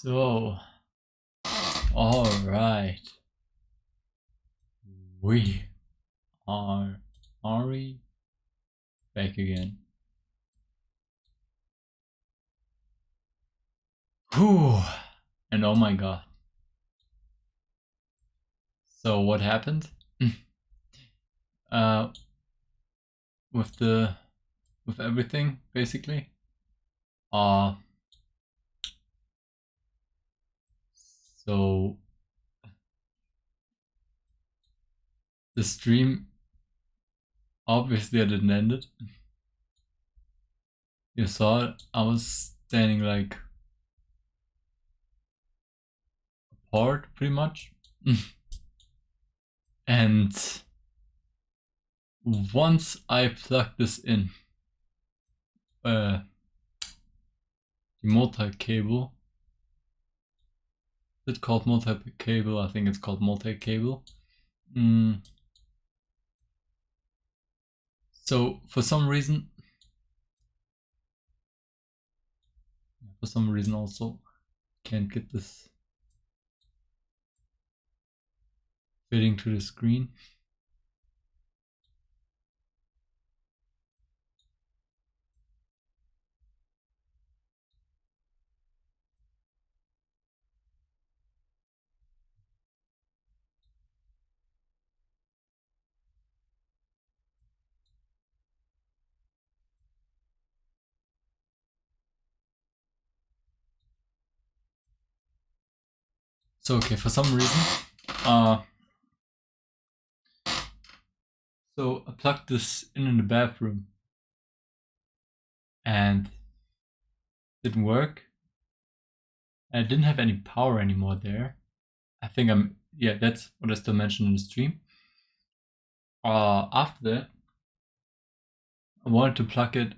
So, all right, we are we back again? Whew, and oh my god. So what happened? uh, with everything basically. Uh, so the stream obviously I didn't end it. You saw it. I was standing like apart pretty much. And once I plugged this in, the multi-cable, is it called multi-cable? I think it's called multi-cable. So for some reason also can't get this fitting to the screen. So okay, for some reason, so I plugged this in the bathroom and it didn't work. I didn't have any power anymore there. I think that's what I still mentioned in the stream. After that, I wanted to plug it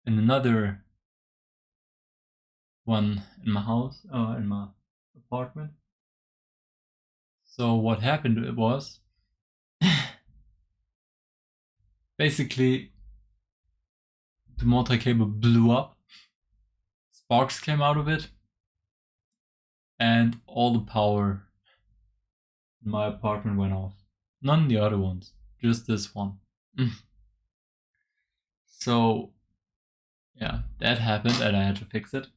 in another one in my house, in my apartment. So what happened was, basically, the multi-cable blew up, sparks came out of it, and all the power in my apartment went off. None of the other ones, just this one. So, yeah, that happened and I had to fix it.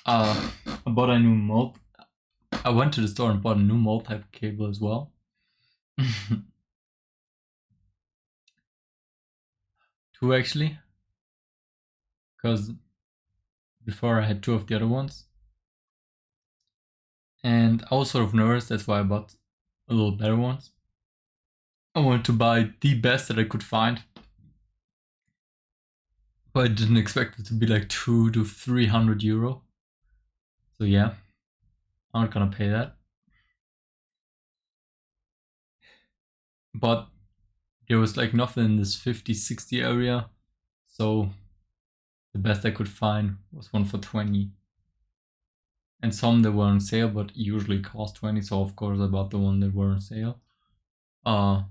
I bought a new I went to the store and bought a new multi-cable as well. Two actually, because before I had two of the other ones. And I was sort of nervous, that's why I bought a little better ones. I wanted to buy the best that I could find. But I didn't expect it to be like 200 to 300 euro. So yeah, I'm not gonna pay that. But there was like nothing in this 50-60 area. So the best I could find was one for 20. And some that were on sale, but usually cost 20. So of course I bought the one that were on sale. But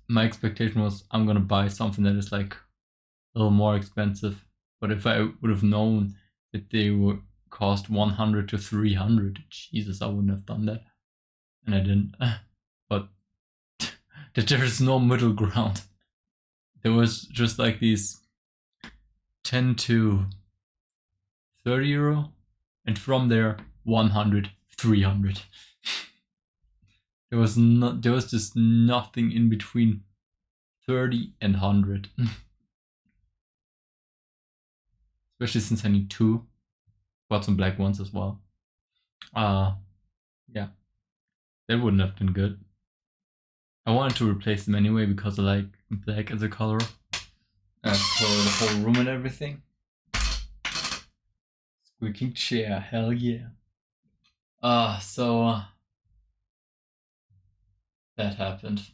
my expectation was I'm gonna buy something that is like a little more expensive. But if I would have known that they would cost 100 to 300, Jesus, I wouldn't have done that. And I didn't. But that there is no middle ground. There was just like these 10 to 30 euro, and from there 100, 300. There was just nothing in between 30 and 100. Especially since I need two. Bought some black ones as well. Yeah, that wouldn't have been good. I wanted to replace them anyway because I like black as a color for the whole room and everything. Squeaking chair, hell yeah. So that happened.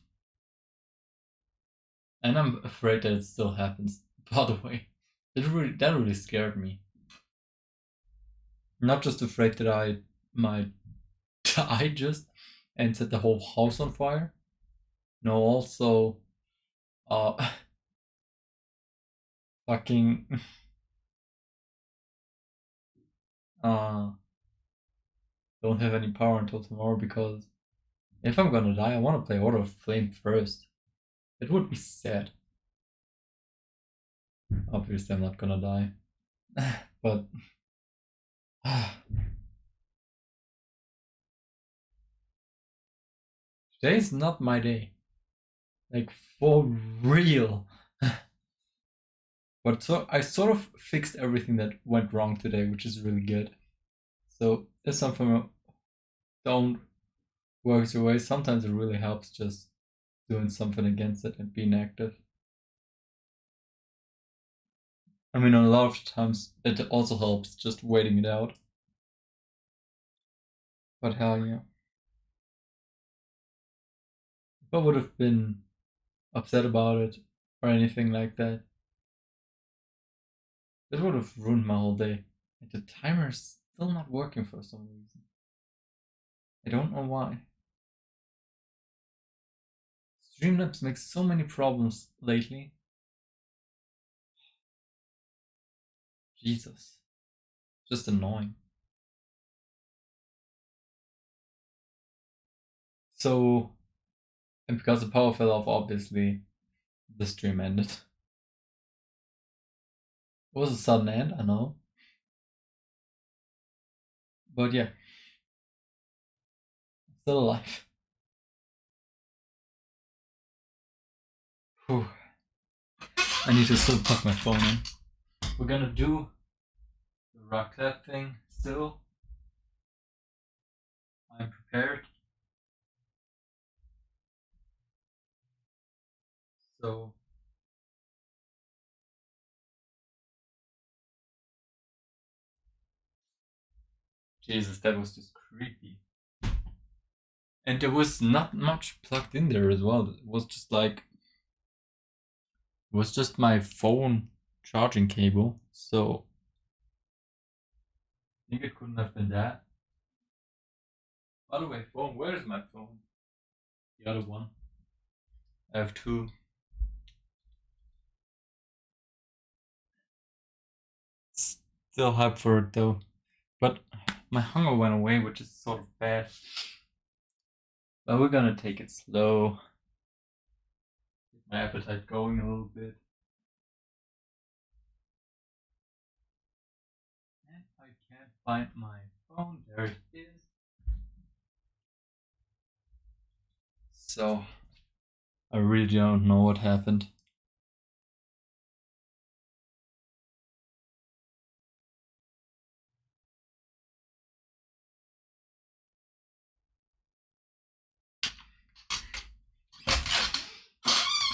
And I'm afraid that it still happens, by the way. That really scared me. Not just afraid that I might die just and set the whole house on fire. No, also fucking don't have any power until tomorrow because if I'm gonna die, I want to play Order of Flame first. It would be sad. Obviously, I'm not gonna die, but today's not my day. Like for real. But so I sort of fixed everything that went wrong today, which is really good. So if something don't work your way, sometimes it really helps just doing something against it and being active. I mean, a lot of times it also helps just waiting it out. But hell yeah. If I would have been upset about it or anything like that, it would have ruined my whole day. And the timer is still not working for some reason. I don't know why. Streamlabs makes so many problems lately. Jesus. Just annoying. So, and because the power fell off, obviously, the stream ended. It was a sudden end, I know. But yeah. Still alive. Whew. I need to still plug my phone in. We're gonna do the Raclette thing still. I'm prepared. So Jesus, that was just creepy. And there was not much plugged in there as well. It was just like it was just my phone charging cable. So I think it couldn't have been that. By the way, phone, where is my phone? The other one. I have two. Still hyped for it though. But my hunger went away, which is sort of bad. But we're gonna take it slow. Get my appetite going a little bit. And I can't find my phone. There it is. So I really don't know what happened.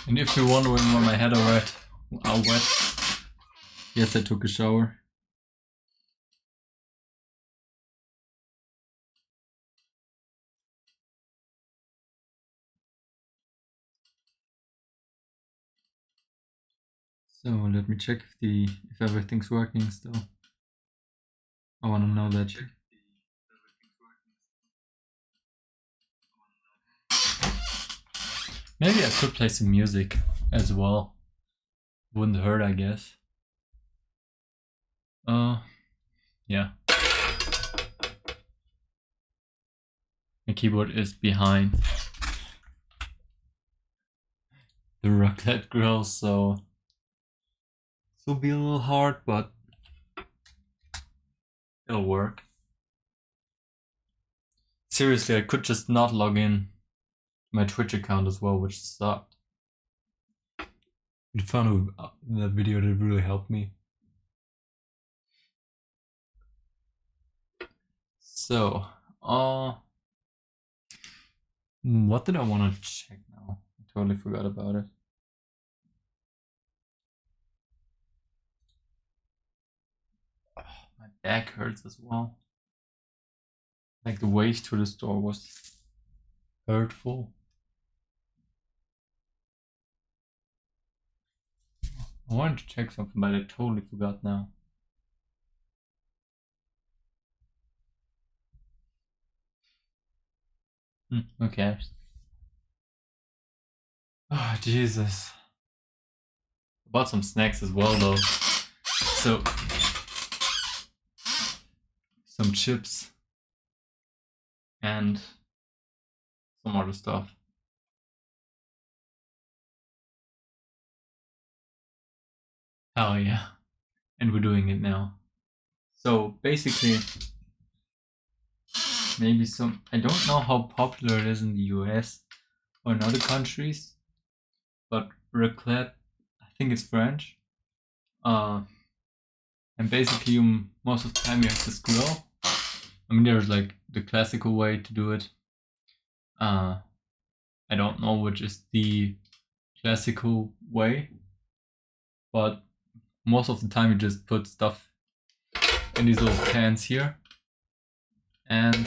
And if you're wondering why my head are wet, yes, I took a shower. So let me check if everything's working still. I want to know that. Maybe I could play some music as well. Wouldn't hurt, I guess. Yeah. My keyboard is behind the Raclette grill, so this will be a little hard, but it'll work. Seriously, I could just not log in my Twitch account as well, which sucked. I found that video that really helped me. So, what did I want to check now? I totally forgot about it. Oh, my back hurts as well. Like the way to the store was hurtful. I wanted to check something, but I totally forgot now. Okay. Oh, Jesus. I bought some snacks as well, though. some chips, and some other stuff. Oh yeah, and we're doing it now. So basically, maybe some, I don't know how popular it is in the US or in other countries, but raclette, I think it's French. And basically most of the time you have this grill. I mean, there's like the classical way to do it. I don't know which is the classical way, but most of the time you just put stuff in these little pans here and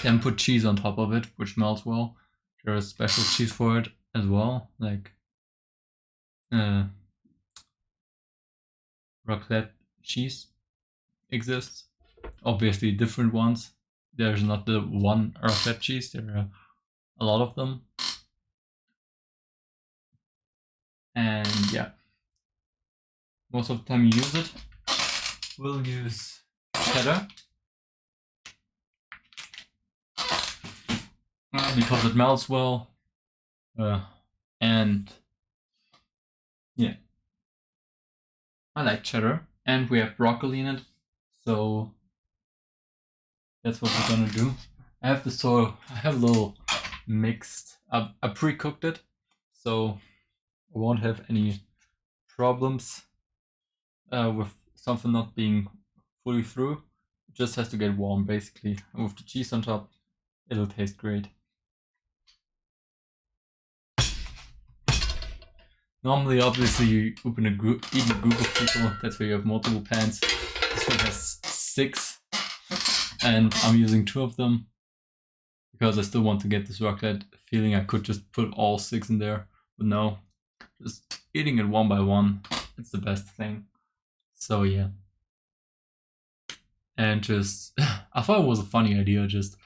then put cheese on top of it, which melts well. There is special cheese for it as well, like raclette cheese exists. Obviously different ones. There's not the one raclette cheese, there are a lot of them. And yeah, most of the time you use it. We'll use cheddar because it melts well, and yeah, I like cheddar, and we have broccoli in it, so that's what we're gonna do. I have a little mixed. I pre-cooked it, so I won't have any problems with something not being fully through. It just has to get warm, basically. And with the cheese on top, it'll taste great. Normally, obviously, you open a group, eat a group of people. That's where you have multiple pans. This one has 6, and I'm using 2 of them because I still want to get this raclette feeling. I could just put all 6 in there, but no, just eating it one by one. It's the best thing. So yeah, and just I thought it was a funny idea, just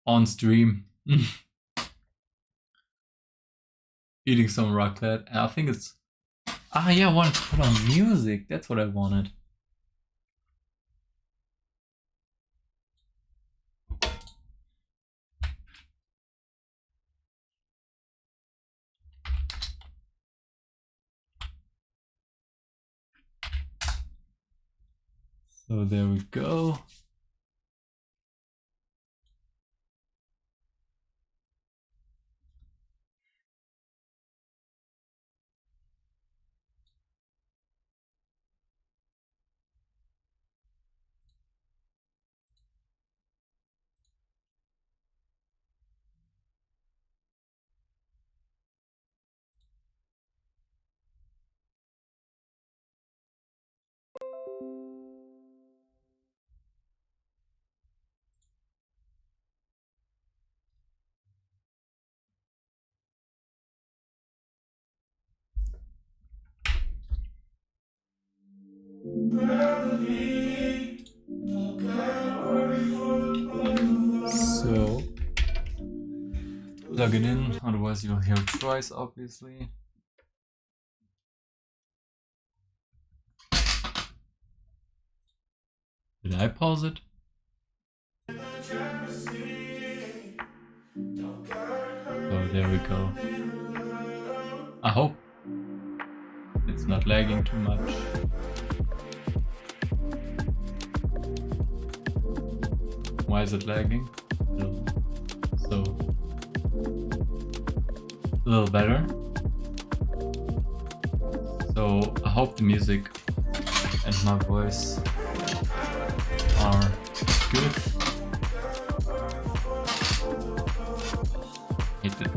on stream. Eating some raclette, and I think it's yeah, I wanted to put on music. That's what I wanted. So there we go. So plug it in, otherwise you'll hear it twice, obviously. Did I pause it? So there we go. I hope it's not lagging too much. Why is it lagging? So a little better. So I hope the music and my voice are good. Hate it.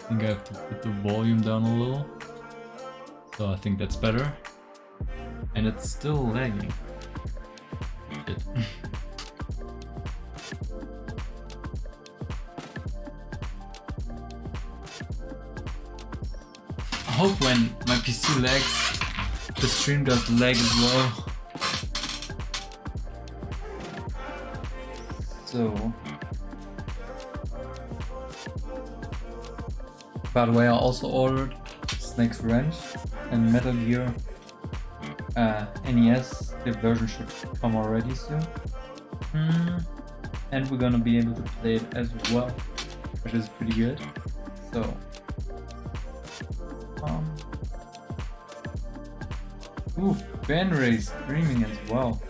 I think I have to put the volume down a little. So I think that's better. And it's still lagging. Shit. hope when my PC lags, the stream does lag as well. So, by the way, I also ordered Snake's Wrench and Metal Gear NES. The version should come already soon. And we're gonna be able to play it as well, which is pretty good. So, ooh, Ben Ray streaming as well.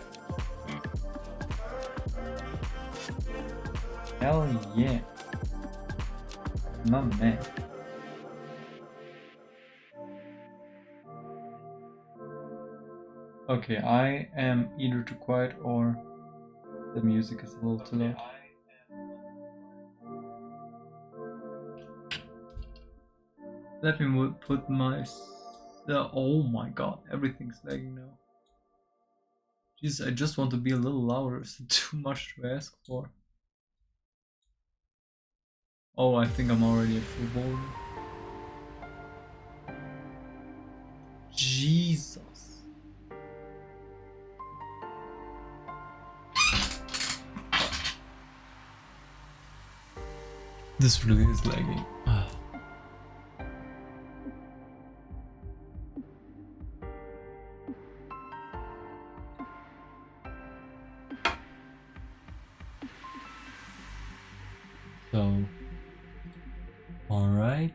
Hell yeah, my man. Okay, I am either too quiet or the music is a little too loud. Let me put my... oh my god, everything's lagging now. Jeez, I just want to be a little louder. Is it too much to ask for? Oh, I think I'm already at full volume. Jesus. This really is lagging. So, alright.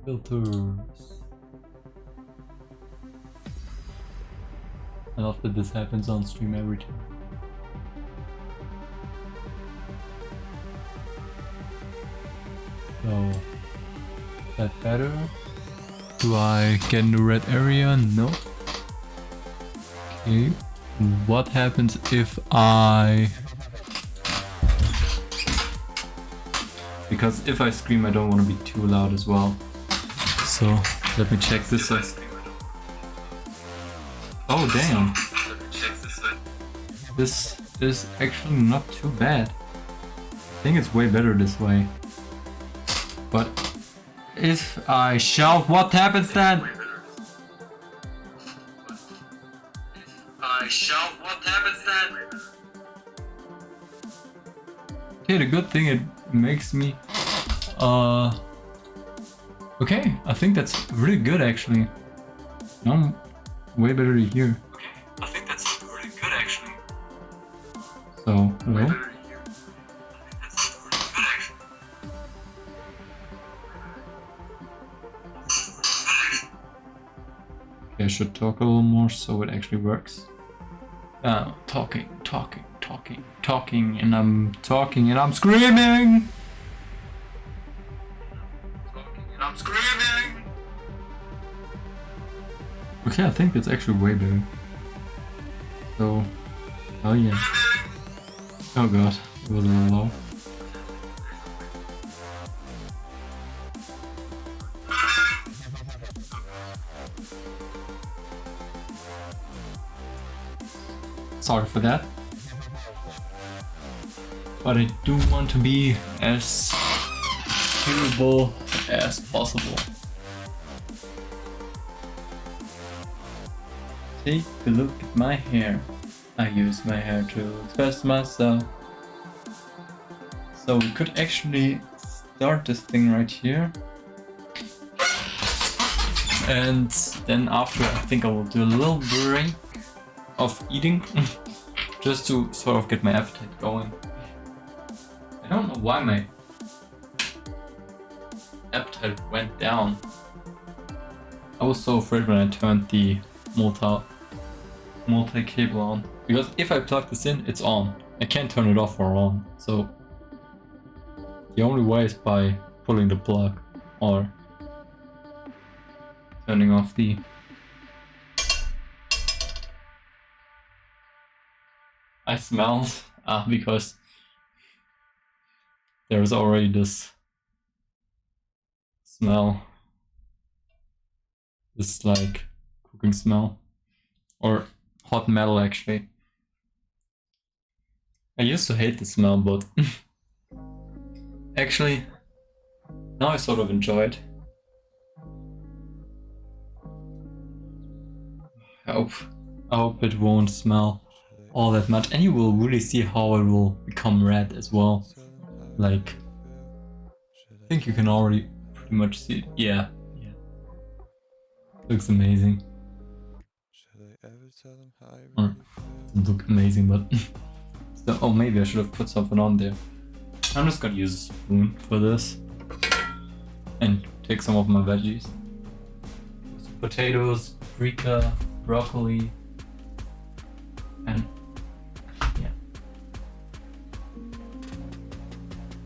Filters. I love that this happens on stream every time. So, is that better? Do I get in the red area? No. Okay. What happens if I... Because if I scream, I don't want to be too loud as well. So, let me check this out. Oh damn. This is actually not too bad. I think it's way better this way. But if I shout, what happens then? What happens then? Okay, the good thing it makes me okay, I think that's really good actually. Now I'm way better to hear. Okay, I think that's really good actually. So, hello? Okay, I should talk a little more so it actually works. Talking, and I'm talking and I'm screaming! Okay, I think that's actually way better. So, oh yeah. Oh god, it was a little low. Sorry for that. But I do want to be as hearable as possible. Take a look at my hair. I use my hair to express myself. So we could actually start this thing right here. And then after, I think I will do a little break of eating just to sort of get my appetite going. I don't know why my appetite went down. I was so afraid when I turned the multi cable on, because if I plug this in, it's on. I can't turn it off or on. So the only way is by pulling the plug or turning off the... I smelled because there's already this smell, this like cooking smell or hot metal actually. I used to hate the smell, but Actually, now I sort of enjoy it. I hope it won't smell all that much, and you will really see how it will become red as well. Like, I think you can already pretty much see it. Yeah. Looks amazing. Doesn't look amazing, but so, oh, maybe I should have put something on there. I'm just gonna use a spoon for this and take some of my veggies. Potatoes, paprika, broccoli, and yeah.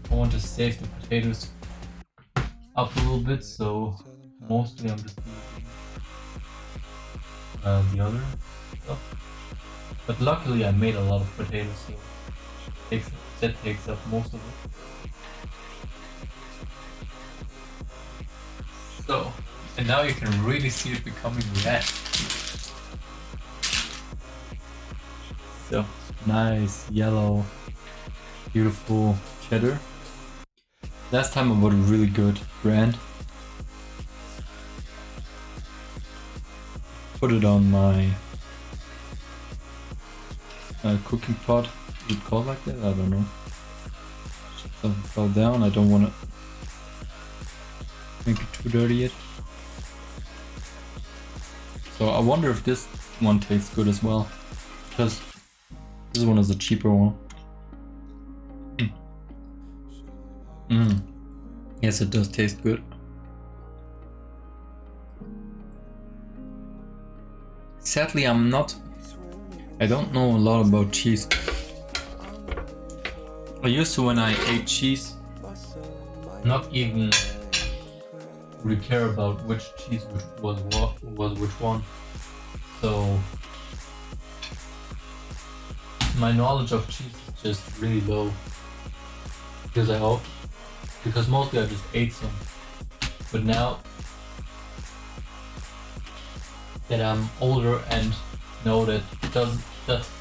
I want to save the potatoes up a little bit, so mostly I'm just using the other stuff. But luckily I made a lot of potatoes, so that takes up most of it. So, and now you can really see it becoming red. So, nice yellow, beautiful cheddar. Last time I bought a really good brand. Put it on my cooking pot. Is it called like that? I don't know. Something fell down. I don't want to make it too dirty yet. So I wonder if this one tastes good as well, because this one is a cheaper one. Yes, it does taste good. Sadly, I don't know a lot about cheese. I used to, when I ate cheese, not even really care about which cheese was which one. So my knowledge of cheese is just really low. Because mostly I just ate some. But now that I'm older and know that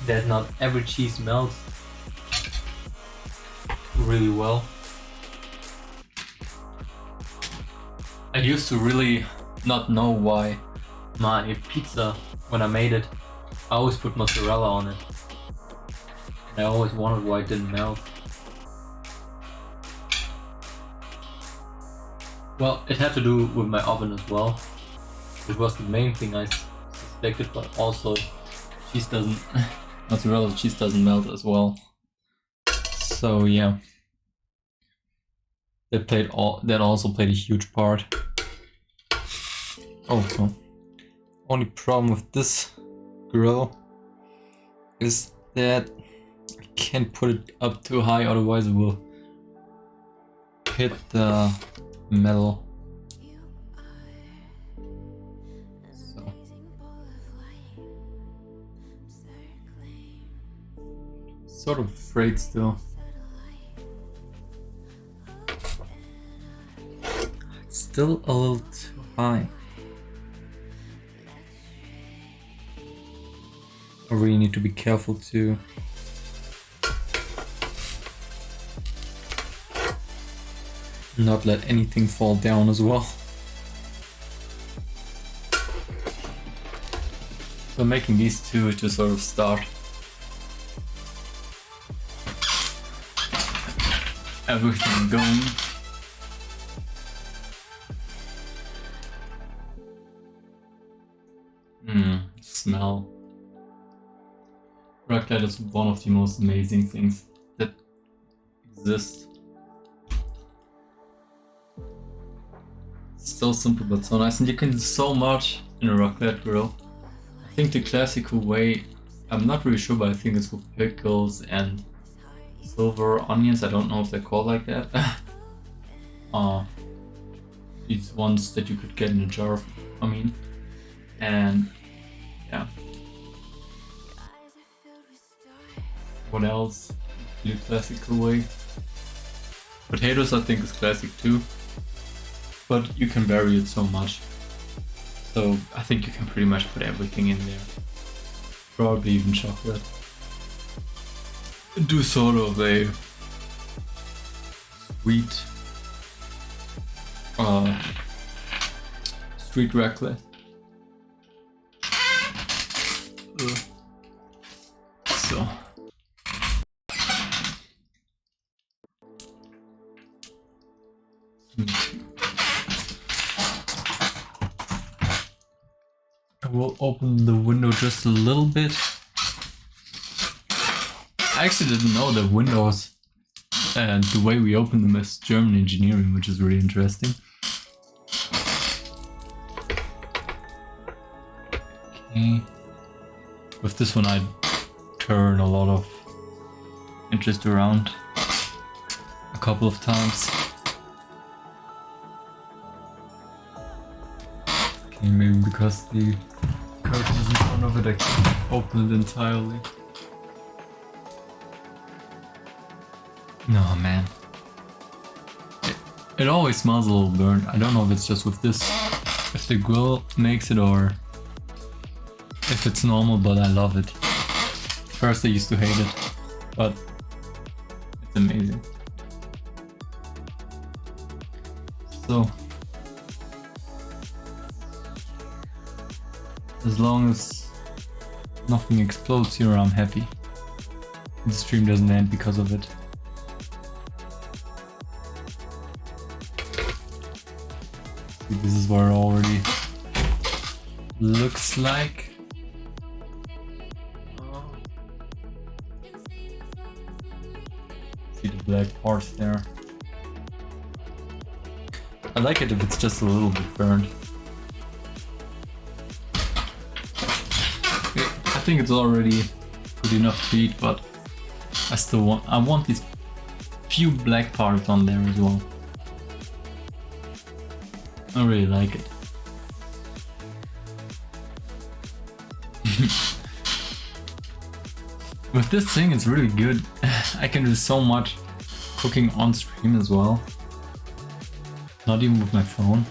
that not every cheese melts really well. I used to really not know why my pizza, when I made it, I always put mozzarella on it. And I always wondered why it didn't melt. Well, it had to do with my oven as well. It was the main thing I suspected, but also mozzarella cheese doesn't melt as well. So yeah, that also played a huge part. Oh, no. Only problem with this grill is that I can't put it up too high, otherwise it will hit the metal. So sort of afraid still. It's still a little too high. I really need to be careful to not let anything fall down as well. So making these two to sort of start everything going. Smell. Raclette is one of the most amazing things that exist. It's so simple but so nice, and you can do so much in a raclette grill. I think the classical way, I'm not really sure, but I think it's with pickles and silver onions. I don't know if they're called like that. These ones that you could get in a jar, and yeah. What else? The classical way. Potatoes I think is classic too, but you can vary it so much. So I think you can pretty much put everything in there. Probably even chocolate. Do sort of a wheat street raclette. So I will open the window just a little bit. I actually didn't know that windows and the way we open them is German engineering, which is really interesting. Okay. With this one I turn a lot of interest around a couple of times. Okay, maybe because the curtain is in front of it, I can open it entirely. No, man. It always smells a little burnt. I don't know if it's just with this, if the grill makes it or if it's normal, but I love it. First I used to hate it, but it's amazing. So, as long as nothing explodes here, I'm happy. The stream doesn't end because of it. See, this is what it already looks like. See the black parts there. I like it if it's just a little bit burned. I think it's already good enough to eat, but I want these few black parts on there as well. I really like it. With this thing it's really good. I can do so much cooking on stream as well. Not even with my phone.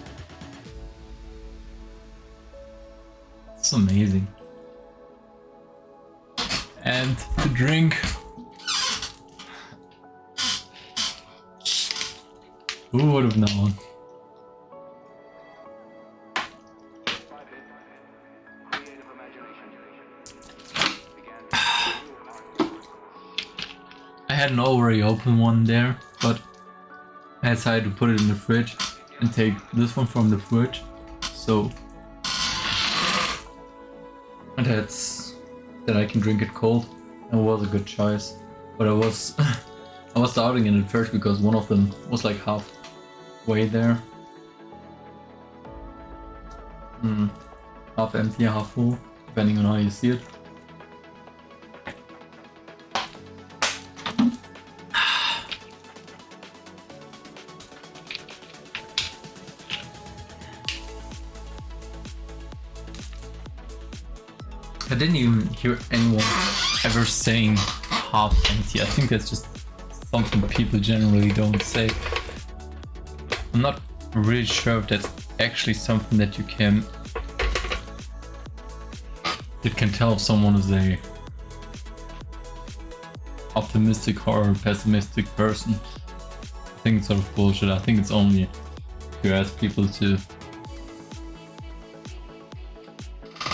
It's amazing. And the drink. Who would have known? I had an already open one there, but I decided to put it in the fridge and take this one from the fridge. So and that's that I can drink it cold. It was a good choice, but I was doubting it at first because one of them was like halfway there, half empty, half full, depending on how you see it. I didn't even hear anyone ever saying half empty. I think that's just something people generally don't say. I'm not really sure if that's actually something that you can tell if someone is a optimistic or pessimistic person. I think it's sort of bullshit. I think it's only if you ask people to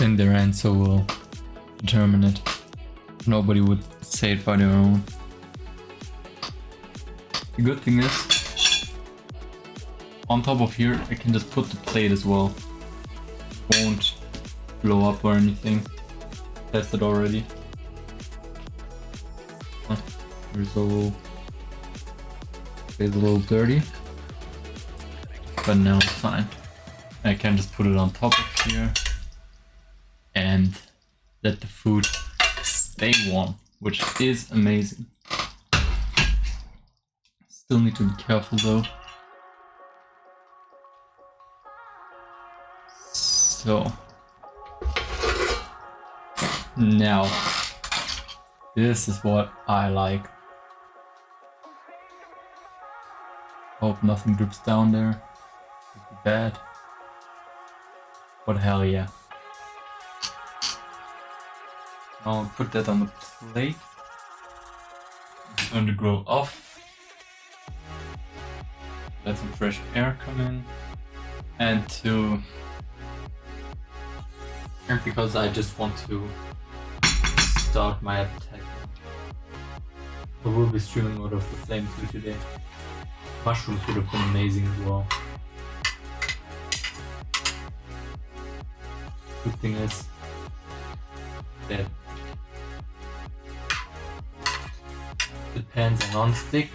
in their answer will determine it. Nobody would say it by their own. The good thing is, on top of here, I can just put the plate as well. It won't blow up or anything. Tested already. It's a little dirty, but now it's fine. I can just put it on top of here and let the food stay warm, which is amazing. Still need to be careful though. So now this is what I like. Hope nothing drips down there. Would be bad. But hell yeah. I'll put that on the plate. Turn the grill off. let some fresh air come in, and because I just want to start my appetite. I will be streaming out of the Flame 2 today. Mushrooms would have been amazing as well. Good thing is that the pans are non-stick,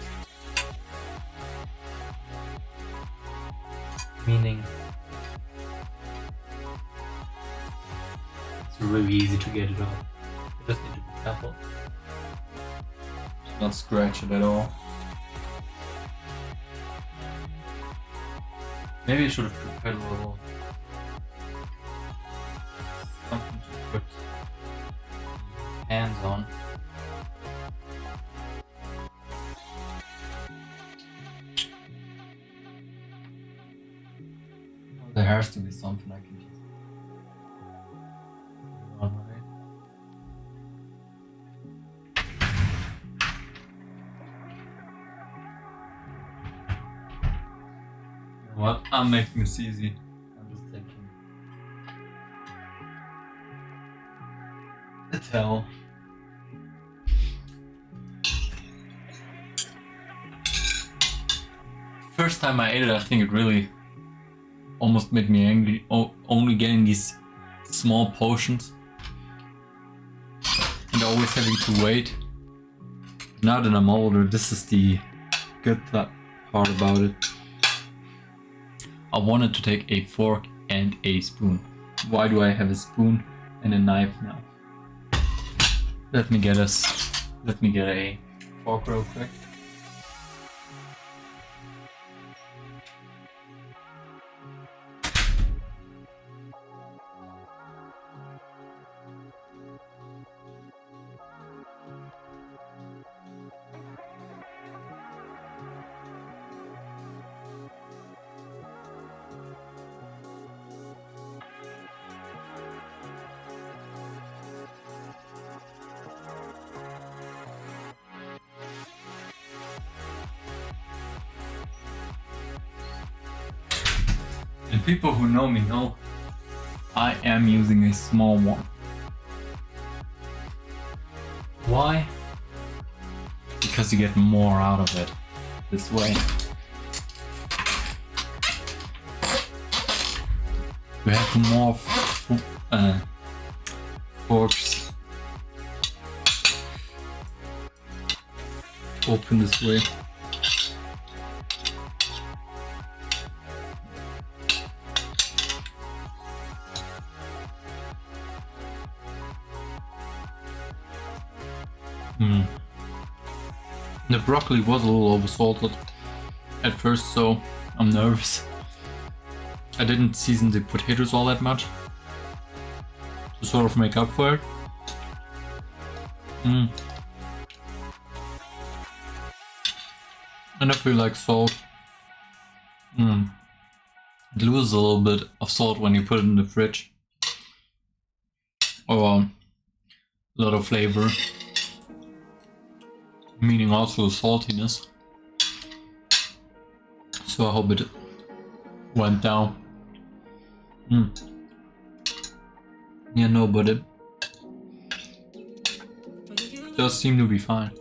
meaning it's really easy to get it off. You just need to be careful. Not scratch it at all. Maybe I should have prepared a little something to put hands on. There has to be something I can just put on, right? You know what? I'm making this easy. I'm just taking a towel. First time I ate it, I think it really almost made me angry. Only getting these small portions and always having to wait. Now that I'm older, this is the good part about it. I wanted to take a fork and a spoon. Why do I have a spoon and a knife now? Let me get a fork real quick. And people who know me know I am using a small one. Why? Because you get more out of it this way. We have more forks open this way. The broccoli was a little oversalted at first, so I'm nervous. I didn't season the potatoes all that much to sort of make up for it. And I feel like salt. It loses a little bit of salt when you put it in the fridge. Or a lot of flavor. Meaning also saltiness. So I hope it went down. Yeah, no, but it does seem to be fine.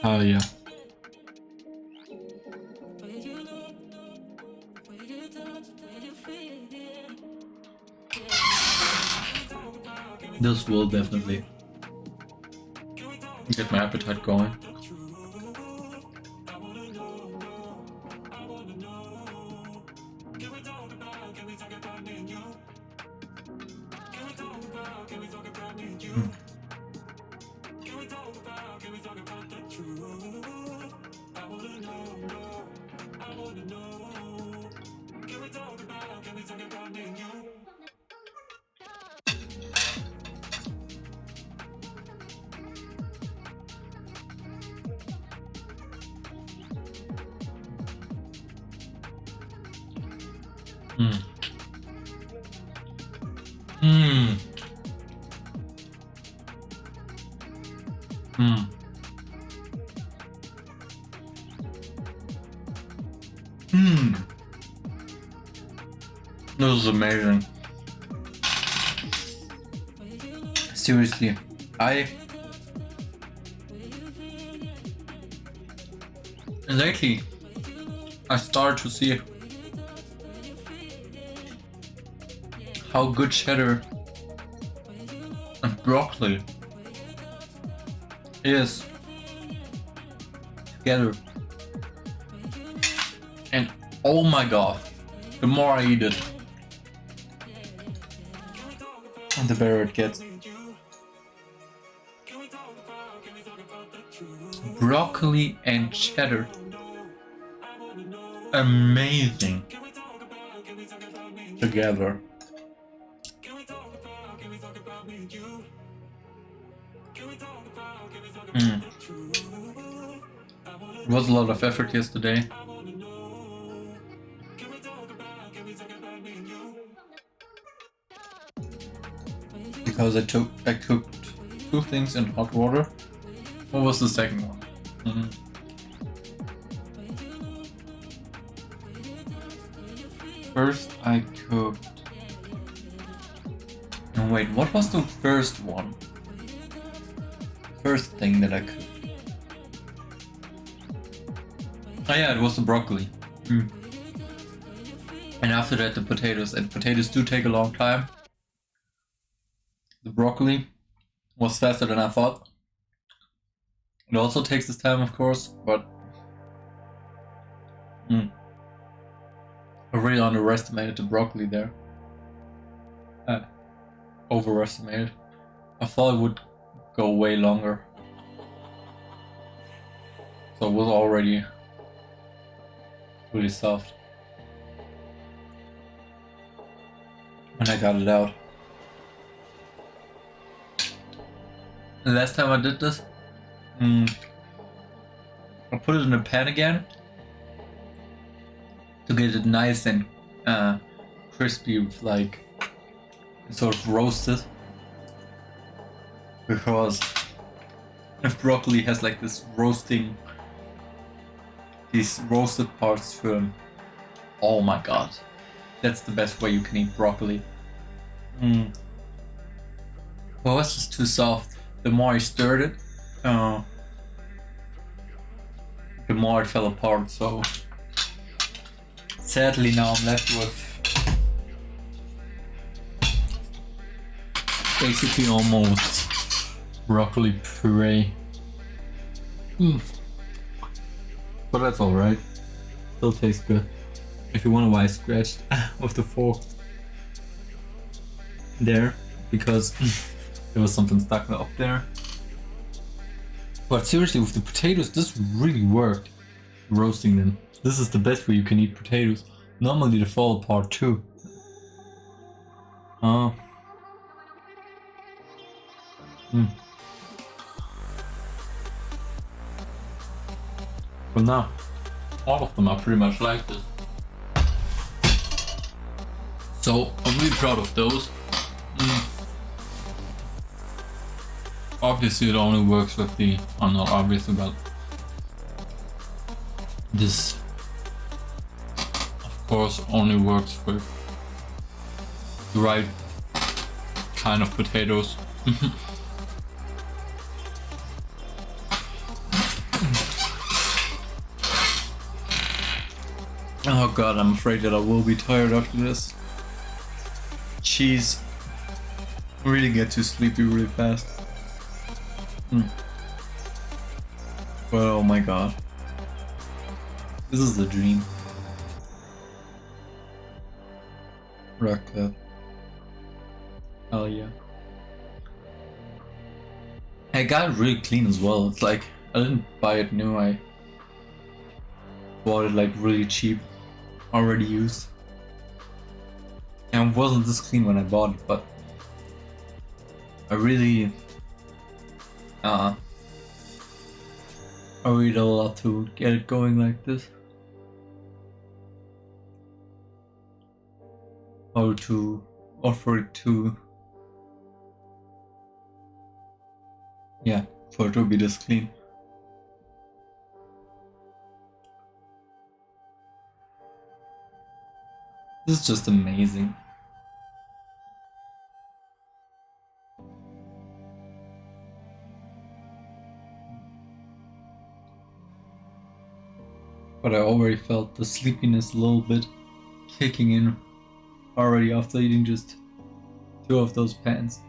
Oh yeah. This will definitely get my appetite going. This is amazing. Seriously, lately I started to see how good cheddar and broccoli is together. And oh my god, the more I eat it, the better it gets. Broccoli and cheddar. Amazing together. It was a lot of effort yesterday. Because I cooked 2 things in hot water. What was the second one? First I cooked... No wait, what was the first one? First thing that I cooked. Oh yeah, it was the broccoli. And after that the potatoes. And potatoes do take a long time. The broccoli was faster than I thought. It also takes its time, of course, but I really underestimated the broccoli there. Overestimated. I thought it would go way longer. So it was already really soft when I got it out. The last time I did this, I put it in a pan again to get it nice and crispy, like sort of roasted. Because if broccoli has like this roasting, these roasted parts to them, oh my god, that's the best way you can eat broccoli. Well, it's just too soft. The more I stirred it, the more it fell apart, so sadly now I'm left with basically almost broccoli puree. But that's alright. Still tastes good. If you wonder why I scratched with the fork there, because there was something stuck up there. But seriously, with the potatoes, this really worked. Roasting them. This is the best way you can eat potatoes. Normally they fall apart too. But now, all of them are pretty much like this. So I'm really proud of those. Obviously it only works with the, I'm not obviously, but this of course only works with the right kind of potatoes. Oh god, I'm afraid that I will be tired after this. Cheese really gets you sleepy really fast. But oh my god, this is the dream. Raclette. Hell yeah. I got it really clean as well. It's like, I didn't buy it new, I bought it like really cheap, already used. And it wasn't this clean when I bought it, but I really I read a lot to get it going like this. Or to offer it to, yeah, for it to be this clean. This is just amazing. But I already felt the sleepiness a little bit kicking in already after eating just 2 of those pans.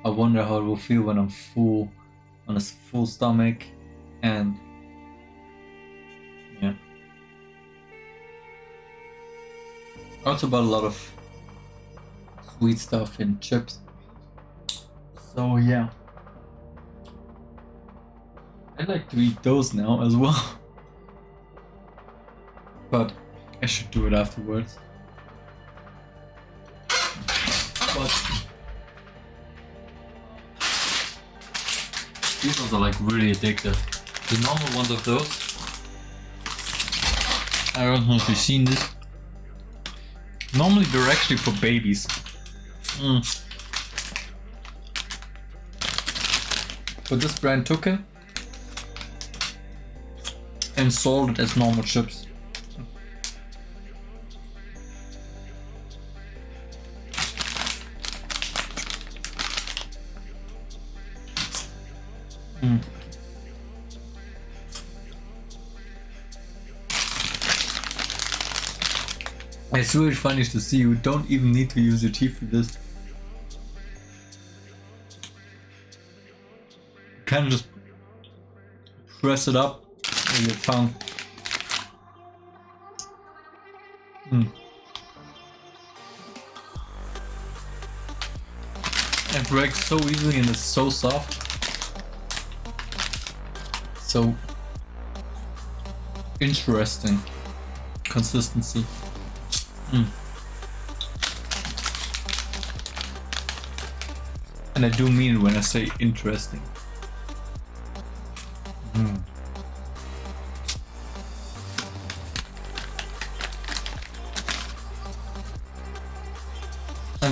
I wonder how it will feel when I'm full, on a full stomach, and yeah. I also bought a lot of sweet stuff and chips. So yeah. I like to eat those now as well. But I should do it afterwards. But these ones are like really addictive. The normal ones of those, I don't know if you've seen this. Normally they're actually for babies. But this brand took it and sold it as normal chips. It's really funny to see you don't even need to use your teeth for this. You can just press it up with your tongue. It breaks so easily and it's so soft. So interesting consistency. And I do mean it when I say interesting. And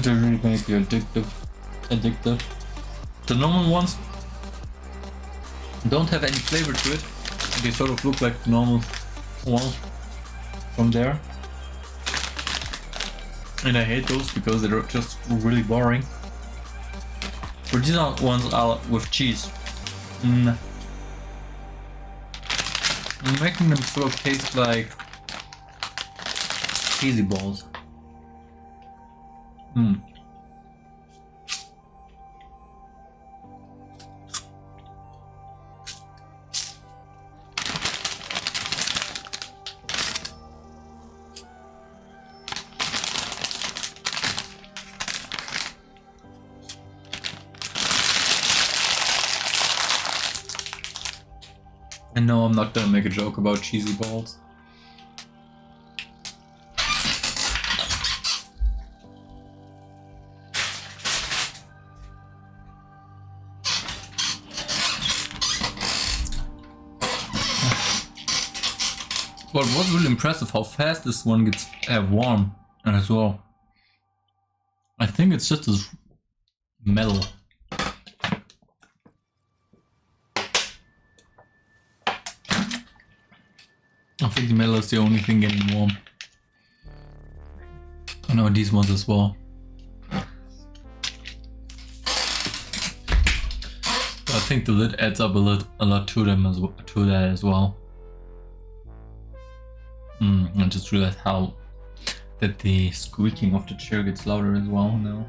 they really make you addictive. The normal ones don't have any flavor to it. They sort of look like the normal ones from there. And I hate those because they're just really boring. But these ones are with cheese. Making them sort of taste like cheesy balls. And no, I'm not gonna make a joke about cheesy balls. But it was really impressive how fast this one gets warm as well. I think it's just as metal. I think the metal is the only thing getting warm. I know these ones as well. But I think the lid adds up a lot to them as well, to that as well. I just realized that the squeaking of the chair gets louder as well now.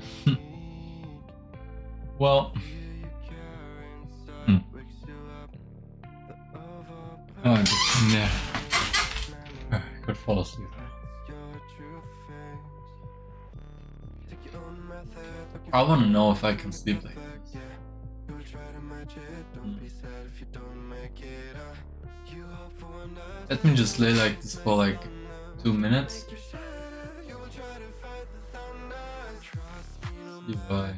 Well. Oh, just, yeah. I could fall asleep. I want to know if I can sleep like this. Let me just lay like this for like 2 minutes. If I...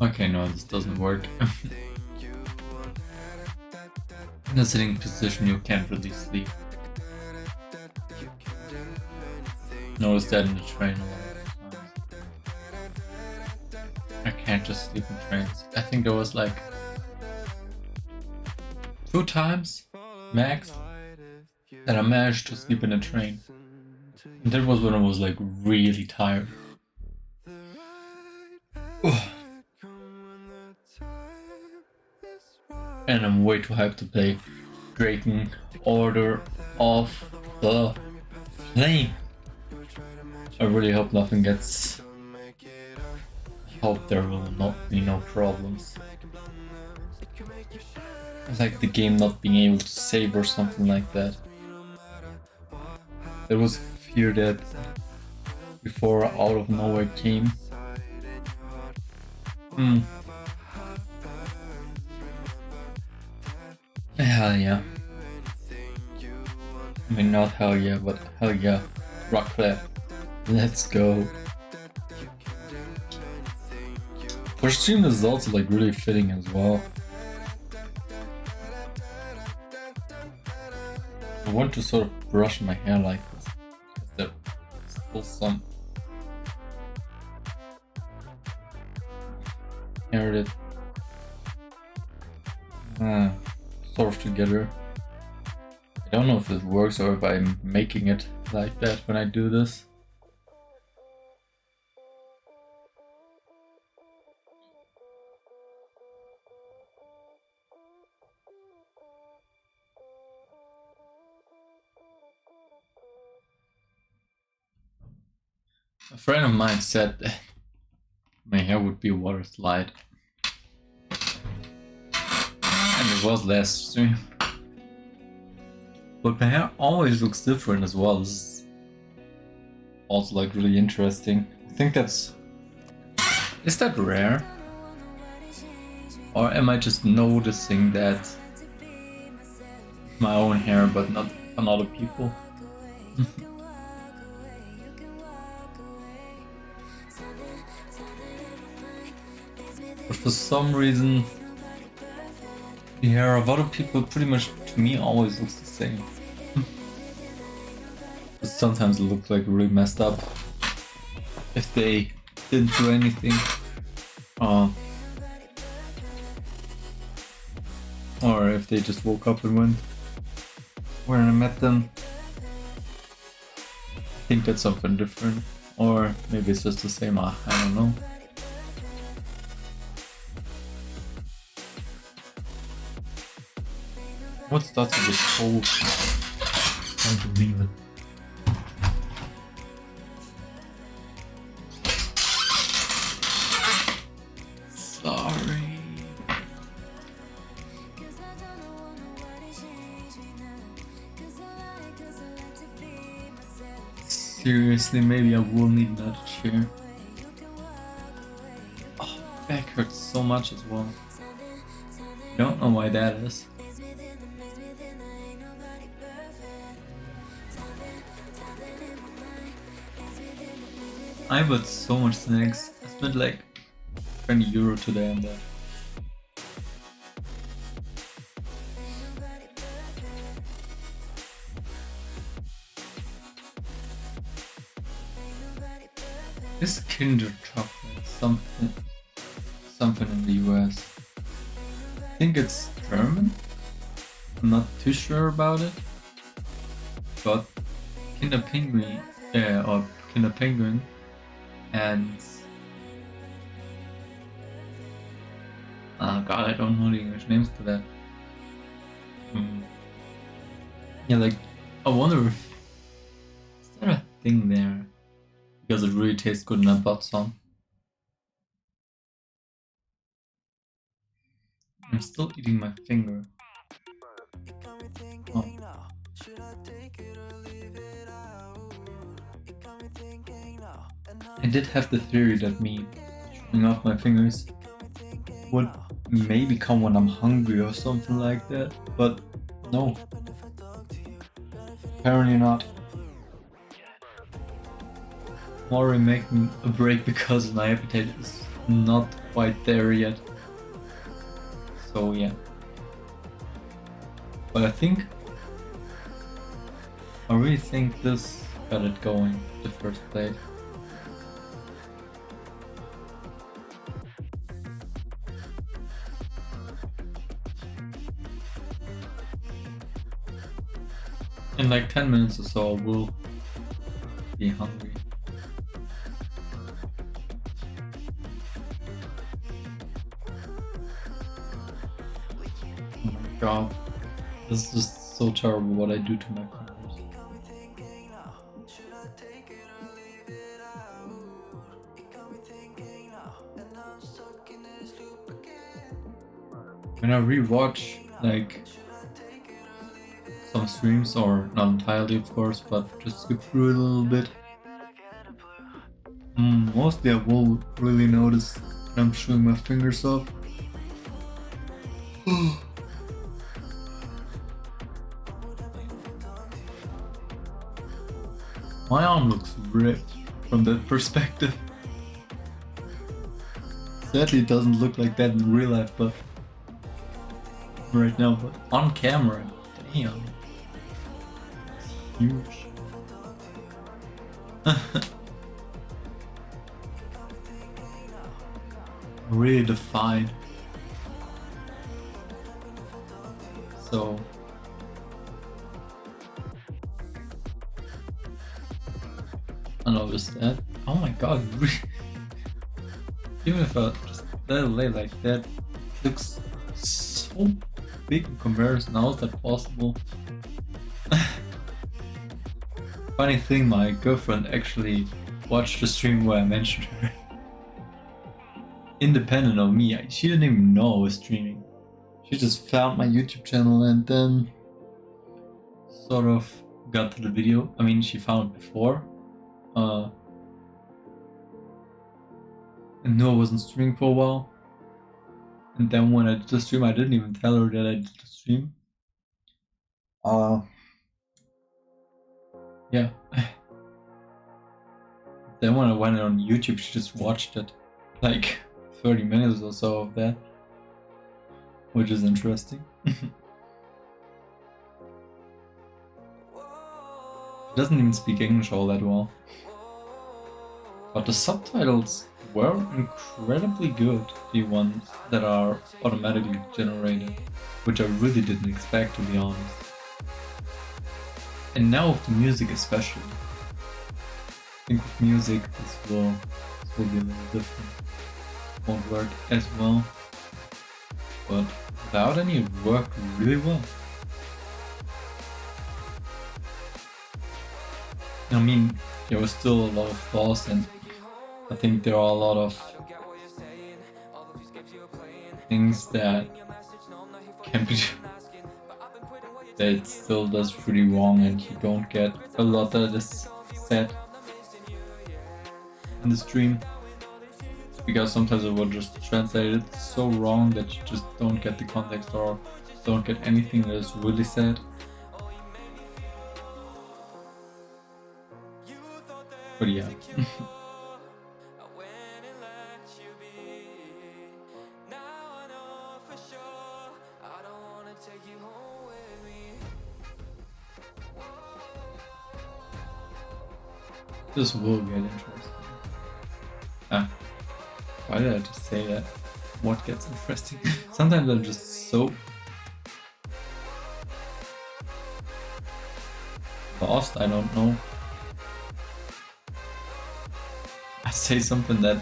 Okay, no, this doesn't work. In a sitting position, you can't really sleep. Notice that in the train a lot of times. I can't just sleep in trains. I think there was like 2 times max that I managed to sleep in a train. And that was when I was like really tired. And I'm way too hyped to play Draken Order of the Flame. I really hope nothing gets... I hope there will not be no problems. Like the game not being able to save or something like that. There was fear that before Out of Nowhere came. Hell yeah. I mean, not hell yeah, but hell yeah. Raclette. Let's go. For stream, this is also like really fitting as well. I want to sort of brush my hair like this. There's still some hair that sort of together. I don't know if this works or if I'm making it like that when I do this. A friend of mine said that my hair would be a water slide. And it was last stream. But my hair always looks different as well. This is also like really interesting. I think that's... Is that rare? Or am I just noticing that my own hair but not on other people? But for some reason, the hair of other people pretty much, to me, always looks the same. But sometimes it looks like really messed up. If they didn't do anything. Or if they just woke up and went where I met them. I think that's something different. Or maybe it's just the same, I don't know. What starts with this cold? Can't believe it. Sorry. Seriously, maybe I will need another chair. Oh, back hurts so much as well. Don't know why that is. I bought so much snacks. I spent like 20 euro today on that. Is Kinder chocolate something in the US? I think it's German. I'm not too sure about it. But Kinder Penguin, or Kinder Penguin, and oh god, I don't know the English names to that. Yeah, like I wonder if is there a thing there because it really tastes good and I bought some. I'm still eating my finger. Oh. I did have the theory that me chewing off my fingers would maybe come when I'm hungry or something like that, but no. Apparently not. I'm already making a break because my appetite is not quite there yet. So yeah. But I really think this got it going, the first plate. In like 10 minutes or so, I will be hungry. Oh my god. This is just so terrible what I do to my fingers. When I rewatch like some streams, or not entirely of course, but just skip through it a little bit, mostly I won't really notice when I'm showing my fingers off. My arm looks ripped from that perspective. Sadly, it doesn't look like that in real life, but right now, but on camera, damn, it's huge. Really defined. So I noticed that. Oh my god, even if I just let it lay like that, it looks so big in comparison. How is that possible? Funny thing, my girlfriend actually watched the stream where I mentioned her. Independent of me, she didn't even know I was streaming. She just found my YouTube channel and then sort of got to the video. I mean, she found it before. And knew I wasn't streaming for a while. And then when I did the stream, I didn't even tell her that I did the stream. Yeah. Then when I went on YouTube, she just watched it. Like 30 minutes or so of that. Which is interesting. She doesn't even speak English all that well. But the subtitles were incredibly good, the ones that are automatically generated, which I really didn't expect, to be honest. And now with the music especially. I think with music this will be a little different. Won't work as well. But without any, it worked really well. I mean, there was still a lot of flaws, and I think there are a lot of things that can be that it still does pretty wrong, and you don't get a lot that is said in the stream, because sometimes it will just translate it so wrong that you just don't get the context or don't get anything that is really said. But yeah. This will get interesting. Why did I just say that? What gets interesting? Sometimes I'm just so lost, I don't know. I say something that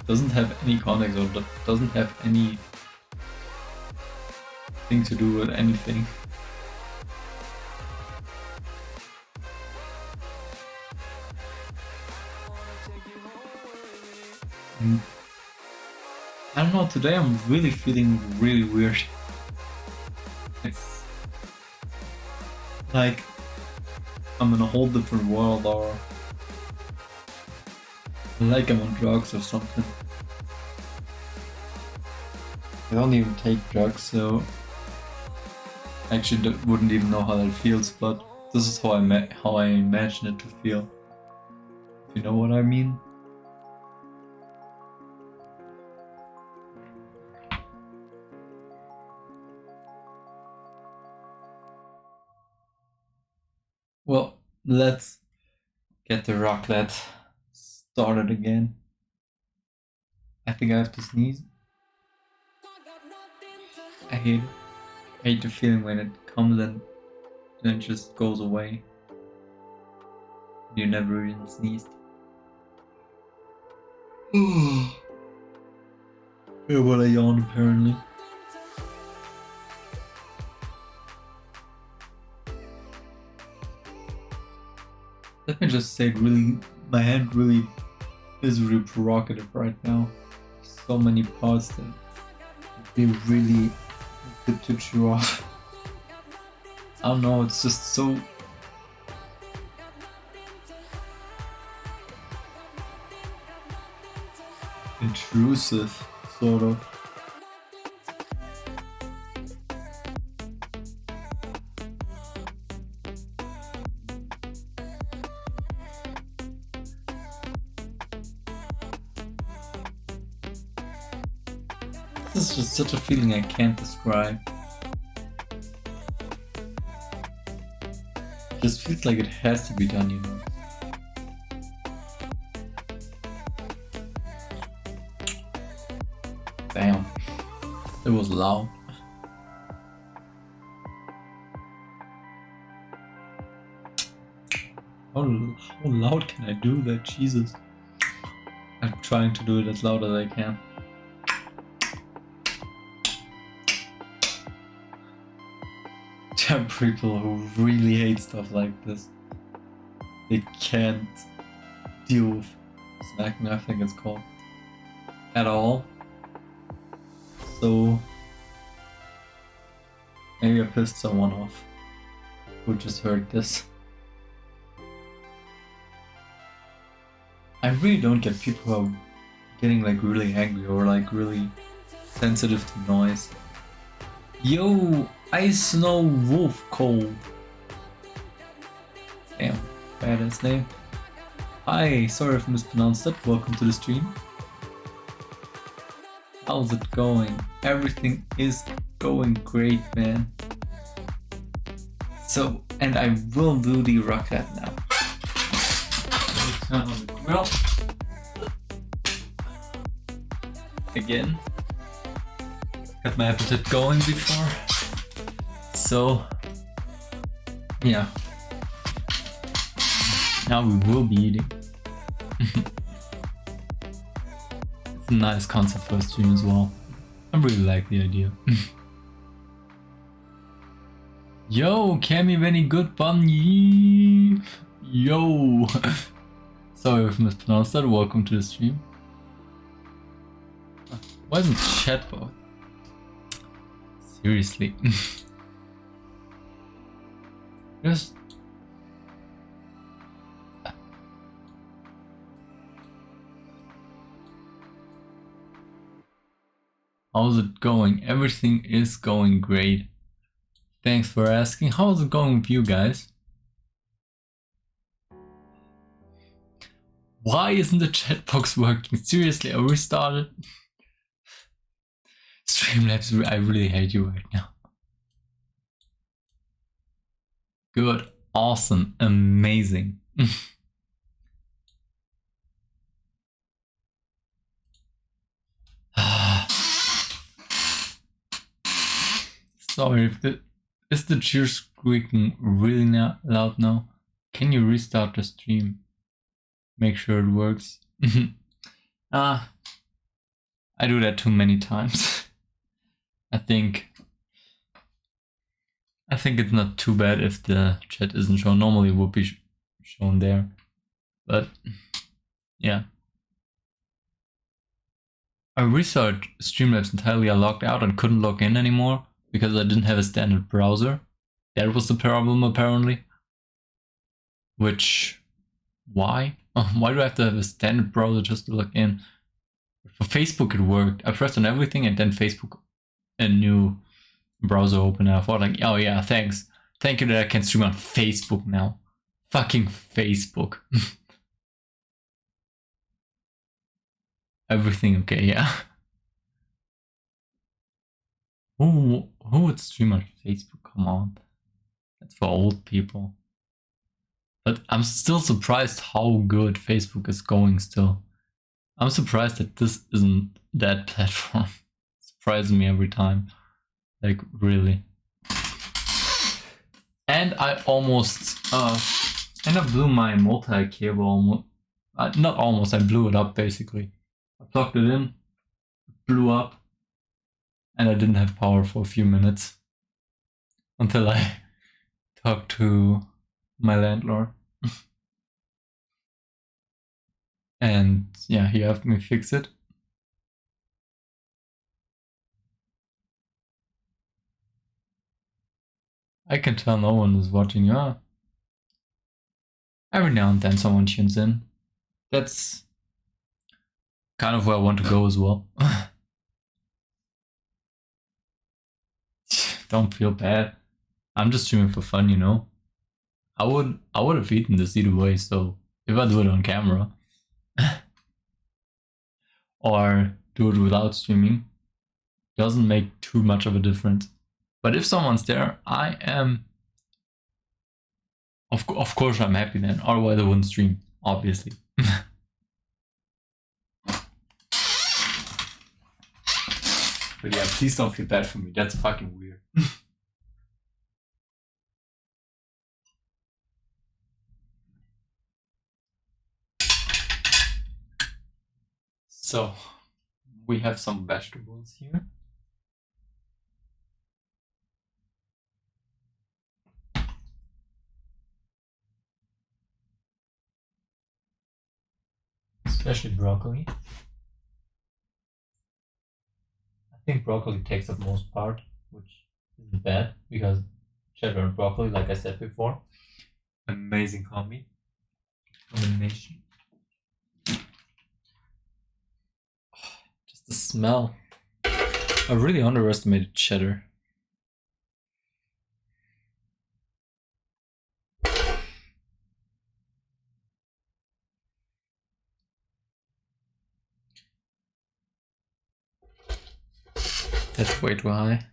doesn't have any context or doesn't have any thing to do with anything. I don't know, today I'm really feeling really weird. It's like I'm in a whole different world, or like I'm on drugs or something. I don't even take drugs, so I actually wouldn't even know how that feels, but this is how I imagine it to feel. You know what I mean? Well, let's get the raclette started again. I think I have to sneeze. I hate the feeling when it comes and then it just goes away. You never even sneezed. Yeah, well, I yawned apparently. Let me just say, really, my hand really is really provocative right now. So many parts that would be really good to chew off. I don't know, it's just so intrusive, sort of. This is just such a feeling I can't describe. It just feels like it has to be done, you know. Damn. It was loud. How loud can I do that? Jesus. I'm trying to do it as loud as I can. There are people who really hate stuff like this. They can't deal with snacking, I think it's called, at all. So maybe I pissed someone off who just heard this. I really don't get people who are getting like really angry or like really sensitive to noise. Yo, Ice Snow Wolf Cold. Damn, badass name. Hi, sorry if I mispronounced that. Welcome to the stream. How's it going? Everything is going great, man. So, and I will do the raclette now. Turn on the grill. Again. Got my appetite going before. So, yeah. Now we will be eating. It's a nice concept for a stream as well. I really like the idea. Yo, Cammy, very good bunny. Yo. Sorry if I mispronounced that. Welcome to the stream. Why isn't chatbot? Seriously. Just how's it going? Everything is going great. Thanks for asking. How's it going with you guys? Why isn't the chat box working? Seriously, I restarted. Streamlabs, I really hate you right now. Good, awesome, amazing. Sorry, is the cheer squeaking really loud now? Can you restart the stream? Make sure it works. I do that too many times. I think it's not too bad if the chat isn't shown. Normally it would be shown there, but yeah. I restarted Streamlabs entirely. I logged out and couldn't log in anymore because I didn't have a standard browser. That was the problem apparently. Which, why? Why do I have to have a standard browser just to log in? For Facebook it worked. I pressed on everything and then Facebook, a new browser open. I thought like, oh yeah, thanks. Thank you that I can stream on Facebook now. Fucking Facebook. Everything okay, yeah. Who would stream on Facebook? Come on. That's for old people. But I'm still surprised how good Facebook is going still. I'm surprised that this isn't that platform. Surprises me every time. Like, really. And I almost and I blew my multi-cable almost. Not almost, I blew it up basically. I plugged it in, blew up, and I didn't have power for a few minutes until I talked to my landlord. And yeah, he helped me fix it. I can tell no one is watching. Every now and then someone tunes in. That's kind of where I want to go as well. Don't feel bad. I'm just streaming for fun, you know. I would have eaten this either way, so if I do it on camera or do it without streaming, doesn't make too much of a difference. But if someone's there, I am of course I'm happy then, otherwise I wouldn't stream, obviously. But yeah, please don't feel bad for me. That's fucking weird. So, we have some vegetables here. Especially broccoli. I think broccoli takes up most part, which isn't bad because cheddar and broccoli, like I said before, amazing combination. Just the smell. I really underestimated cheddar. That's way too high.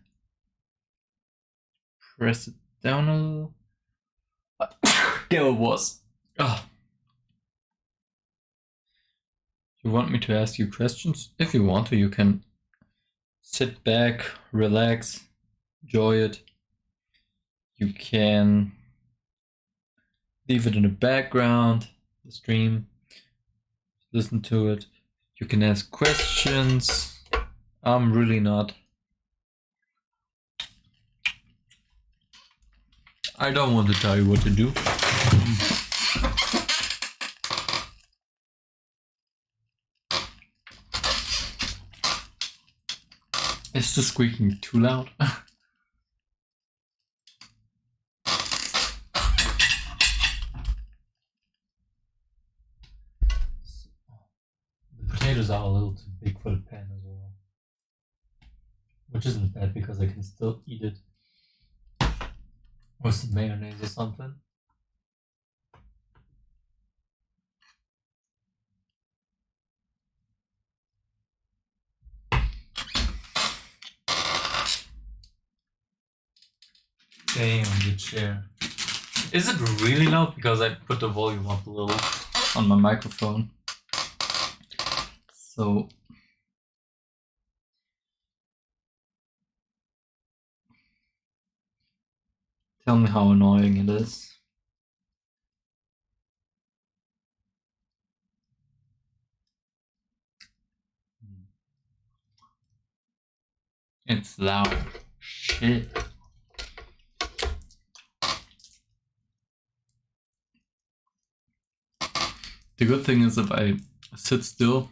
Press it down a little. There it was. Oh. You want me to ask you questions? If you want to, you can sit back, relax, enjoy it. You can leave it in the background, the stream, listen to it. You can ask questions. I'm really not. I don't want to tell you what to do. Is the squeaking too loud? The potatoes are a little too big for the pan as well. Which isn't bad because I can still eat it with some mayonnaise or something. Stay on the chair. Is it really loud? Because I put the volume up a little on my microphone. So tell me how annoying it is. It's loud. Shit. The good thing is if I sit still,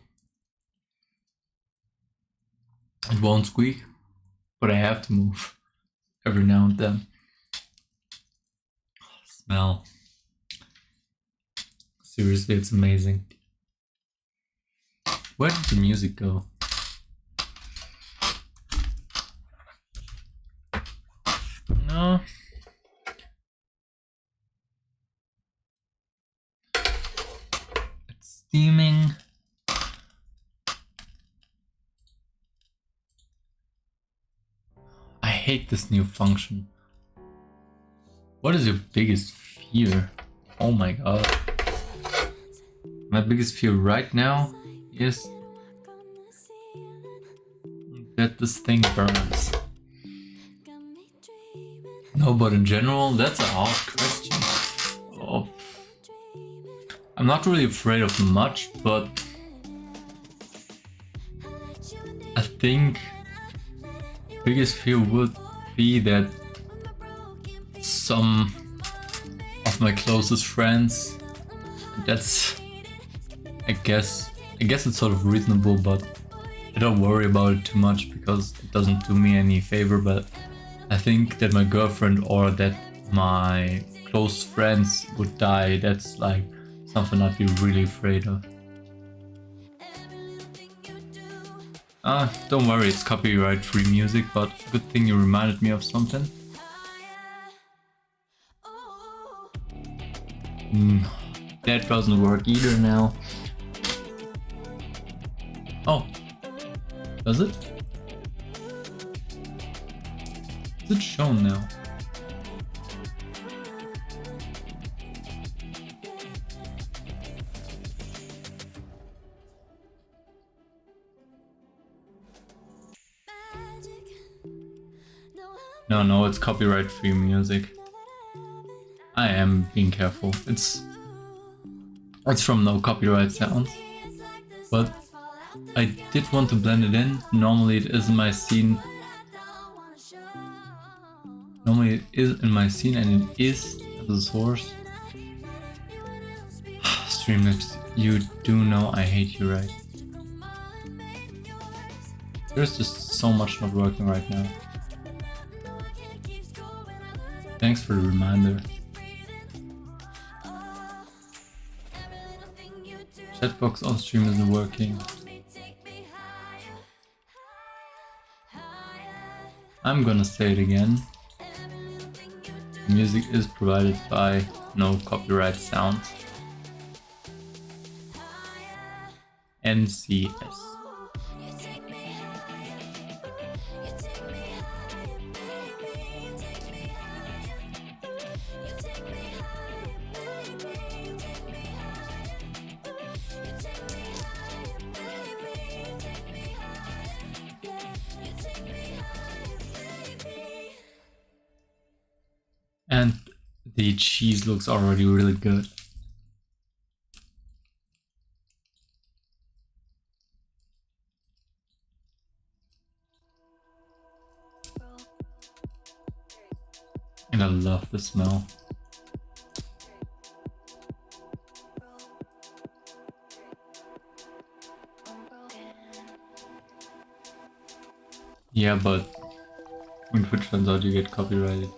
it won't squeak, but I have to move every now and then. Smell. Seriously, it's amazing. Where did the music go? No. It's steaming. I hate this new function. What is your biggest fear? Oh my god. My biggest fear right now is that this thing burns. No, but in general, that's a hard question. Oh, I'm not really afraid of much, but I think biggest fear would be that some of my closest friends, that's, I guess it's sort of reasonable, but I don't worry about it too much because it doesn't do me any favor. But I think that my girlfriend or that my close friends would die, that's like something I'd be really afraid of. Don't worry, it's copyright-free music, but good thing you reminded me of something. That doesn't work either now. Oh, does it? Is it shown now? No, it's copyright-free music. I am being careful. It's from No Copyright Sounds. But I did want to blend it in. Normally it is in my scene. Normally it is in my scene and it is the source. Streamlabs, you do know I hate you, right? There's just so much not working right now. Thanks for the reminder. Chatbox on stream isn't working. I'm gonna say it again. Music is provided by No Copyright Sounds. NCS. And the cheese looks already really good. And I love the smell. Yeah, but when Twitch turns out you get copyrighted.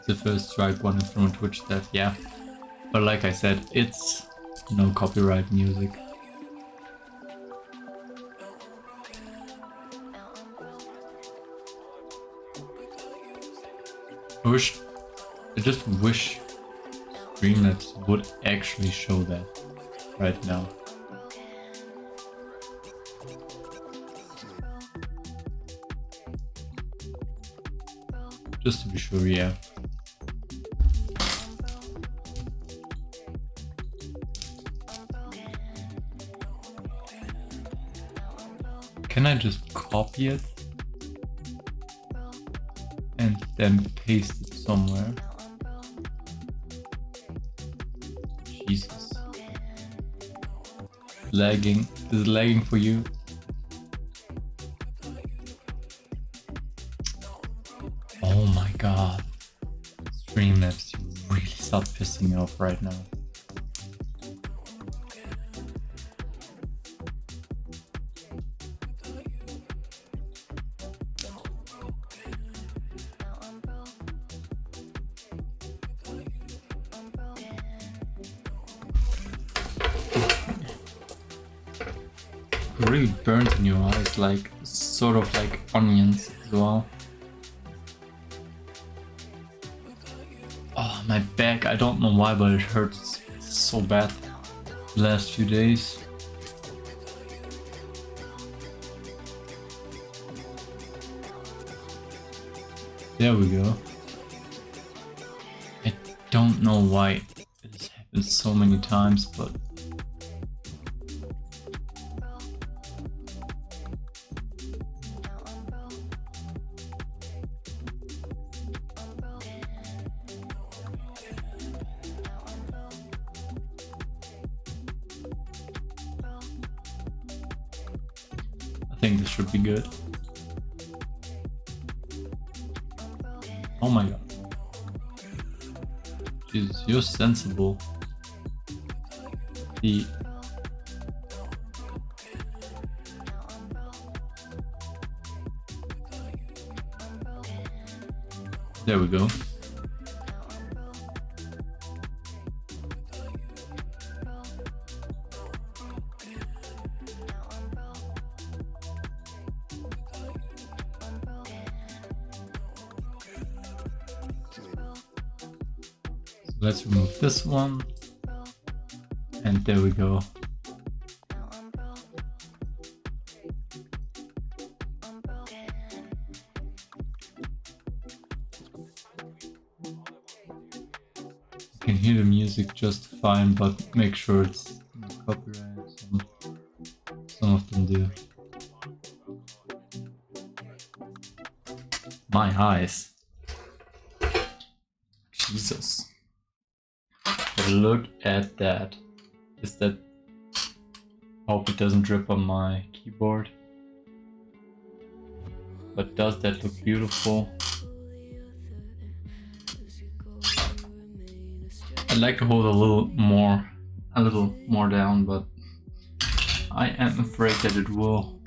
It's the first strike one from Twitch that, yeah. But like I said, it's no copyright music. I just wish Streamlabs would actually show that right now. Just to be sure, yeah. Can I just copy it and then paste it somewhere? Jesus. Lagging. Is it lagging for you? Oh my god. Streamlabs, you really start pissing me off right now. It really burns in your eyes, like sort of like onions as well. Oh, my back, I don't know why, but it hurts so bad the last few days. There we go. I don't know why it has happened so many times, but think this should be good. Oh my god. Jesus, you're sensible. There we go. Let's remove this one, and there we go. You can hear the music just fine, but make sure it's not copyright. Some of them do. My eyes. Jesus. Look at that. Is that... Hope it doesn't drip on my keyboard. But does that look beautiful? I'd like to hold a little more down, but I am afraid that it will.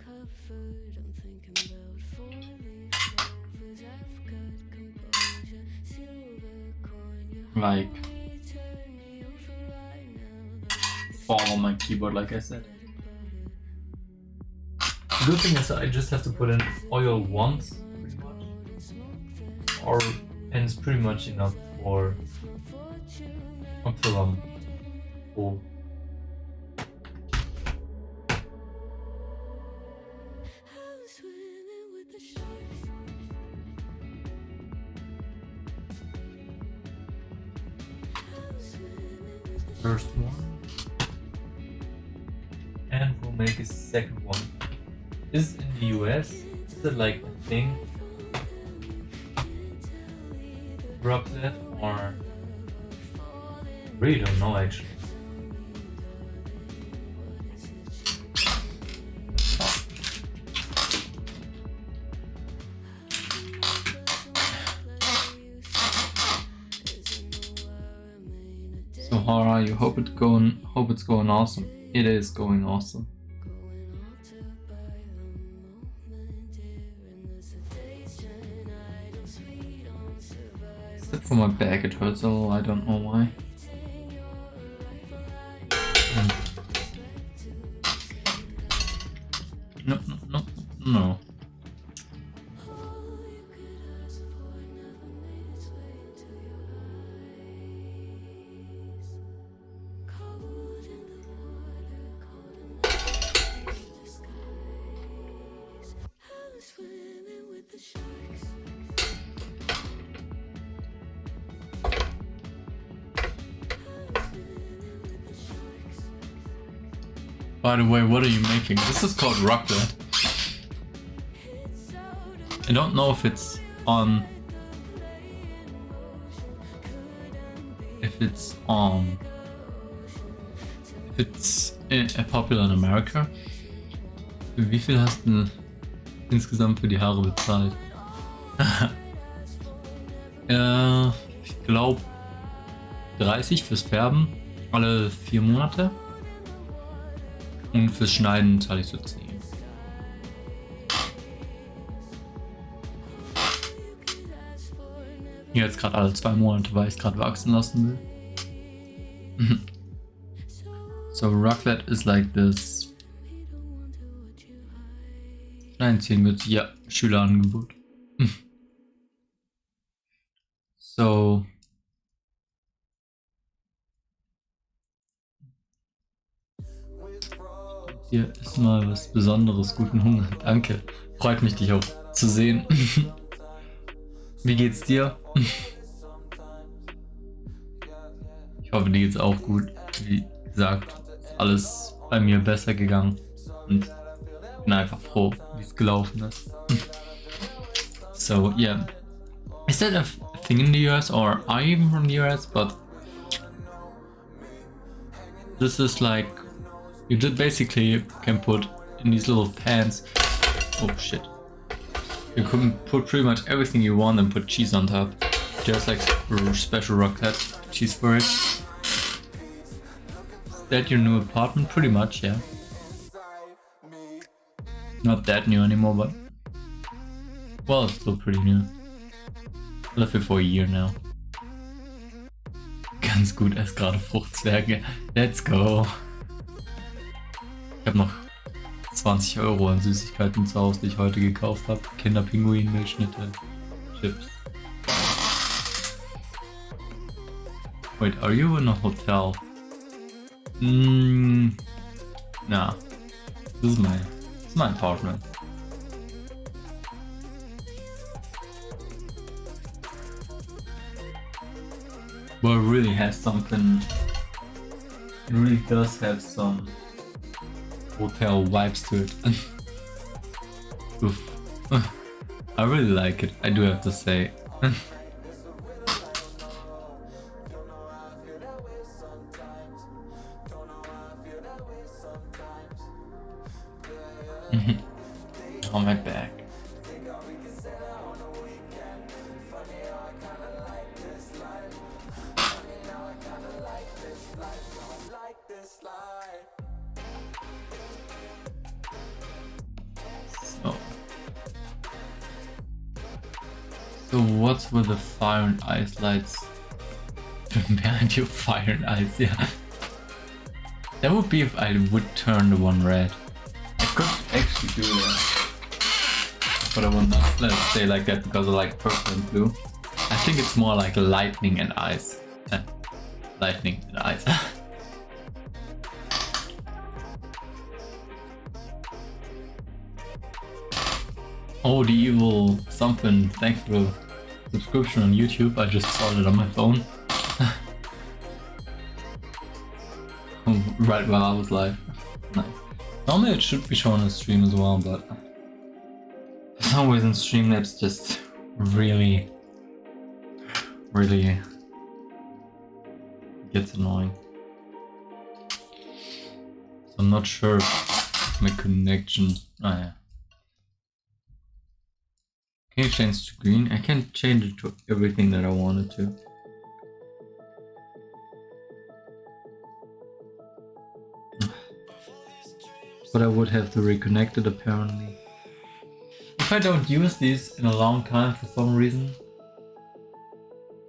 Like fall on my keyboard, like I said. The good thing is I just have to put in oil once, pretty much, and it's pretty much enough for until I'm full. First one, and we'll make a second one. This is in the US. Is it like a thing? Raclette, or I really don't know actually. So how are you? Hope it's going awesome. It is going awesome. Except for my back, it hurts a little. I don't know why. No. By the way, what are you making? This is called Raclette. I don't know if it's popular in America. Wie viel hast du insgesamt für die Haare bezahlt? Ich glaube 30 fürs Färben alle 4 Monate. Und fürs Schneiden zahle ich so 10. Jetzt gerade alle 2 Monate, weil ich es gerade wachsen lassen will. So Raclette is like this. Nein, 10 wird ja Schülerangebot. So. Hier ist mal was Besonderes. Guten Hunger. Danke. Freut mich, dich auch zu sehen. Wie geht's dir? Ich hoffe, dir geht's auch gut. Wie gesagt, alles bei mir besser gegangen. Und bin einfach froh, wie es gelaufen ist. So, yeah. Is that a thing in the US, or are you even from the US? But this is like, you just basically can put in these little pans Oh shit. You can put pretty much everything you want and put cheese on top. There's like special raclette cheese for it. Is that your new apartment? Pretty much, yeah. Not that new anymore, but... Well, it's still pretty new. I lived here for a year now. Ganz gut, ess gerade Fruchtzwerge. Let's go. Ich habe noch 20 Euro an Süßigkeiten zu Hause, die ich heute gekauft habe. Kinderpinguin, Milchschnitte, Chips. Wait, are you in a hotel? Nah. This is my apartment. But it really has something. It really does have some hotel vibes to it. Oof. I really like it, I do have to say. On my back. So what's with the fire and ice lights behind you? Fire and ice, yeah. That would be if I would turn the one red. I could actually do that, but I will not let it stay like that because I like purple and blue. I think it's more like lightning and ice. Lightning and ice. Oh, the evil something. Thanks for the subscription on YouTube. I just saw it on my phone. Right while I was live. Nice. Normally it should be shown on stream as well, but for some reason Streamlabs just really gets annoying. So I'm not sure if my connection... Oh yeah. Can you change to green? I can change it to everything that I wanted to. But I would have to reconnect it apparently. If I don't use these in a long time for some reason,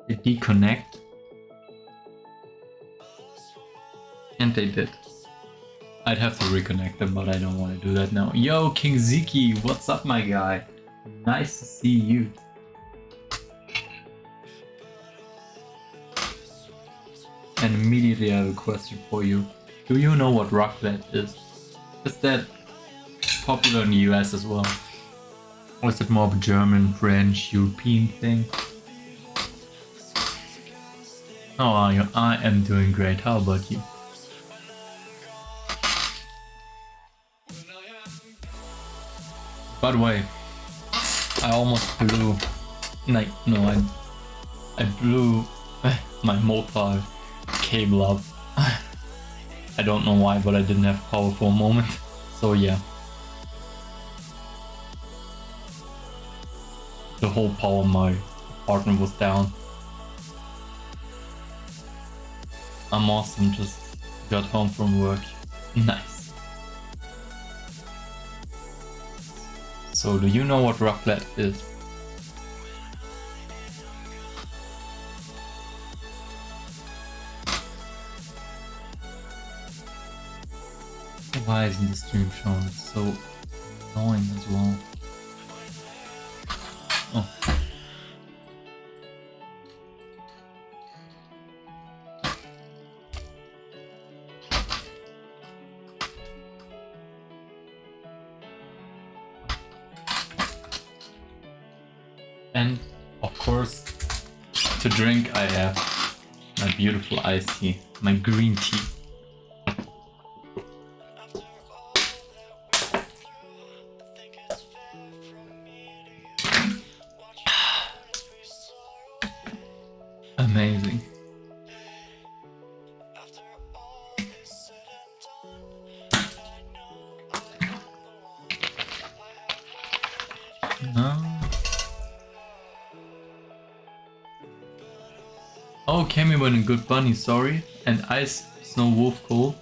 they deconnect. And they did. I'd have to reconnect them, but I don't want to do that now. Yo, King Ziki, what's up, my guy? Nice to see you. And immediately I have a question for you. Do you know what raclette is? Is that popular in the US as well? Or is it more of a German, French, European thing? How are you? I am doing great. How about you? By the way, I almost blew... I blew my mobile cable up. I don't know why, but I didn't have power for a moment. So yeah. The whole power of my apartment was down. I'm awesome, just got home from work. Nice. So do you know what raclette is? Why isn't the stream showing? It's so annoying as well. Oh. And of course, to drink I have my beautiful iced tea, my green tea. Amazing. Oh, Cammy went a good bunny, sorry. And Ice Snow Wolf Cool.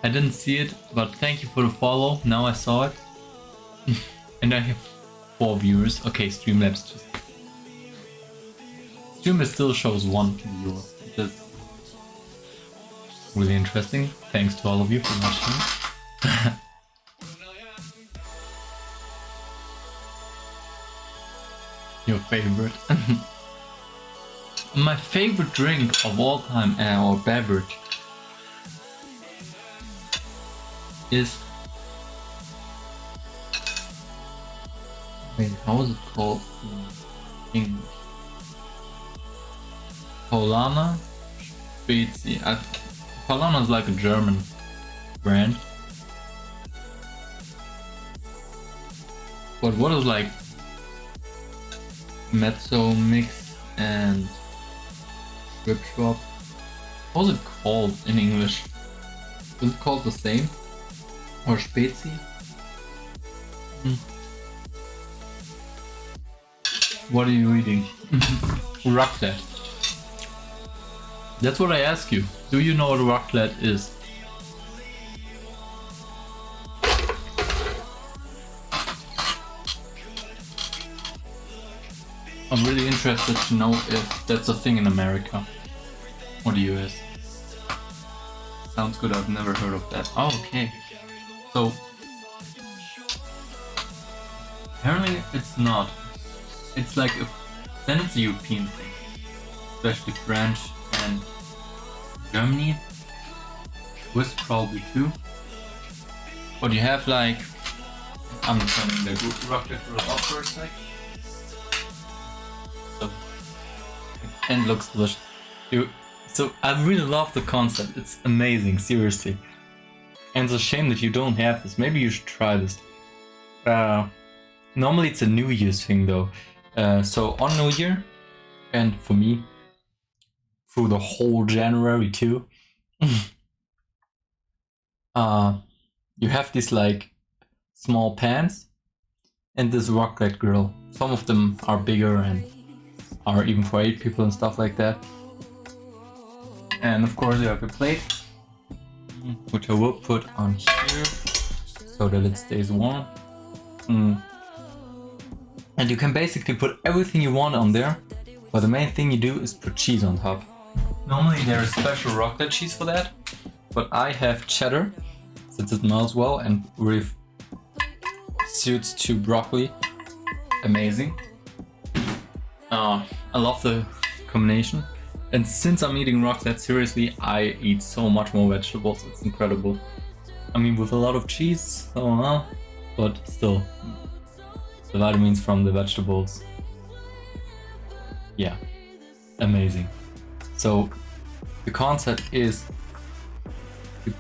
I didn't see it, but thank you for the follow. Now I saw it. And I have 4 viewers. Okay, Streamlabs just... Streamlabs still shows 1 viewer. That's really interesting. Thanks to all of you for watching. Your favorite. My favorite drink of all time, or beverage, is... Wait, how is it called in English? Paulana Spezi. Paulana is like a German brand. But what is like Mezzo Mix and Rip Shop? What's it called in English? Is it called the same? Or Spezi? What are you eating? Raclette. That's what I ask you. Do you know what raclette is? I'm really interested to know if that's a thing in America or the US. Sounds good, I've never heard of that. Oh, okay. So, apparently it's not. It's like, then it's a European thing. Especially French and Germany. Swiss probably too. But you have like, I'm turning the raclette grill off for a sec. So, and it looks delicious. So I really love the concept. It's amazing, seriously. And it's a shame that you don't have this. Maybe you should try this. Normally it's a New Year's thing though. So on New Year, and for me, through the whole January too, you have these like small pans and this raclette grill. Some of them are bigger and are even for 8 people and stuff like that. And of course you have a plate, which I will put on here so that it stays warm. And you can basically put everything you want on there, but the main thing you do is put cheese on top. Normally there is special raclette cheese for that, but I have cheddar since it melts well and really suits to broccoli. Amazing. I love the combination. And since I'm eating raclette, seriously, I eat so much more vegetables. It's incredible. I mean, with a lot of cheese, but still, the vitamins from the vegetables. Yeah, amazing. So the concept is you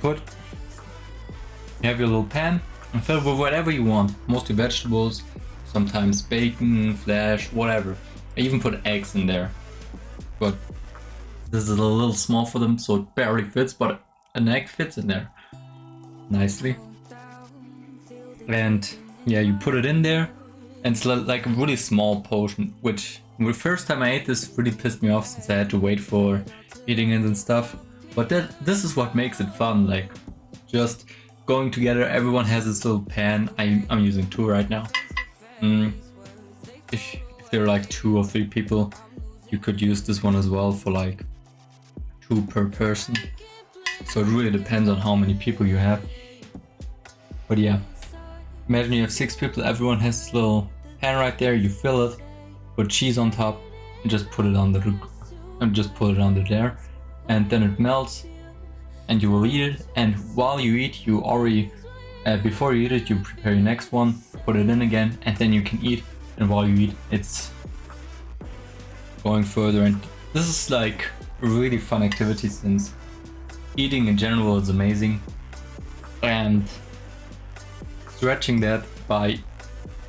have your little pan and fill it with whatever you want, mostly vegetables, sometimes bacon, flesh, whatever. I even put eggs in there, but this is a little small for them, so it barely fits, but an egg fits in there nicely. And yeah, you put it in there, and it's like a really small portion, which the first time I ate this really pissed me off since I had to wait for eating it and stuff. But this is what makes it fun, like just going together. Everyone has this little pan. I'm using 2 right now. If there are like 2 or 3 people, you could use this one as well for like 2 per person. So it really depends on how many people you have. But yeah, imagine you have 6 people, everyone has this little pan right there, you fill it, put cheese on top, and just put it under there, and then it melts, and you will eat it. And while you eat, you already, before you eat it, you prepare your next one, put it in again, and then you can eat. And while you eat, it's going further. And this is like a really fun activity since eating in general is amazing. And stretching that by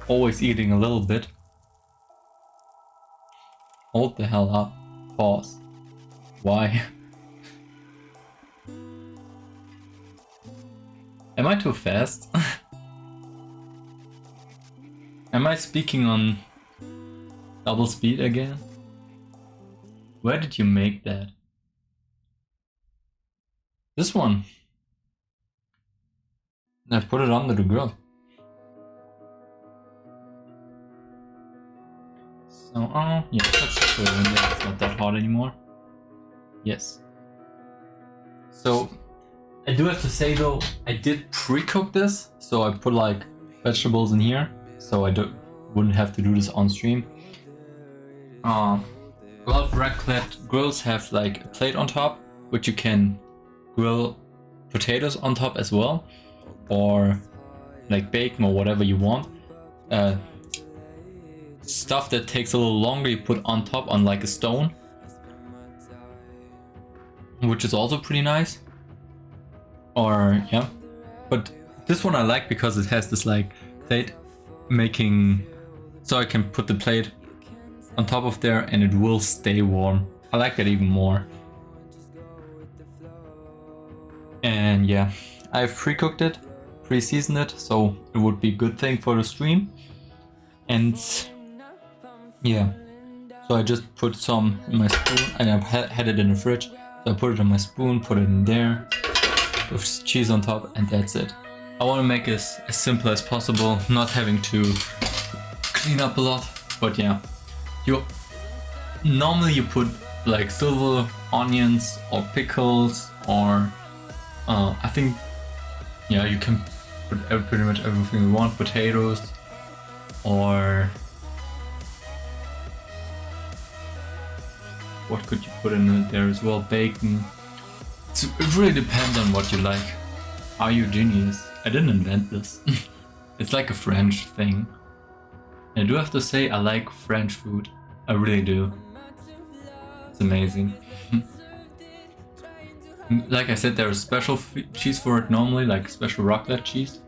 always eating a little bit. Hold the hell up. Pause. Why? Am I too fast? Am I speaking on double speed again? Where did you make that? This one. I put it under the grill. So, oh, yeah, let's put it in there. It's not that hot anymore. Yes. So, I do have to say though, I did pre-cook this. So I put like vegetables in here. So I wouldn't have to do this on stream. A lot of raclette grills have like a plate on top, which you can grill potatoes on top as well, or like bacon or whatever you want. Stuff that takes a little longer you put on top on like a stone, which is also pretty nice. Or yeah, but this one I like because it has this like plate making, so I can put the plate on top of there and it will stay warm. I like that even more. And yeah, I've pre-cooked it, pre-seasoned it, so it would be a good thing for the stream. And yeah, so I just put some in my spoon, and I had it in the fridge, so I put it in my spoon, put it in there with cheese on top, and that's it. I want to make it as simple as possible, not having to clean up a lot. But yeah, normally you put like silver onions or pickles, or I think, yeah, you can put pretty much everything you want. Potatoes, or what could you put in there as well? Bacon. It really depends on what you like. Are you a genius? I didn't invent this. It's like a French thing. And I do have to say, I like French food. I really do. It's amazing. Like I said, there's special cheese for it normally, like special raclette cheese.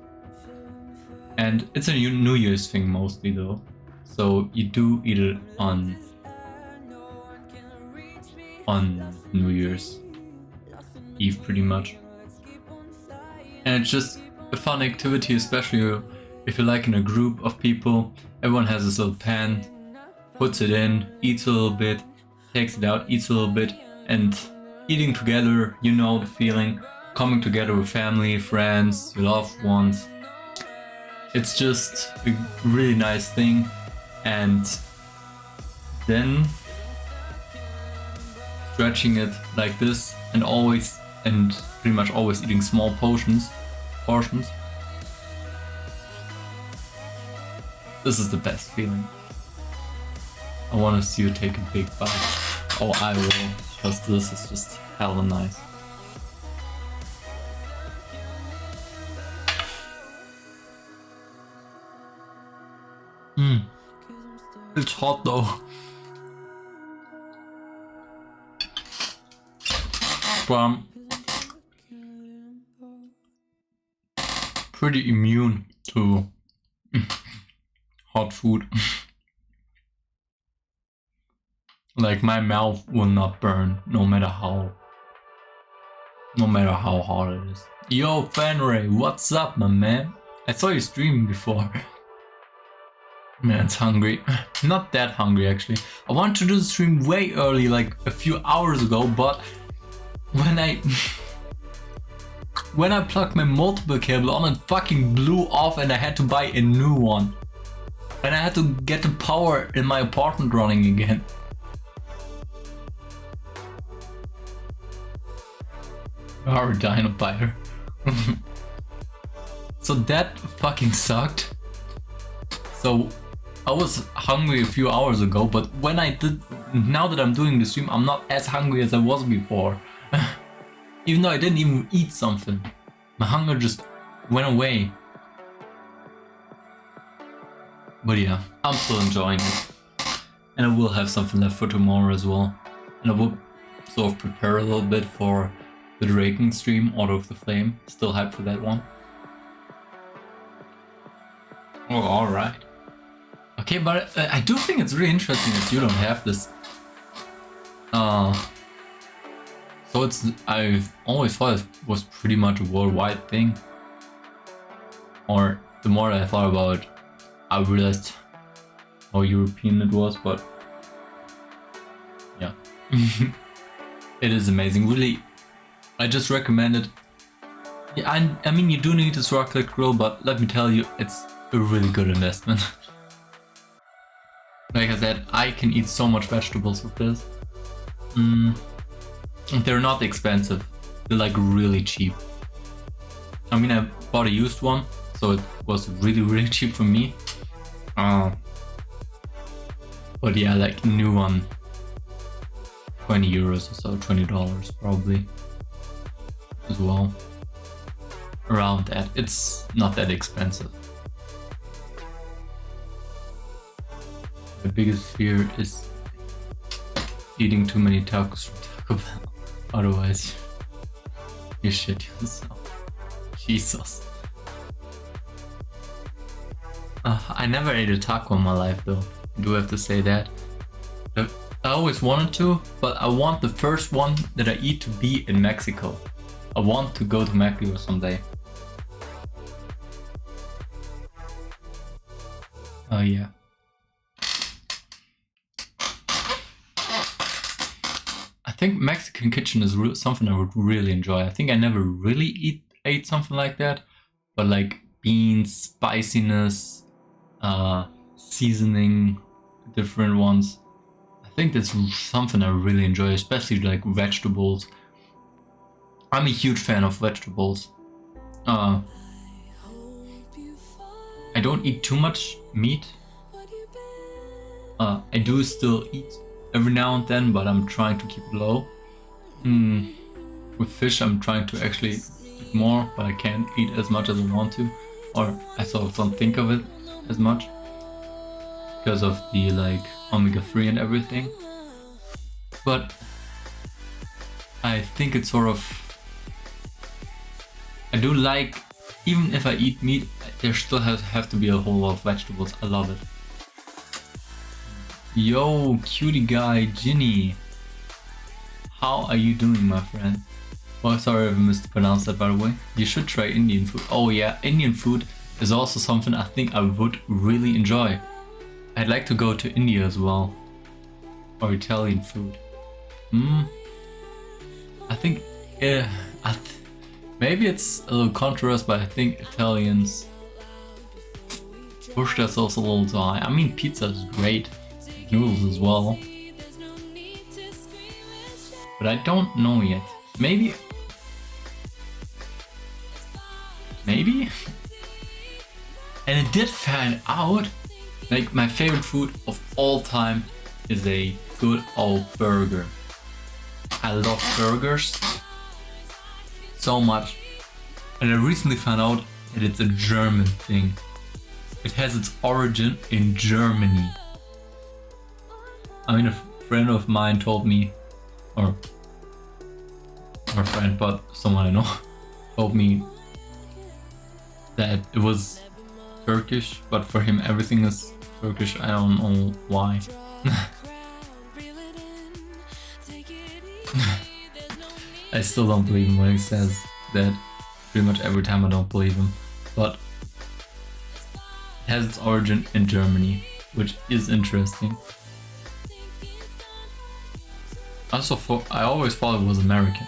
And it's a New Year's thing mostly though. So you do eat it on New Year's Eve pretty much. And it's just a fun activity, especially if you're like in a group of people. Everyone has this little pan, puts it in, eats a little bit, takes it out, eats a little bit, and eating together, you know the feeling, coming together with family, friends, your loved ones. It's just a really nice thing. And then stretching it like this, and pretty much always eating small portions. This is the best feeling. I want to see you take a big bite. Oh, I will, because this is just hella nice. It's hot though. But I'm pretty immune to hot food. Like my mouth will not burn no matter how hot it is. Yo, Fanray, what's up, my man? I saw you streaming before. Man, it's hungry. Not that hungry actually. I wanted to do the stream way early, like a few hours ago, but when I plugged my multiple cable on, it fucking blew off and I had to buy a new one. And I had to get the power in my apartment running again. Or a dino biter. So that fucking sucked. So I was hungry a few hours ago, but now that I'm doing the stream, I'm not as hungry as I was before. Even though I didn't even eat something. My hunger just went away. But yeah, I'm still enjoying it. And I will have something left for tomorrow as well. And I will sort of prepare a little bit for the Draken stream, Order of the Flame. Still hyped for that one. Oh, alright. Okay, but I do think it's really interesting that you don't have this. So I've always thought it was pretty much a worldwide thing. Or the more I thought about it, I realized how European it was, but yeah. It is amazing, really. I just recommend it. Yeah, I mean, you do need this Raclette grill, but let me tell you, it's a really good investment. Like I said, I can eat so much vegetables with this. They're not expensive. They're like really cheap. I mean, I bought a used one, so it was really cheap for me. But yeah, like new one, 20 euros or so, $20 probably as well. Around that. It's not that expensive. The biggest fear is eating too many tacos from Taco Bell. Otherwise, you shit yourself. Jesus. I never ate a taco in my life though. I do have to say that. I always wanted to, but I want the first one that I eat to be in Mexico. I want to go to Mexico someday. Oh yeah. I think Mexican kitchen is something I would really enjoy. I think I never really ate something like that, but like beans, spiciness, seasoning, different ones. I think that's something I really enjoy, especially like vegetables. I'm a huge fan of vegetables. I don't eat too much meat. I do still eat every now and then, but I'm trying to keep it low. With fish, I'm trying to actually eat more, but I can't eat as much as I want to, or I sort of don't think of it as much because of the like omega-3 and everything. But I think it's sort of, I do like, even if I eat meat, there still have to be a whole lot of vegetables. I love it. Yo, cutie guy, Ginny. How are you doing, my friend? Well, sorry if I mispronounced that, by the way. You should try Indian food. Oh yeah, Indian food is also something I think I would really enjoy. I'd like to go to India as well. Or Italian food. I think, yeah, maybe it's a little controversial, but I think Italians push themselves a little too high. I mean, pizza is great. Noodles as well. But I don't know yet. Maybe. And I did find out, like, my favorite food of all time is a good old burger. I love burgers so much. And I recently found out that it's a German thing. It has its origin in Germany. I mean, a friend of mine told me, or a friend, but someone I know, told me that it was Turkish, but for him everything is Turkish. I don't know why. I still don't believe him when he says that. Pretty much every time I don't believe him. But it has its origin in Germany, which is interesting. I always thought it was American.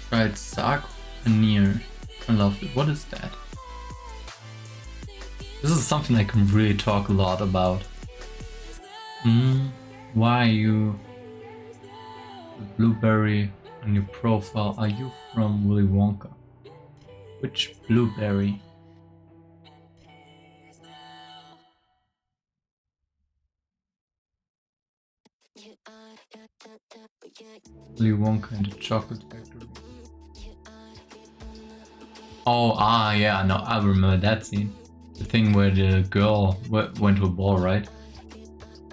Tried Sark Paneer. I love it. What is that? This is something I can really talk a lot about. Why are you blueberry on your profile? Are you from Willy Wonka? Which blueberry? Willy Wonka and the Chocolate Factory. Oh, yeah, no, I remember that scene. The thing where the girl went to a ball, right?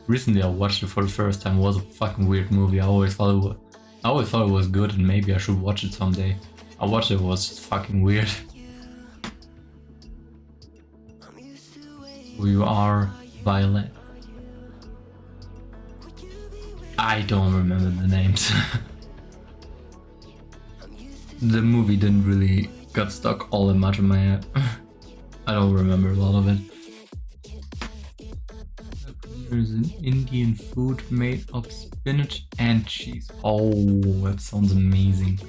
Recently I watched it for the first time. It was a fucking weird movie. I always thought it was good and maybe I should watch it someday. I watched it, it was just fucking weird. Who you are, Violet. I don't remember the names. The movie didn't really got stuck all that much in my head. I don't remember a lot of it. There's an Indian food made of spinach and cheese. Oh, that sounds amazing.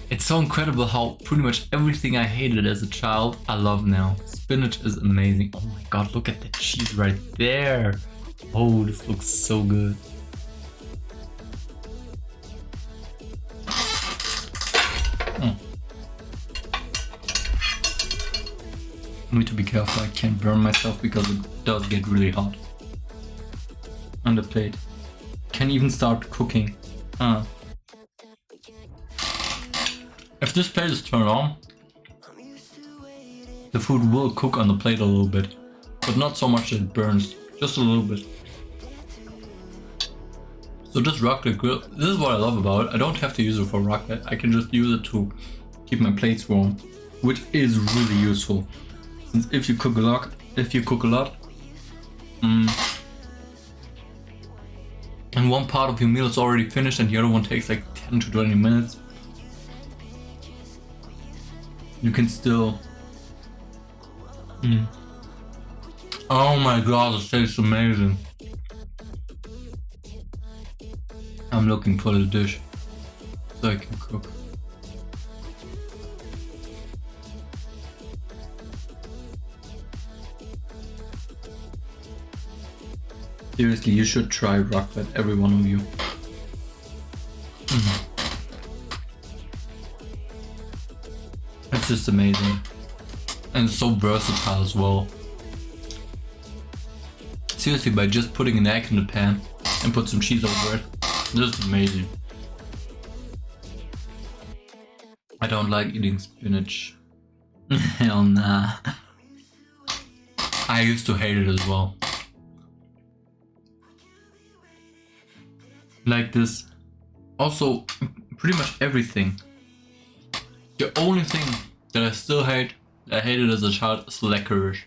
It's so incredible how pretty much everything I hated as a child, I love now. Spinach is amazing. Oh my god, look at the cheese right there. Oh, this looks so good. I need to be careful I can't burn myself because it does get really hot. On the plate. Can even start cooking. If this plate is turned on, the food will cook on the plate a little bit. But not so much that it burns. Just a little bit. So this raclette grill, this is what I love about it. I don't have to use it for raclette. I can just use it to keep my plates warm. Which is really useful. Since if you cook a lot, and one part of your meal is already finished and the other one takes like 10 to 20 minutes, you can still... Oh my god, it tastes amazing. I'm looking for the dish so I can cook. Seriously, you should try raclette, every one of you. It's just amazing. And it's so versatile as well. Seriously, by just putting an egg in the pan and put some cheese over it, just amazing. I don't like eating spinach. Hell nah. I used to hate it as well. Like this. Also, pretty much everything. The only thing that I still hate, I hated as a child, is licorice.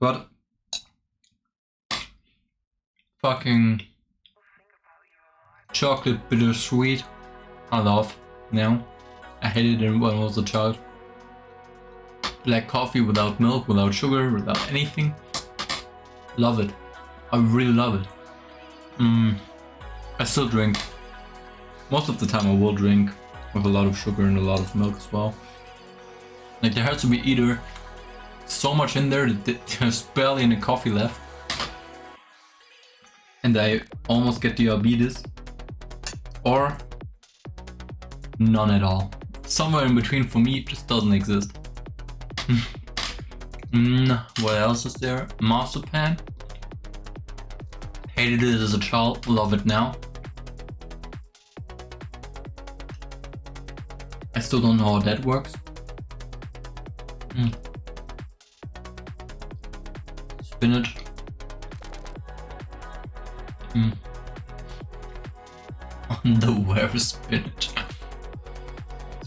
But fucking chocolate bittersweet, I love now. I hated it when I was a child. Black coffee without milk, without sugar, without anything. Love it. I really love it. I still drink. Most of the time I will drink with a lot of sugar and a lot of milk as well. Like there has to be either so much in there that there's barely any coffee left and I almost get diabetes, or none at all. Somewhere in between for me just doesn't exist. What else is there? Marzipan. Hated it as a child, love it now. I still don't know how that works. Spinach. Underwear spinach.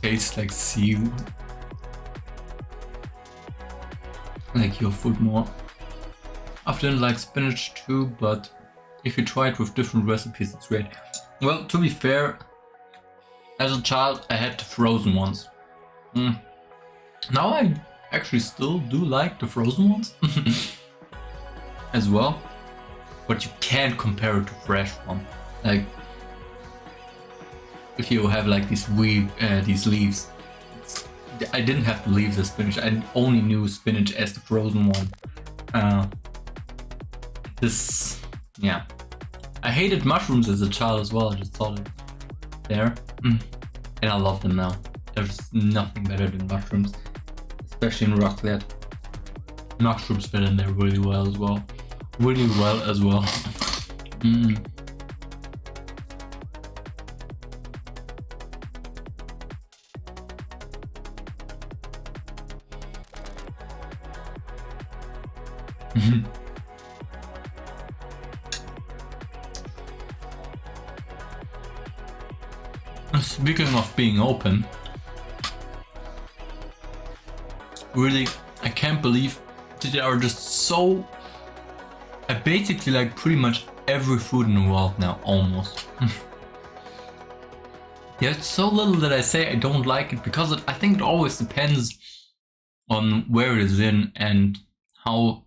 Tastes like seaweed. Like your food more. I didn't like spinach too, but if you try it with different recipes, it's great. Well, to be fair, as a child, I had the frozen ones. Now I actually still do like the frozen ones as well, but you can't compare it to fresh one. Like if you have like these leaves, I didn't have the leaves of spinach. I only knew spinach as the frozen one. Yeah. I hated mushrooms as a child as well. I just thought it there. And I love them now. There's nothing better than mushrooms, especially in raclette. Mushrooms fit in there really well as well. Really well as well. Speaking of being open, really, I can't believe that there are just so... I basically like pretty much every food in the world now, almost. There's so little that I say I don't like it, because I think it always depends on where it is in and how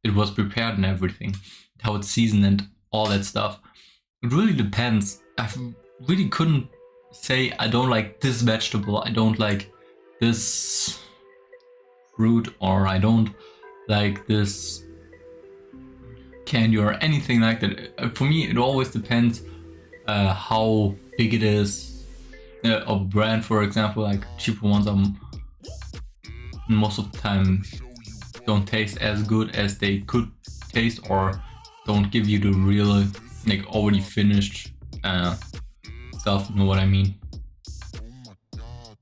it was prepared and everything, how it's seasoned and all that stuff. It really depends. I really couldn't say I don't like this vegetable, I don't like this fruit, or I don't like this candy or anything like that. For me, it always depends how big it is. A brand, for example, like cheaper ones are most of the time don't taste as good as they could taste, or don't give you the real, like, already finished stuff. You know what I mean?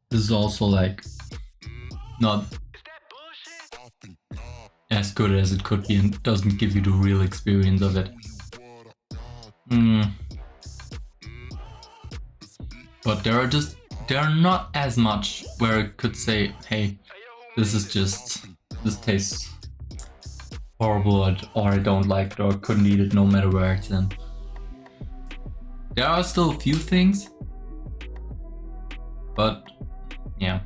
This is also like not as good as it could be and doesn't give you the real experience of it. But there are not as much where I could say, hey, this tastes horrible, or I don't like it, or couldn't eat it no matter where it's in. There are still a few things, but yeah,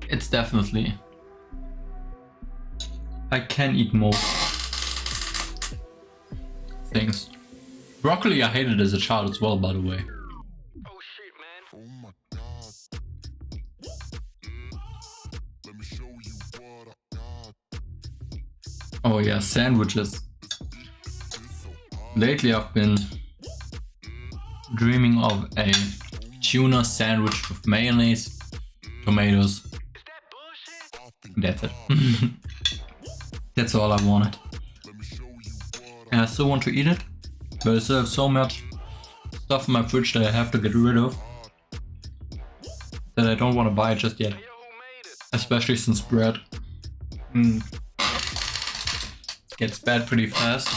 it's definitely, I can eat most things. Broccoli I hated as a child as well, by the way. Oh shit, man. Oh my god. Let me show you what I got. Oh yeah, sandwiches. Lately I've been dreaming of a tuna sandwich with mayonnaise, tomatoes. That's it. That's all I wanted. And I still want to eat it, but I still have so much stuff in my fridge that I have to get rid of that I don't want to buy it just yet. Especially since bread gets bad pretty fast.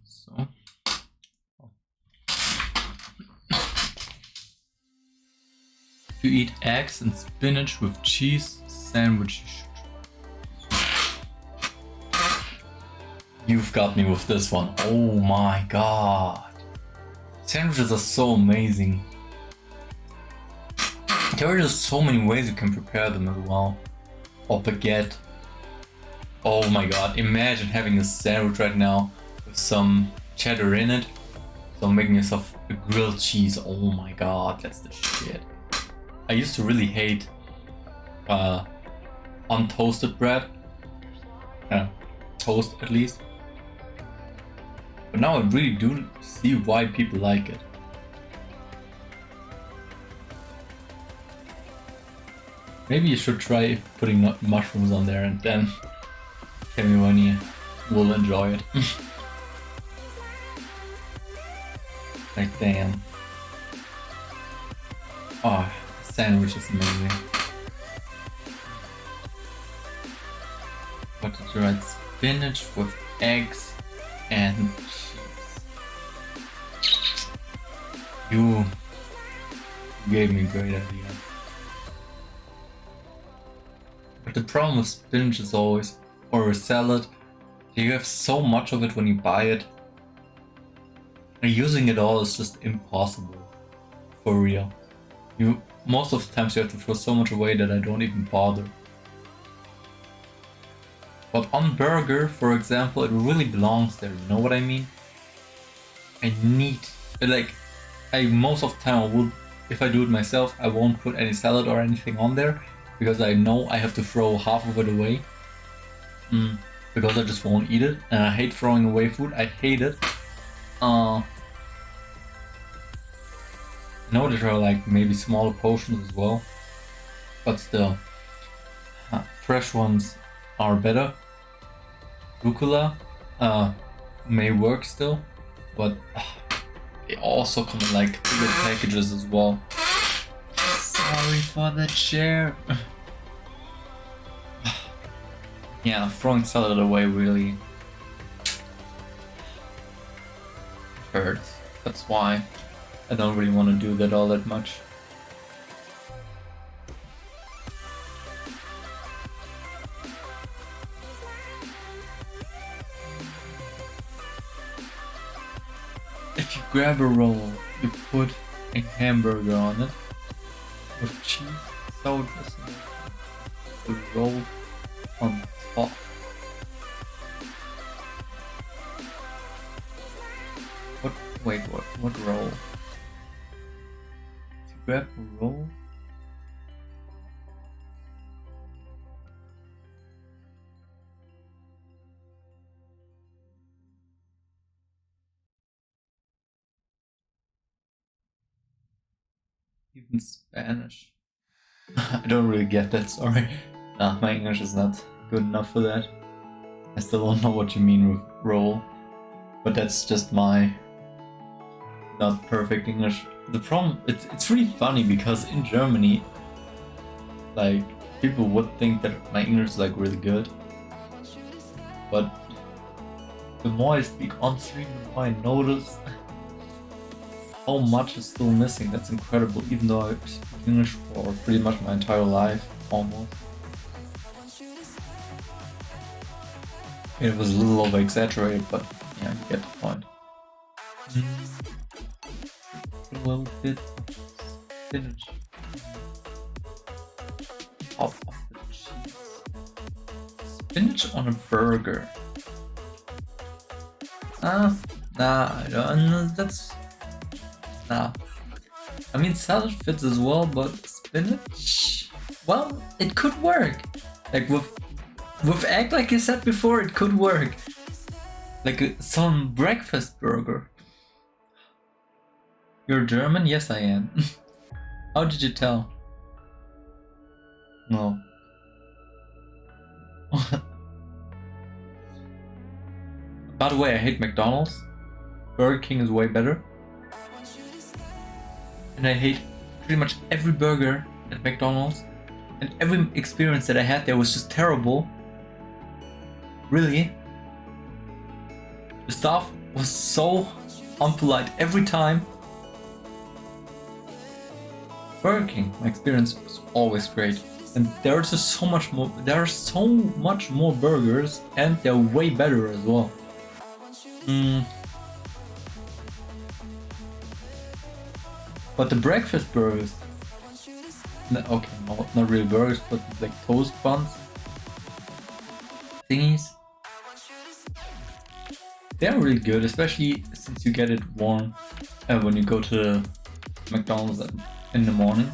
So. To eat eggs and spinach with cheese sandwich. You've got me with this one. Oh my god. Sandwiches are so amazing. There are just so many ways you can prepare them as well. Or baguette. Oh my god, imagine having a sandwich right now with some cheddar in it. So making yourself a grilled cheese. Oh my god, that's the shit. I used to really hate untoasted bread. Toast at least. But now I really do see why people like it. Maybe you should try putting mushrooms on there and then tell me when you will enjoy it. Like damn. Oh, the sandwich is amazing. What did you write? Spinach with eggs and cheese. You gave me a great idea. But the problem with spinach is always, or a salad, you have so much of it when you buy it. And using it all is just impossible. For real. Most of the times you have to throw so much away that I don't even bother. But on burger, for example, it really belongs there, you know what I mean? Most of the time I would, if I do it myself, I won't put any salad or anything on there, because I know I have to throw half of it away. Because I just won't eat it, and I hate throwing away food, I hate it. I know there are like maybe smaller portions as well, but still, fresh ones are better. Rucola may work still, but they also come in like bigger packages as well. Sorry for the chair. Yeah, throwing salad away really hurts. That's why I don't really want to do that all that much. If you grab a roll, you put a hamburger on it with cheese, sour dressing, the roll on top. What? Wait, what? What roll? If you grab a roll. Even Spanish. I don't really get that, sorry. Nah, my English is not good enough for that. I still don't know what you mean with roll. But that's just my not perfect English. The problem, it's really funny because in Germany, like, people would think that my English is like really good. But the more I speak on stream, the more I notice how much is still missing. That's incredible, even though I speak English for pretty much my entire life, almost. It was a little over exaggerated, but yeah, you get the point. A little bit of spinach. Top of the cheese. Spinach on a burger. Nah, I don't, that's... Nah. I mean, salad fits as well, but spinach? Well, it could work. Like with egg, like you said before, it could work. Like some breakfast burger. You're German? Yes, I am. How did you tell? No. By the way, I hate McDonald's. Burger King is way better. And I hate pretty much every burger at McDonald's. And every experience that I had there was just terrible. Really. The staff was so unpolite every time. Burger King, my experience was always great. And there's just so much more, there are so much more burgers and they're way better as well. But the breakfast burgers, okay, no, not really burgers, but like toast buns, thingies, they're really good, especially since you get it warm when you go to McDonald's in the morning.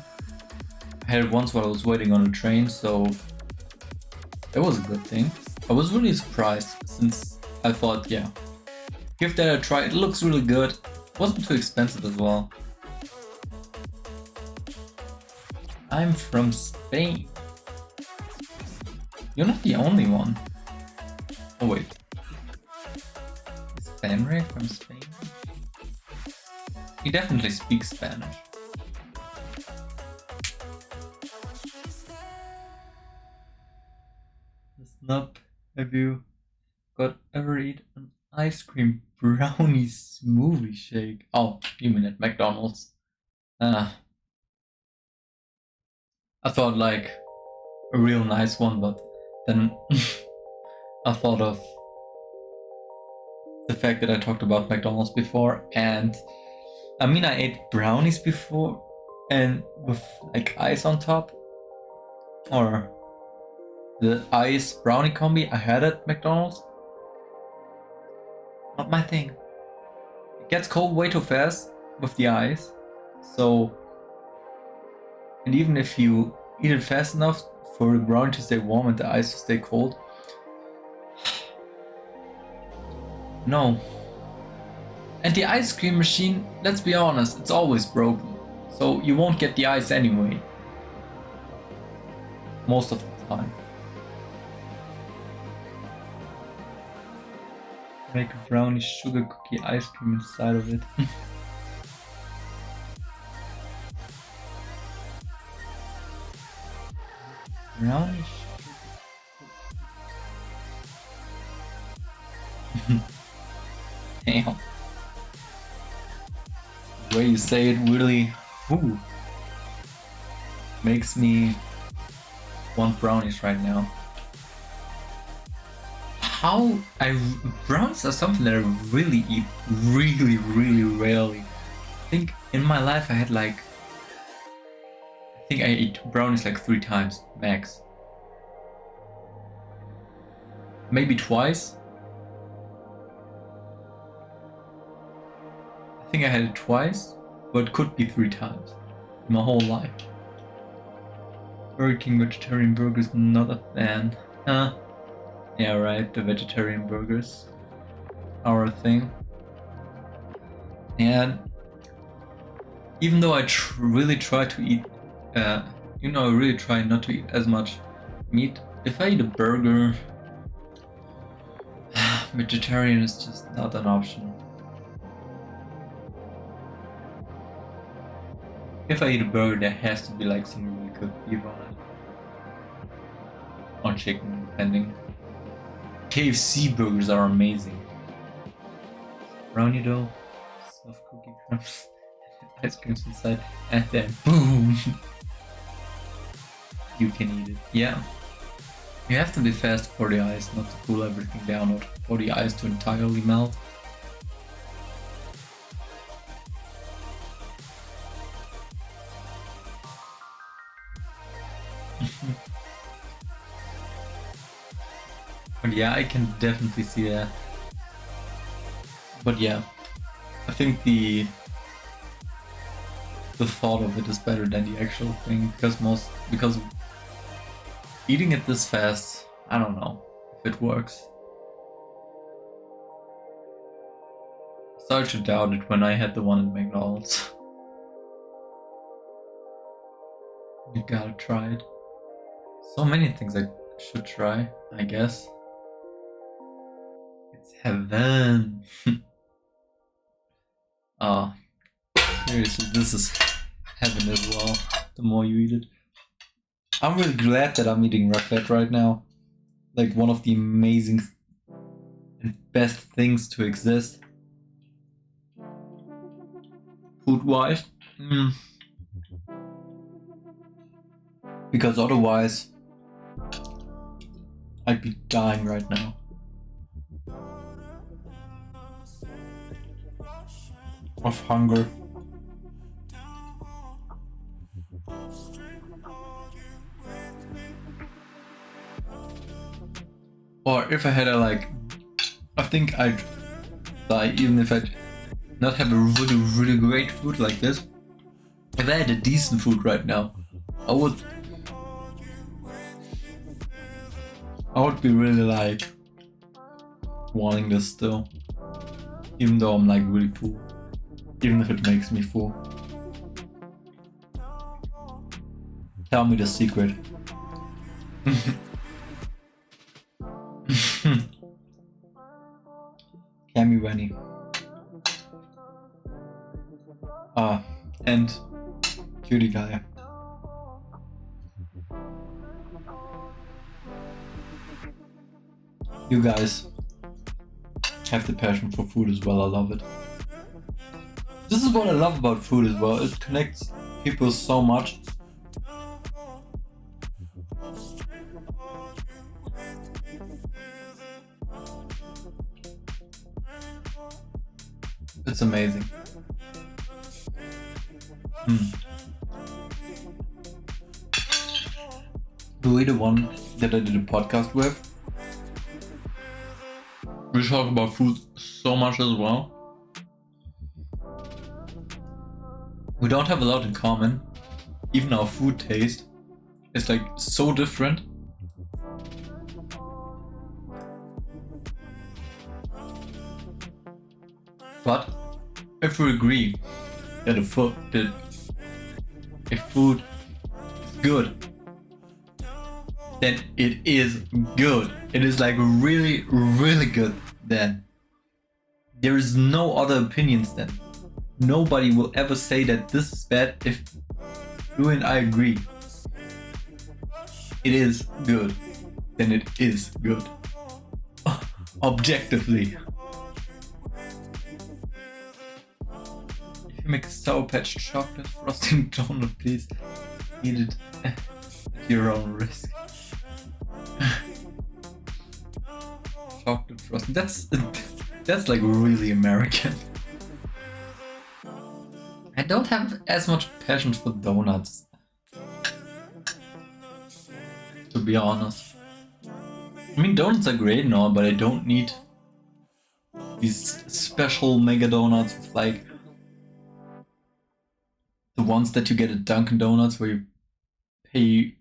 I had it once while I was waiting on a train, so that was a good thing. I was really surprised since I thought, yeah, give that a try. It looks really good. It wasn't too expensive as well. I'm from Spain. You're not the only one. Oh wait. Is Fenrir from Spain? He definitely speaks Spanish. Snap, have you ever eaten an ice cream brownie smoothie shake? Oh, you mean at McDonald's? I thought like a real nice one, but then I thought of the fact that I talked about McDonald's before, and I mean I ate brownies before and with like ice on top, or the ice brownie combi I had at McDonald's. Not my thing. It gets cold way too fast with the ice, so, and even if you eat it fast enough for the brownie to stay warm and the ice to stay cold, no. And the ice cream machine, let's be honest, it's always broken, so you won't get the ice anyway. Most of the time. Make a brownie sugar cookie ice cream inside of it. Brownie sugar. Damn. The way you say it really makes me want brownies right now. Brownies are something that I really eat really rarely. think in my life I had like, I think I ate brownies like 3 times max. Maybe twice. I think I had it twice, but it could be 3 times in my whole life. Burger King vegetarian burgers, not a fan. Yeah, right, the vegetarian burgers are a thing. And even though I really try to eat, I really try not to eat as much meat. If I eat a burger, vegetarian is just not an option. If I eat a burger, there has to be like some really good beef on it. Or chicken, depending. KFC burgers are amazing. Brownie dough, soft cookie crumbs, ice cream inside, and then boom! You can eat it. Yeah. You have to be fast for the ice, not to cool everything down, or for the ice to entirely melt. But yeah, I can definitely see that. But yeah, I think the thought of it is better than the actual thing, because eating it this fast, I don't know if it works. I started to doubt it when I had the one at McDonald's. You gotta try it. So many things I should try, I guess. It's heaven. Seriously, this is heaven as well, the more you eat it. I'm really glad that I'm eating raclette right now. Like one of the amazing and best things to exist. Food-wise. Because otherwise, I'd be dying right now. Of hunger. Or if I had I think I'd die even if I'd not have a really great food like this. If I had a decent food right now, I would be really wanting this still. Even though I'm really full. Even if it makes me full. Tell me the secret. Cammy Rennie. And Cutie Guy. You guys have the passion for food as well, I love it. This is what I love about food as well, it connects people so much. It's amazing. Louis, the one that I did a podcast with, we talk about food so much as well. We don't have a lot in common. Even our food taste is so different. But if we agree that if food is good, then it is good. It is really, really good then. There is no other opinions then. Nobody will ever say that this is bad if you and I agree. It is good. Then it is good. Objectively. If you make a Sour Patch chocolate frosting donut, please eat it at your own risk. Chocolate frosting. That's really American. I don't have as much passion for donuts, to be honest. I mean, donuts are great and all, but I don't need these special mega donuts with like the ones that you get at Dunkin' Donuts where you pay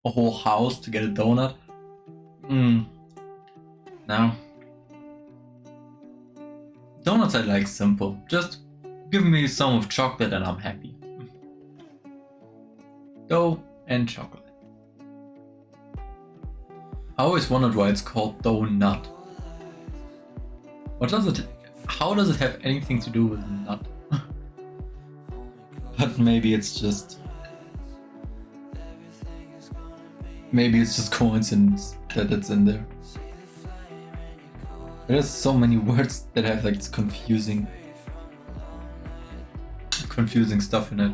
a whole house to get a donut. No. Donuts I like simple. Just give me some with chocolate and I'm happy. Dough and chocolate. I always wondered why it's called donut. What does it? How does it have anything to do with nut? But maybe it's just coincidence that it's in there. There's so many words that have like this confusing stuff in it.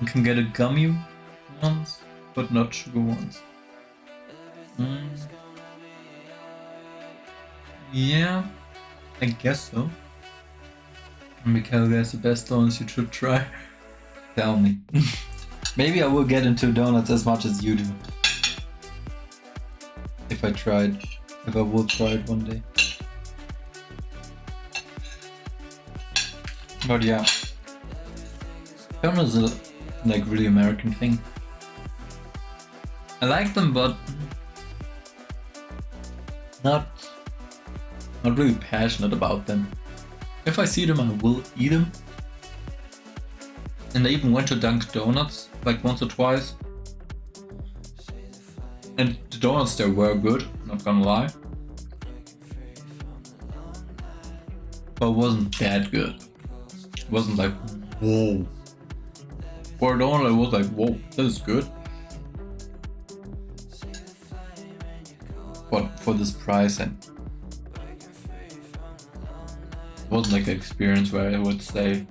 You can get a gummy ones, but not sugar ones. Yeah, I guess so. Mikhail has the best donuts you should try. Tell me. Maybe I will get into donuts as much as you do. If I will try it one day. But yeah. Donuts are like really American thing. I like them, but not really passionate about them. If I see them, I will eat them. And I even went to Dunkin' Donuts like once or twice. And the donuts there were good, not gonna lie. But it wasn't that good. It wasn't like, whoa. For a donut, I was like, whoa, this is good. But for this price, and it wasn't like an experience where I would say,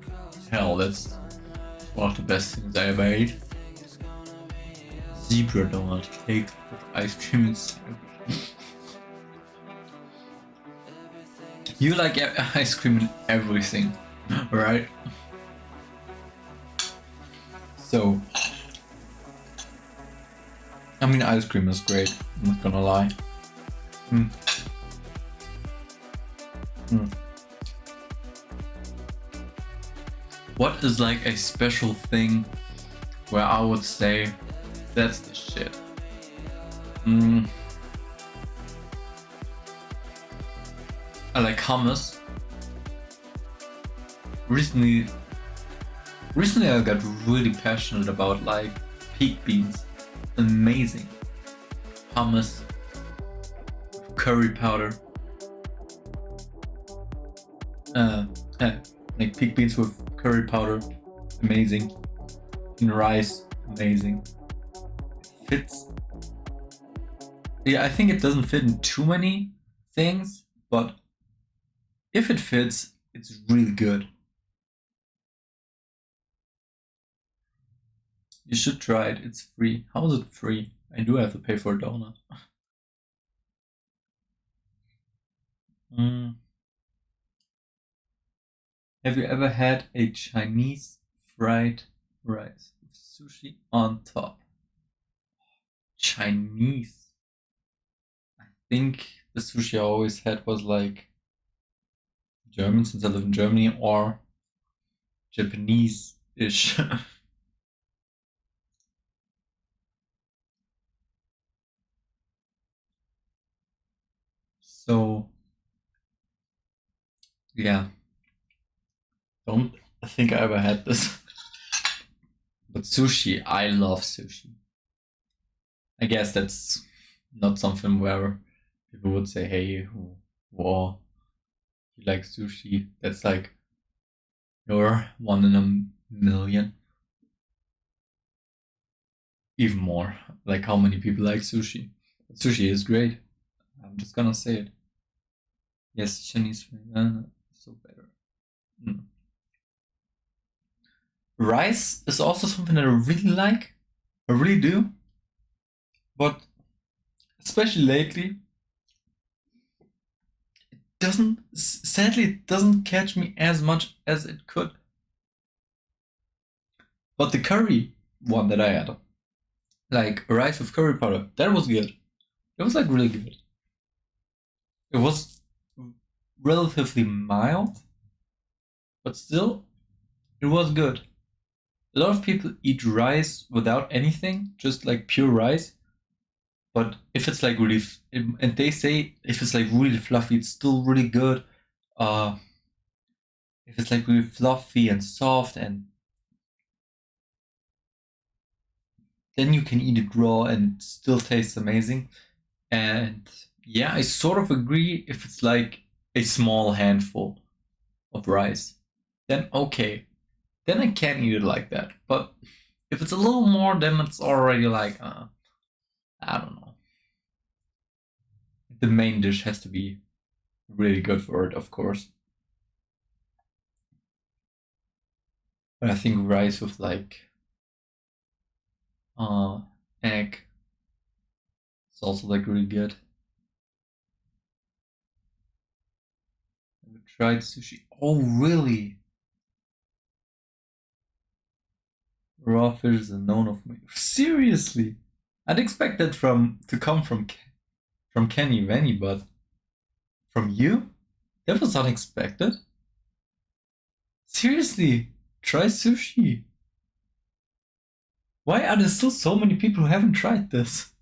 hell, that's one of the best things I ever ate. Zebra donut cake with ice cream inside. You like ice cream in everything, right? So, I mean, ice cream is great, I'm not gonna lie. What is like a special thing where I would say that's the shit? I like hummus. Recently I got really passionate about like pig beans. Amazing. Hummus, curry powder. Like pig beans with curry powder. Amazing. And rice. Amazing. It fits. Yeah, I think it doesn't fit in too many things, but if it fits, it's really good. You should try it. It's free. How is it free? I do have to pay for a donut. Have you ever had a Chinese fried rice with sushi on top? Chinese. I think the sushi I always had was like German, since I live in Germany, or Japanese-ish. So, yeah. Don't think I ever had this. But sushi, I love sushi. I guess that's not something where people would say, hey, whoa, you like sushi? That's like, you're 1 in a million. Even more. Like, how many people like sushi? But sushi is great. I'm just gonna say it. Yes, Chinese food, so better. Rice is also something that I really like. I really do. But especially lately, doesn't, sadly, it doesn't catch me as much as it could. But the curry one that I had, like rice with curry powder, that was good. It was like really good. It was relatively mild, but still, it was good. A lot of people eat rice without anything, just like pure rice. But if it's like really, and they say if it's like really fluffy, it's still really good. Uh, if it's like really fluffy and soft, and then you can eat it raw and it still tastes amazing. And yeah, I sort of agree if it's like a small handful of rice, then okay, then I can eat it like that. But if it's a little more, then it's already like, I don't know. The main dish has to be really good for it, of course. But I think rice with like uh egg is also like really good. I've tried sushi. Oh really? Raw fish is a known of me. Seriously? I'd expect that from to come from Kenny Venny, but from you? That was unexpected. Seriously, try sushi. Why are there still so many people who haven't tried this?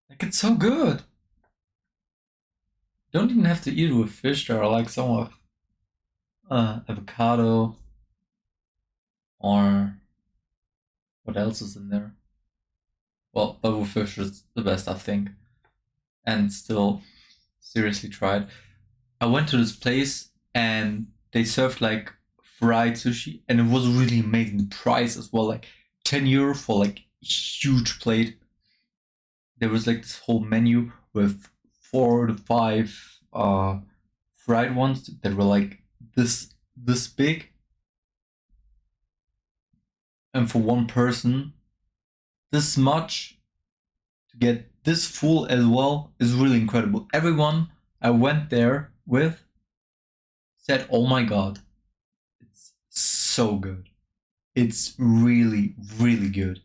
Like it's so good. You don't even have to eat it with fish. There are like some of avocado or what else is in there? Well, but with fish is the best, I think. And still, seriously tried. I went to this place and they served like fried sushi, and it was really amazing. The price as well, like €10 for like huge plate. There was like this whole menu with 4 to 5 fried ones that were like this big, and for one person, this much to get this full as well is really incredible. Everyone I went there with said, "Oh my god, it's so good. It's really, really good."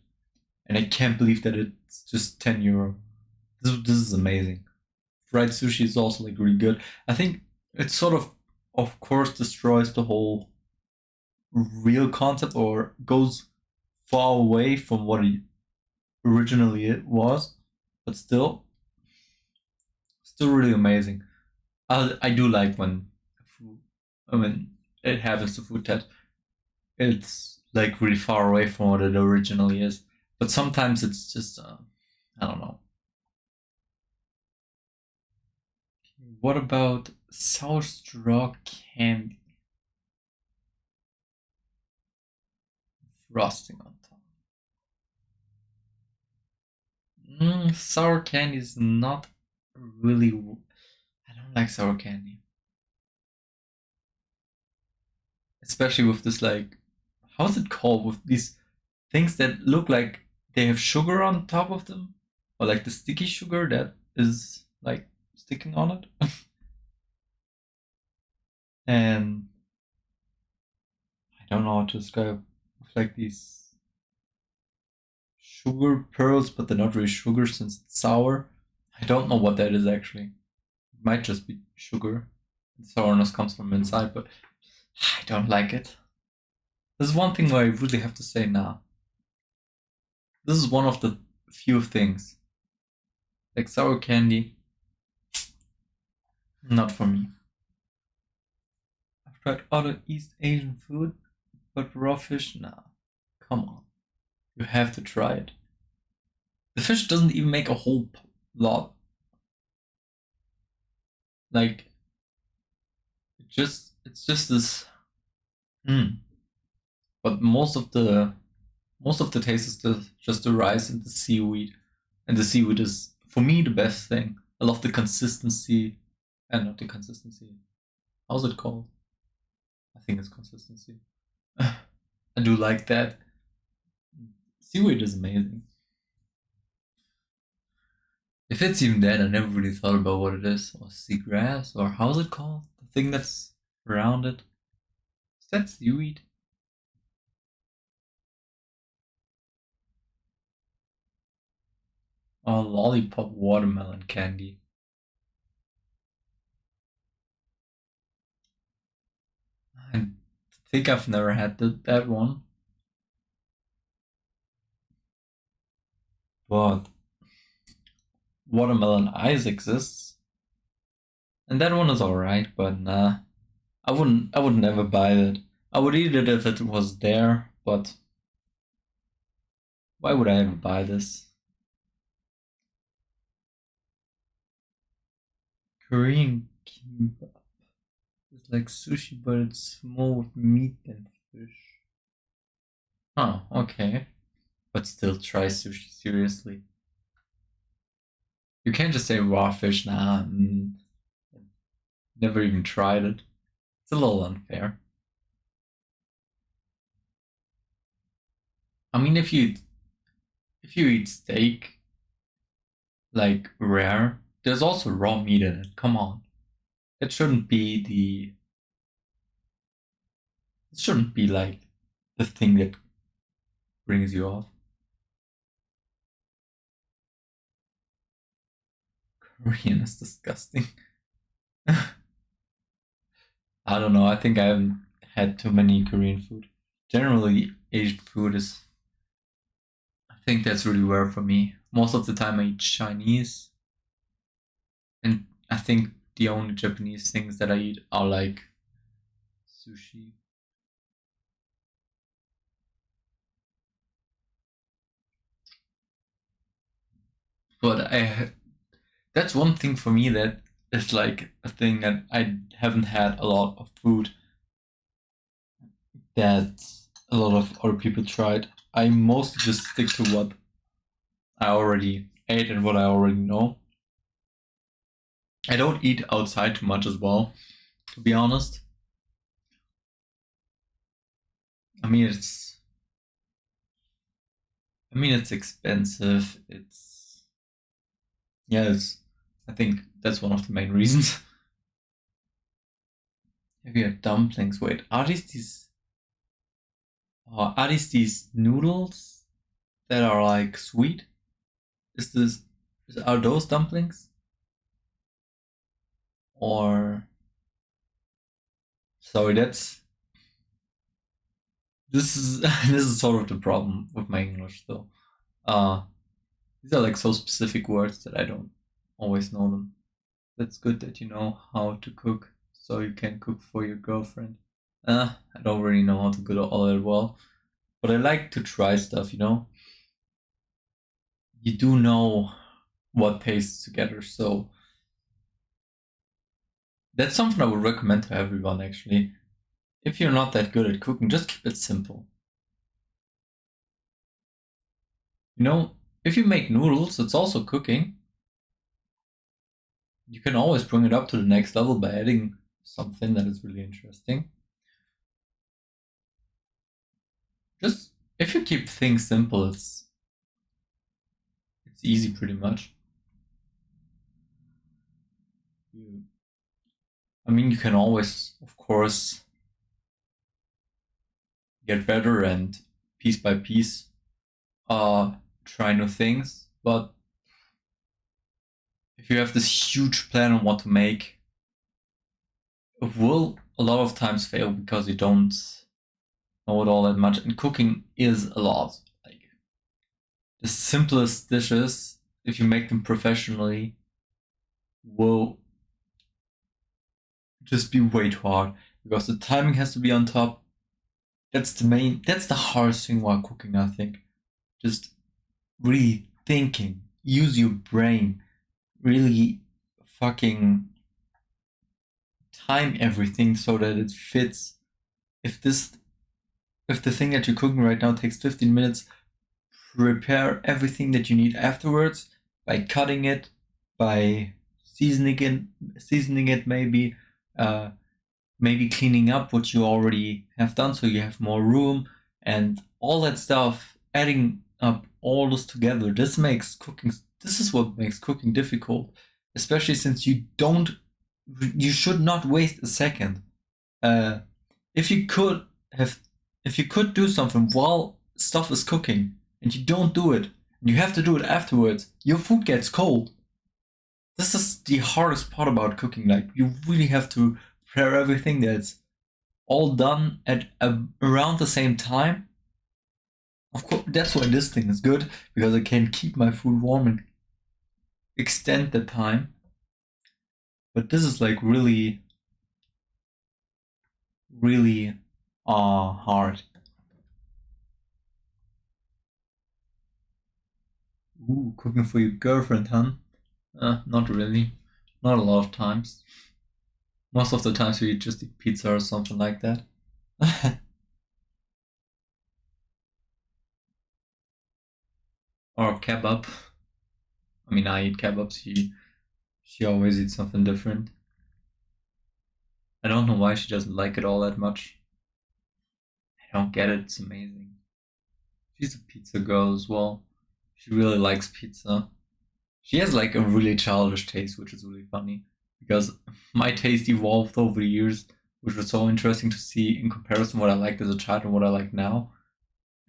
And I can't believe that it's just €10. This is amazing. Fried sushi is also like really good. I think it sort of course, destroys the whole real concept or goes far away from what it originally it was, but still really amazing. I do like when food, I mean, it happens to food that it's like really far away from what it originally is. But sometimes it's just, I don't know. What about sour straw candy frosting on top? Sour candy is not really. I don't like sour candy, especially with this like, how's it called? With these things that look like they have sugar on top of them, or like the sticky sugar that is like sticking on it. And I don't know how to describe with like these sugar pearls, but they're not really sugar since it's sour. I don't know what that is actually. It might just be sugar. The sourness comes from inside, but I don't like it. This is one thing where I really have to say nah. This is one of the few things. Like sour candy, not for me. I've tried other East Asian food, but raw fish, nah. Come on. You have to try it. The fish doesn't even make a whole lot. Like it's just this. But most of the taste is just the rice and the seaweed, and the seaweed is for me the best thing. I love the consistency, and not the consistency. How's it called? I think it's consistency. I do like that. Seaweed is amazing. If it's even that, I never really thought about what it is. Or seagrass, or how's it called? The thing that's around it. Is that seaweed? Oh, lollipop watermelon candy. I think I've never had that one. But watermelon ice exists. And that one is alright, but nah. I would never buy that. I would eat it if it was there, but why would I ever buy this? Korean kimbap. It's like sushi, but it's more with meat than fish. Oh, okay. But still try sushi seriously. You can't just say raw fish, nah. Never even tried it. It's a little unfair. I mean, if you eat steak, like rare, there's also raw meat in it. Come on, it shouldn't be it shouldn't be like the thing that brings you off. Korean is disgusting. I don't know. I think I haven't had too many Korean food. Generally, Asian food is. I think that's really rare for me. Most of the time, I eat Chinese, and I think the only Japanese things that I eat are like sushi. But that's one thing for me that is like a thing that I haven't had a lot of food that a lot of other people tried. I mostly just stick to what I already ate and what I already know. I don't eat outside too much as well, to be honest. I mean it's it's expensive. It's yeah, it's I think that's one of the main reasons. Have you had dumplings? Wait, are these noodles that are like sweet? Is this are those dumplings? Or sorry, that's this is this is sort of the problem with my English though. Uh these are like so specific words that I don't always know them. That's good that you know how to cook so you can cook for your girlfriend. I don't really know how to cook all that well. But I like to try stuff, you know? You do know what tastes together, so that's something I would recommend to everyone actually. If you're not that good at cooking, just keep it simple. You know, if you make noodles, it's also cooking. You can always bring it up to the next level by adding something that is really interesting. Just if you keep things simple, it's easy pretty much. I mean, you can always, of course, get better and piece by piece try new things. But if you have this huge plan on what to make, it will a lot of times fail because you don't know it all that much. And cooking is a lot. Like the simplest dishes, if you make them professionally, will just be way too hard because the timing has to be on top. That's the hardest thing while cooking, I think. Just really thinking, use your brain, really fucking time everything so that it fits. If this if the thing that you're cooking right now takes 15 minutes, prepare everything that you need afterwards by cutting it, by seasoning it maybe, uh, maybe cleaning up what you already have done so you have more room and all that stuff, adding up all this together. This makes cooking this is what makes cooking difficult, especially since you should not waste a second. If you could do something while stuff is cooking and you don't do it, and you have to do it afterwards, your food gets cold. This is the hardest part about cooking. Like, you really have to prepare everything that's all done at around the same time. Of course, that's why this thing is good, because I can keep my food warm and extend the time. But this is like really hard. Ooh, cooking for your girlfriend, huh? Not really. Not a lot of times. Most of the times we just eat pizza or something like that. Or kebab. I mean, I eat kebabs. She always eats something different. I don't know why she doesn't like it all that much. I don't get it. It's amazing. She's a pizza girl as well. She really likes pizza. She has like a really childish taste, which is really funny, because my taste evolved over the years, which was so interesting to see in comparison what I liked as a child and what I like now.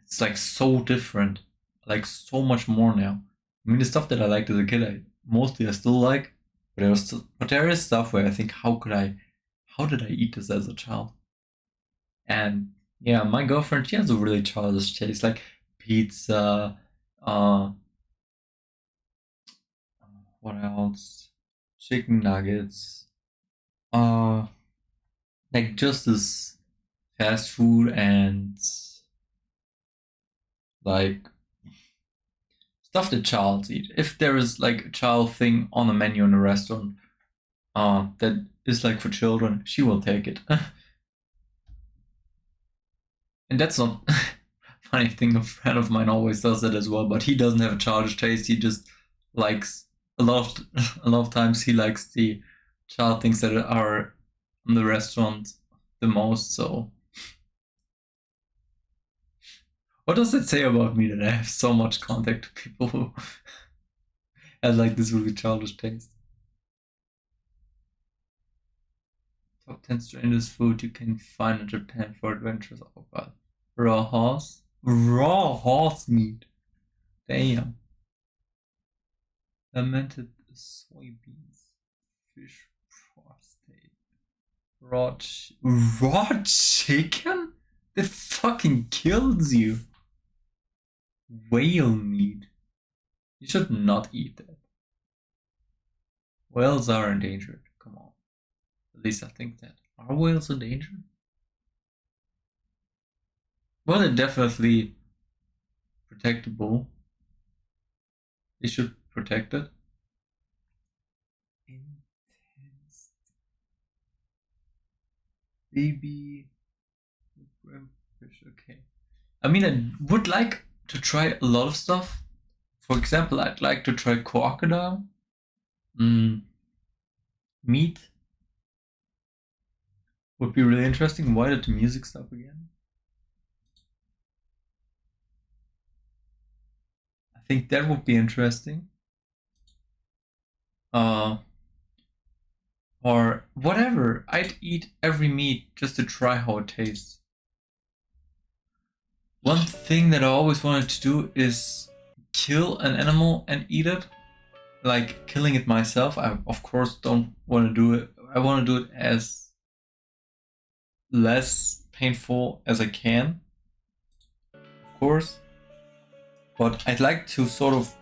It's like so different. I like so much more now. I mean, the stuff that I liked as a kid, I still like, but there is stuff where I think, how did I eat this as a child? And yeah, my girlfriend, she has a really childish taste, like pizza, what else? Chicken nuggets, like just this fast food and like stuff that childs eat. If there is like a child thing on a menu in a restaurant, that is like for children, she will take it. And that's not funny thing. A friend of mine always does that as well, but he doesn't have a childish taste. He just likes a lot of times he likes the child things that are in the restaurant the most. So what does it say about me that I have so much contact to people who have like this really childish taste? Top 10 strangest food you can find in Japan for adventures. Oh god. Raw horse? Raw horse meat. Damn. Fermented soybeans. Fish prostate. Raw chicken? That fucking kills you. Whale meat. You should not eat that. Whales are endangered. Come on. At least I think that. Are whales endangered? Well, they're definitely protectable. They should protect it. Intense. Baby. Fish. Okay. I mean, I would like to try a lot of stuff. For example, I'd like to try crocodile. Meat. Would be really interesting. Why did the music stop again? I think that would be interesting. Or whatever. I'd eat every meat just to try how it tastes. One thing that I always wanted to do is kill an animal and eat it. Like killing it myself. I of course don't want to do it. I want to do it as less painful as I can, of course. But I'd like to sort of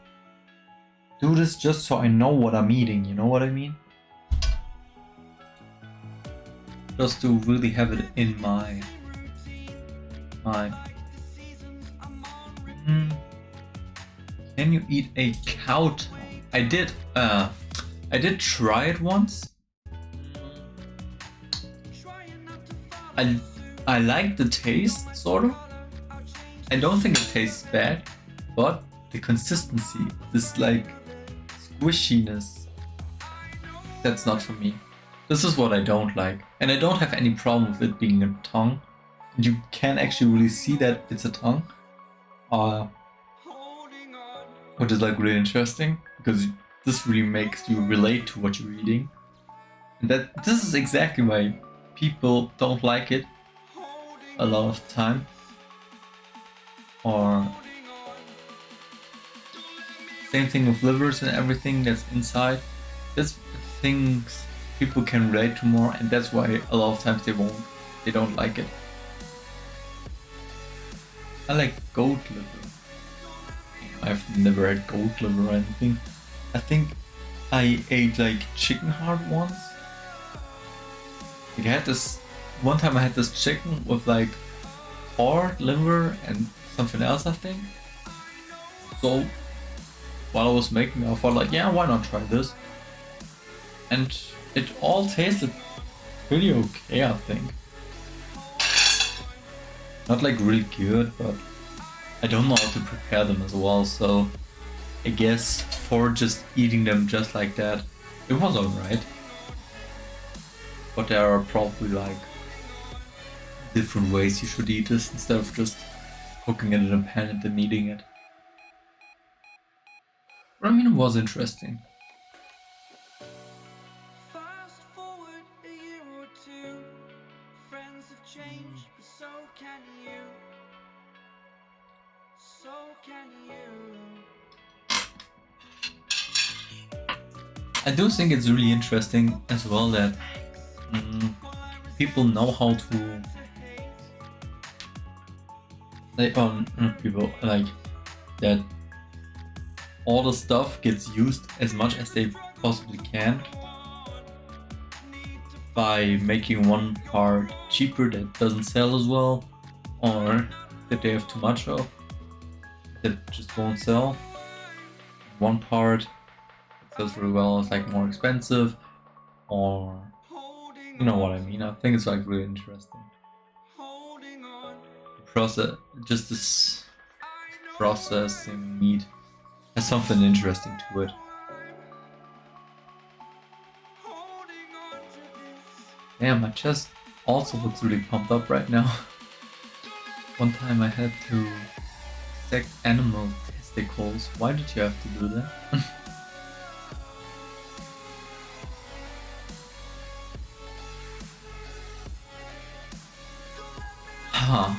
do this just so I know what I'm eating, you know what I mean? Just to really have it in my mind. Can you eat a cow tongue? I did try it once. I like the taste, sort of. I don't think it tastes bad, but the consistency, this like squishiness, that's not for me. This is what I don't like. And I don't have any problem with it being a tongue. You can actually really see that it's a tongue. Which is like really interesting, because this really makes you relate to what you're eating. And that this is exactly why people don't like it a lot of the time. Or same thing with livers and everything that's inside. That's things people can relate to more, and that's why a lot of times they don't like it. I like goat liver. I've never had goat liver or anything. I think I ate like chicken heart once. Like I had this one time I had this chicken with like heart, liver, and something else, I think. So while I was making it, I thought like, yeah, why not try this? And it all tasted pretty okay, I think. Not like really good, but I don't know how to prepare them as well, so I guess for just eating them just like that, it was alright. But there are probably like different ways you should eat this instead of just cooking it in a pan and then eating it. But I mean, it was interesting. Fast forward a year or two, friends have changed, but so can you. So can you. I do think it's really interesting as well that people know how to like people like that all the stuff gets used as much as they possibly can by making one part cheaper that doesn't sell as well, or that they have too much of that just won't sell. One part that sells really well is like more expensive, or you know what I mean. I think it's like really interesting. Process, just this processing meat has something interesting to it. Damn, my chest also looks really pumped up right now. One time I had to dissect animal testicles. Why did you have to do that? Huh.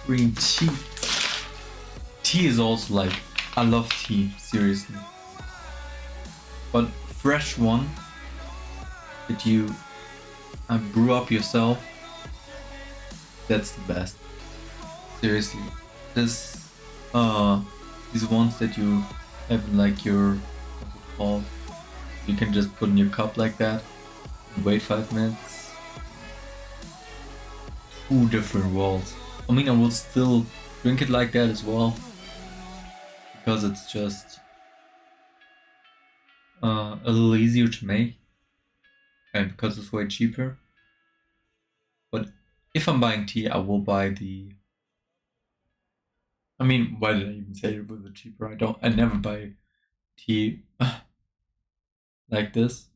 Green tea. Tea is also like, I love tea, seriously. But fresh one that you brew up yourself, that's the best. Seriously. This these ones that you have in like your, what's it called? You can just put in your cup like that and wait 5 minutes. Two different worlds. I mean, I will still drink it like that as well, because it's just a little easier to make and because it's way cheaper. But if I'm buying tea, I will buy the, I mean, why did I even say it was cheaper? I never buy tea like this.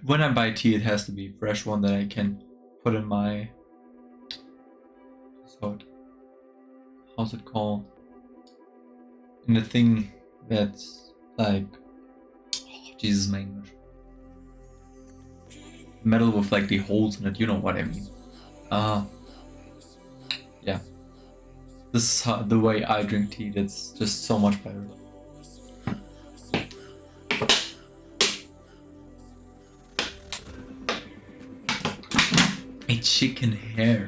When I buy tea, it has to be a fresh one that I can put in my, how's it called? In the thing that's like, oh, Jesus, my English. Metal with like the holes in it, you know what I mean. Yeah. This is the way I drink tea, that's just so much better. A chicken hair.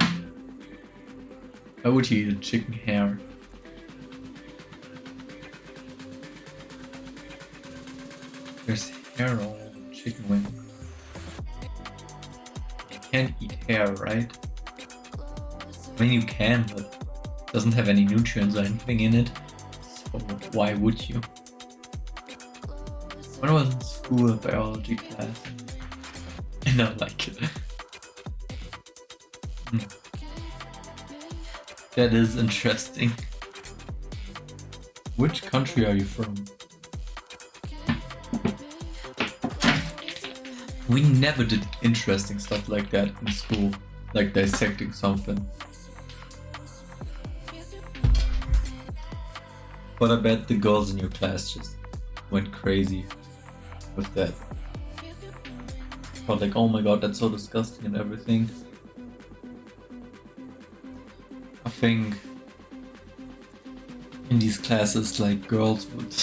Why would you eat a chicken hair? There's hair all over the chicken wing. You can't eat hair, right? I mean, you can, but it doesn't have any nutrients or anything in it. So why would you? When I was in school, a biology class, and I like it. That is interesting. Which country are you from? We never did interesting stuff like that in school. like dissecting something. But I bet the girls in your class just went crazy with that. But like, oh my god, that's so disgusting and everything. I think in these classes, like, girls would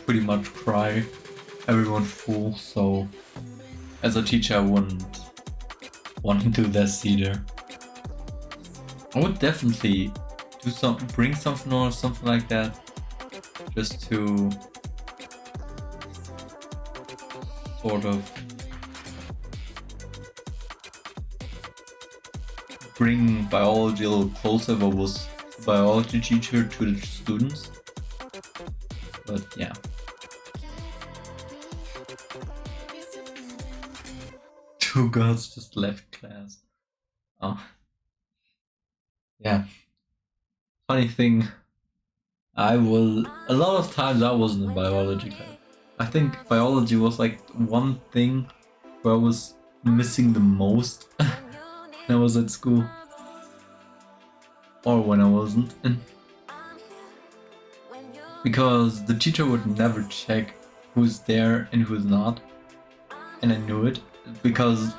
pretty much cry, everyone full, so as a teacher I wouldn't want to do this either. I would definitely bring something or something like that, just to sort of bring biology a little closer if I was a biology teacher to the students. But yeah. Two girls just left class. Oh. Yeah. Funny thing, a lot of times I wasn't in biology class. I think biology was like one thing where I was missing the most when I was at school. Or when I wasn't. Because the teacher would never check who's there and who's not. And I knew it, because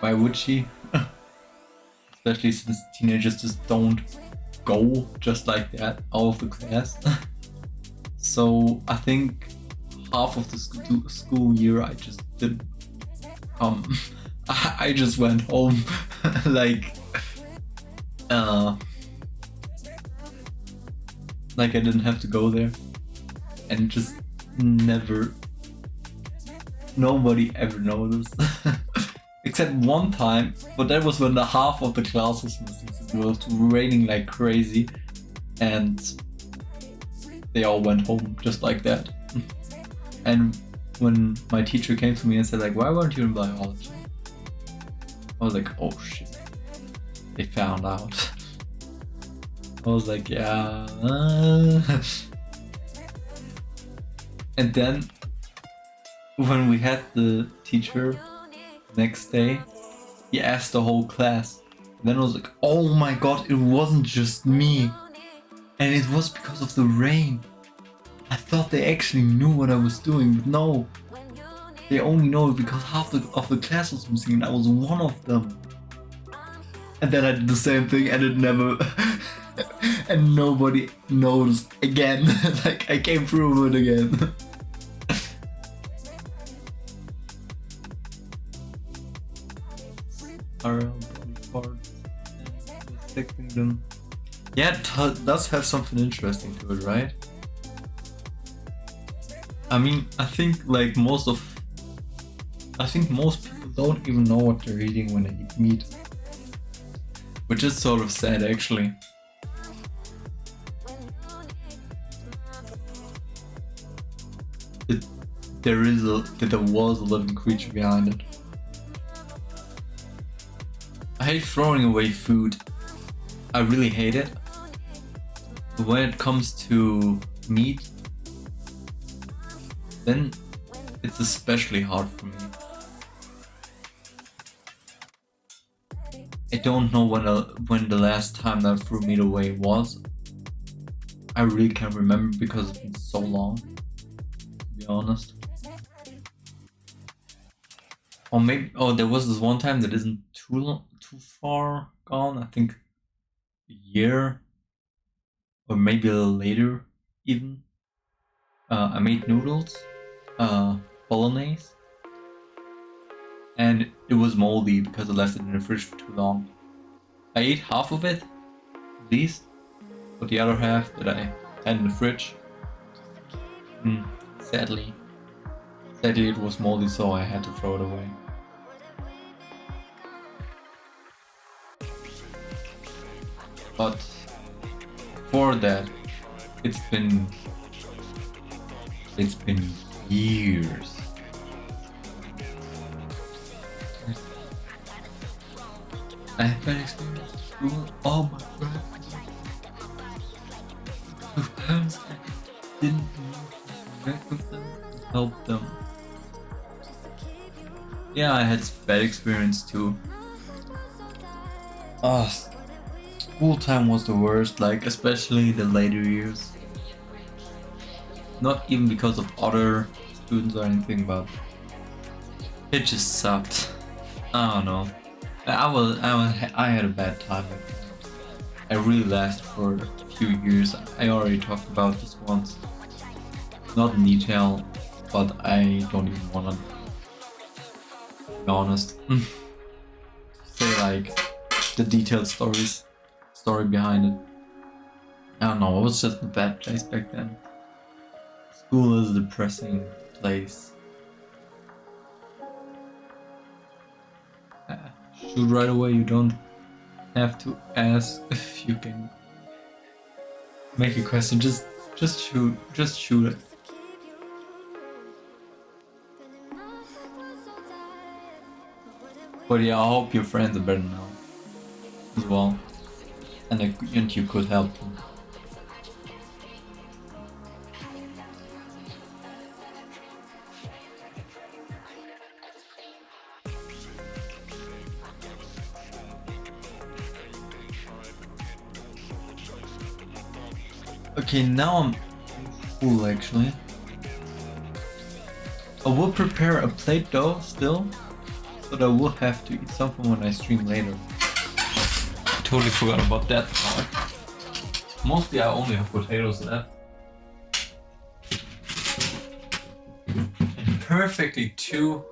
why would she? Especially since teenagers just don't go just like that out of the class. So I think half of the school year I just didn't come. I just went home. like I didn't have to go there, and just nobody ever noticed. Except one time, but that was when the half of the class was missing. So it was raining like crazy, and they all went home just like that. And when my teacher came to me and said like, why weren't you in biology? I was like, oh shit, they found out. I was like, yeah. And then when we had the teacher next day, he asked the whole class. And then I was like, oh my god, it wasn't just me. And it was because of the rain. I thought they actually knew what I was doing, but no. They only know it because half of the class was missing and I was one of them. And then I did the same thing and it never... and nobody noticed again. Like, I came through it again. Around body parts and dissecting them. Yeah, it does have something interesting to it, right? I mean, I think most people don't even know what they're eating when they eat meat. Which is sort of sad, actually. There was a living creature behind it. I hate throwing away food. I really hate it. But when it comes to meat, then it's especially hard for me. I don't know when the last time that I threw meat away was. I really can't remember because it's been so long, to be honest. Or maybe, there was this one time that isn't too far gone. I think a year, or maybe a little later even. I made noodles, bolognese, and it was moldy because I left it in the fridge for too long. I ate half of it, at least, but the other half that I had in the fridge, sadly it was moldy, so I had to throw it away. But for that, it's been years. I had bad experience at school. Oh my god. With parents that didn't interact with them and help them. Yeah, I had bad experience too. Oh, school time was the worst, like especially the later years. Not even because of other students or anything, but it just sucked. I don't know. I had a bad time. I really lasted for a few years. I already talked about this once, not in detail, but I don't even wanna be honest. Say like the detailed story behind it. I don't know. It was just a bad place back then. School is a depressing place. Uh, Shoot right away. You don't have to ask if you can make a question. Just shoot. Just shoot it. But yeah, I hope your friends are better now as well, and you could help them. Okay, now I'm full actually. I will prepare a plate though still, but I will have to eat something when I stream later. I totally forgot about that part. Mostly I only have potatoes left. And perfectly two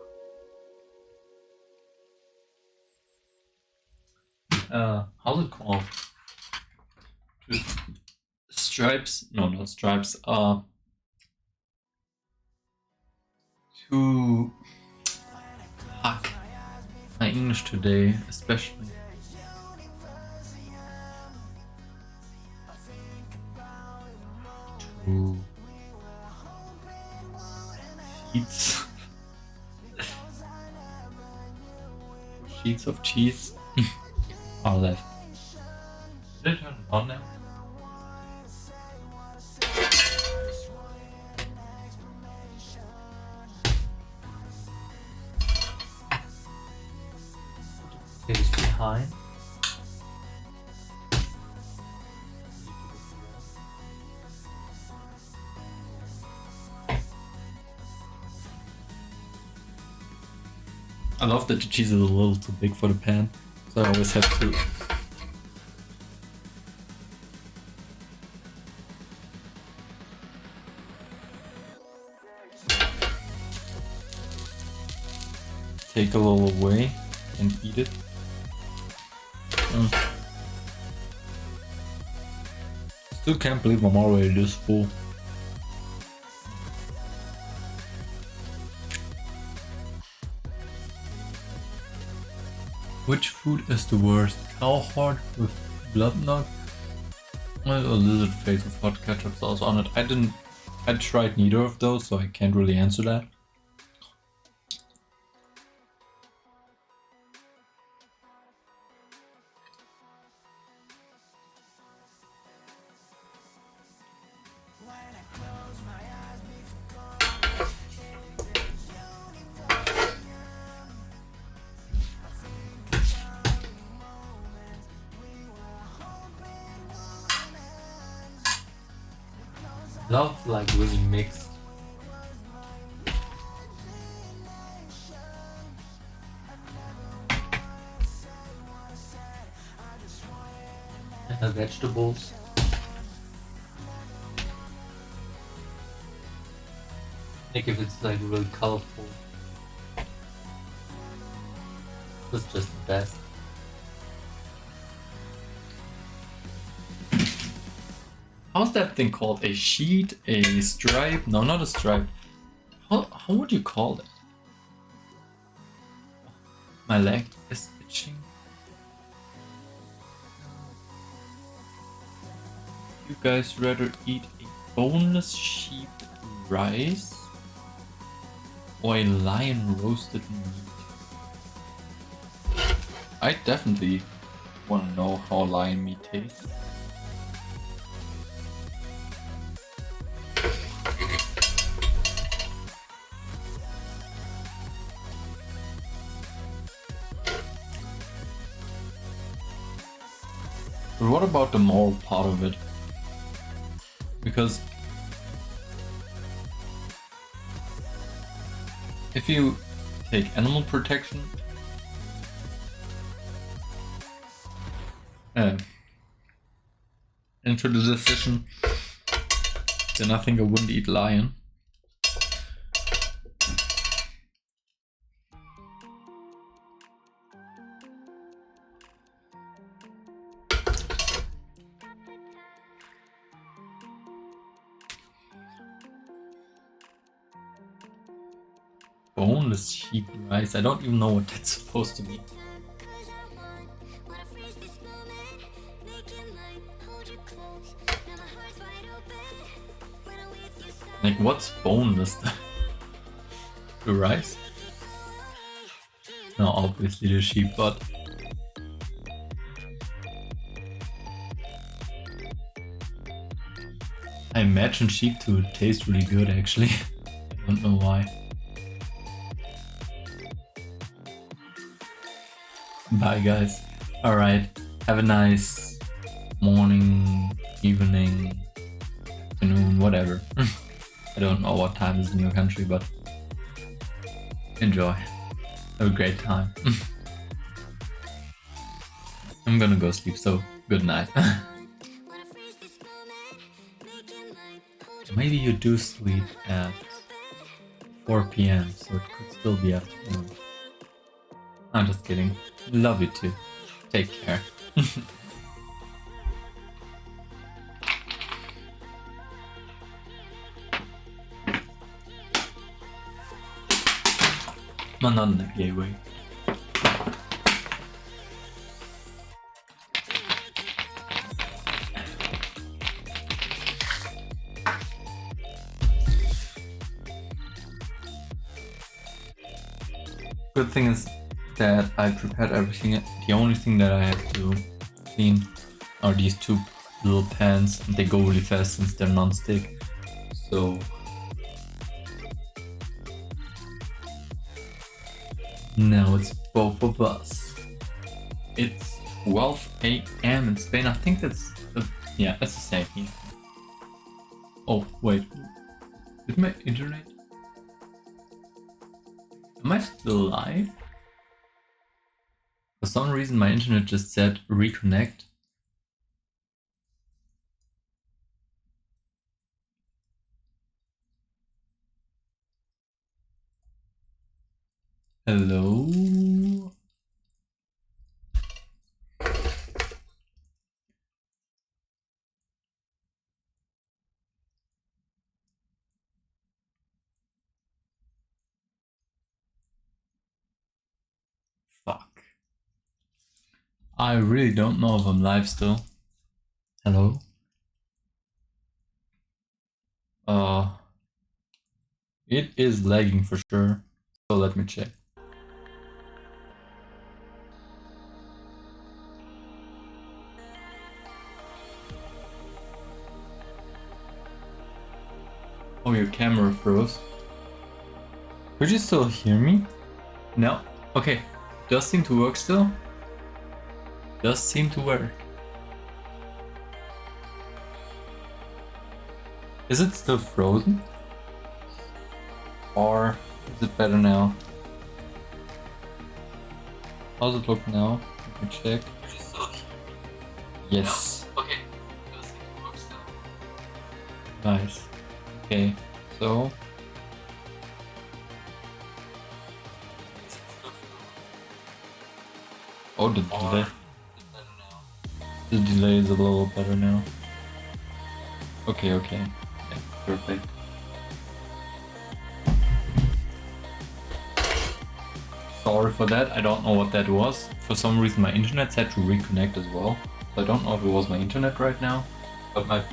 how's it called? Two stripes? No, not stripes. Two fuck. My English today, especially. Two sheets. Sheets of cheese are left. Did I turn it on now? It is behind. I love that the cheese is a little too big for the pan, so I always have to take a little away and eat it. Still can't believe I'm already this full. Which food is the worst? Cow heart with blood nut or lizard face with hot ketchup sauce on it? I tried neither of those, so I can't really answer that. Love like really mixed. Vegetables. Like if it's like really colorful. It's just the best. How's that thing called? A sheet? A stripe? No, not a stripe. How would you call it? My leg is itching. You guys rather eat a boneless sheep rice or a lion roasted meat? I definitely want to know how lion meat tastes. But what about the moral part of it? Because if you take animal protection into the decision, then I think I wouldn't eat lion. Boneless sheep rice. I don't even know what that's supposed to be. Like, what's boneless? The rice? No, obviously the sheep, but I imagine sheep to taste really good actually. I don't know why. Bye guys. Alright, have a nice morning, evening, afternoon, whatever. I don't know what time is in your country, but enjoy. Have a great time. I'm gonna go sleep, so good night. Maybe you do sleep at 4 p.m, so it could still be afternoon. I'm just kidding. Love you too. Take care. But not in a gay way. Good thing is that I prepared everything. The only thing that I have to clean are these two little pans. They go really fast since they're non-stick. So now it's both of us. It's 12 a.m. in Spain. I think that's yeah, that's the same here. Oh wait, did my internet? Am I still live? For some reason my internet just said reconnect. Hello? Fuck. I really don't know if I'm live still. Hello? It is lagging for sure, so let me check. Oh, your camera froze. Could you still hear me? No? Okay. Does seem to work still? Does seem to work. Is it still frozen? Or is it better now? How's it look now? Let me check. Yes. No? Okay. Does seem to work still. Nice. Okay, so oh, the delay. The delay is a little better now. Okay, okay. Yeah, perfect. Sorry for that, I don't know what that was. For some reason my internet had to reconnect as well. So I don't know if it was my internet right now, but my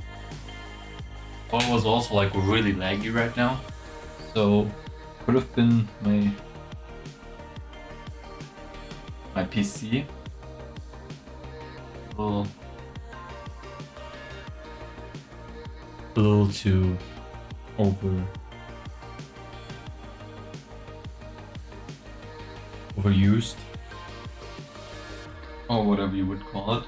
phone was also like really laggy right now. So could have been my PC. A little too overused, or whatever you would call it.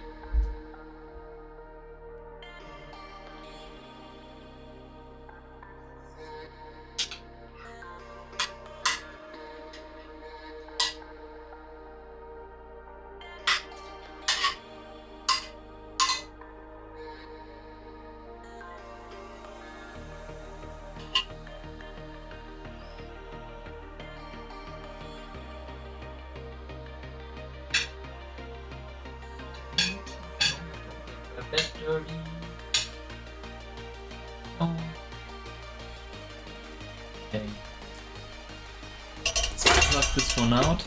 this one out.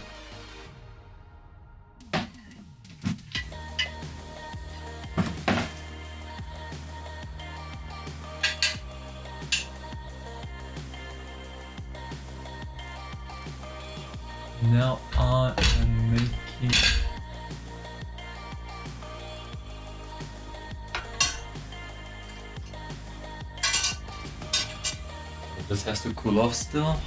Now I am making this has to cool off still.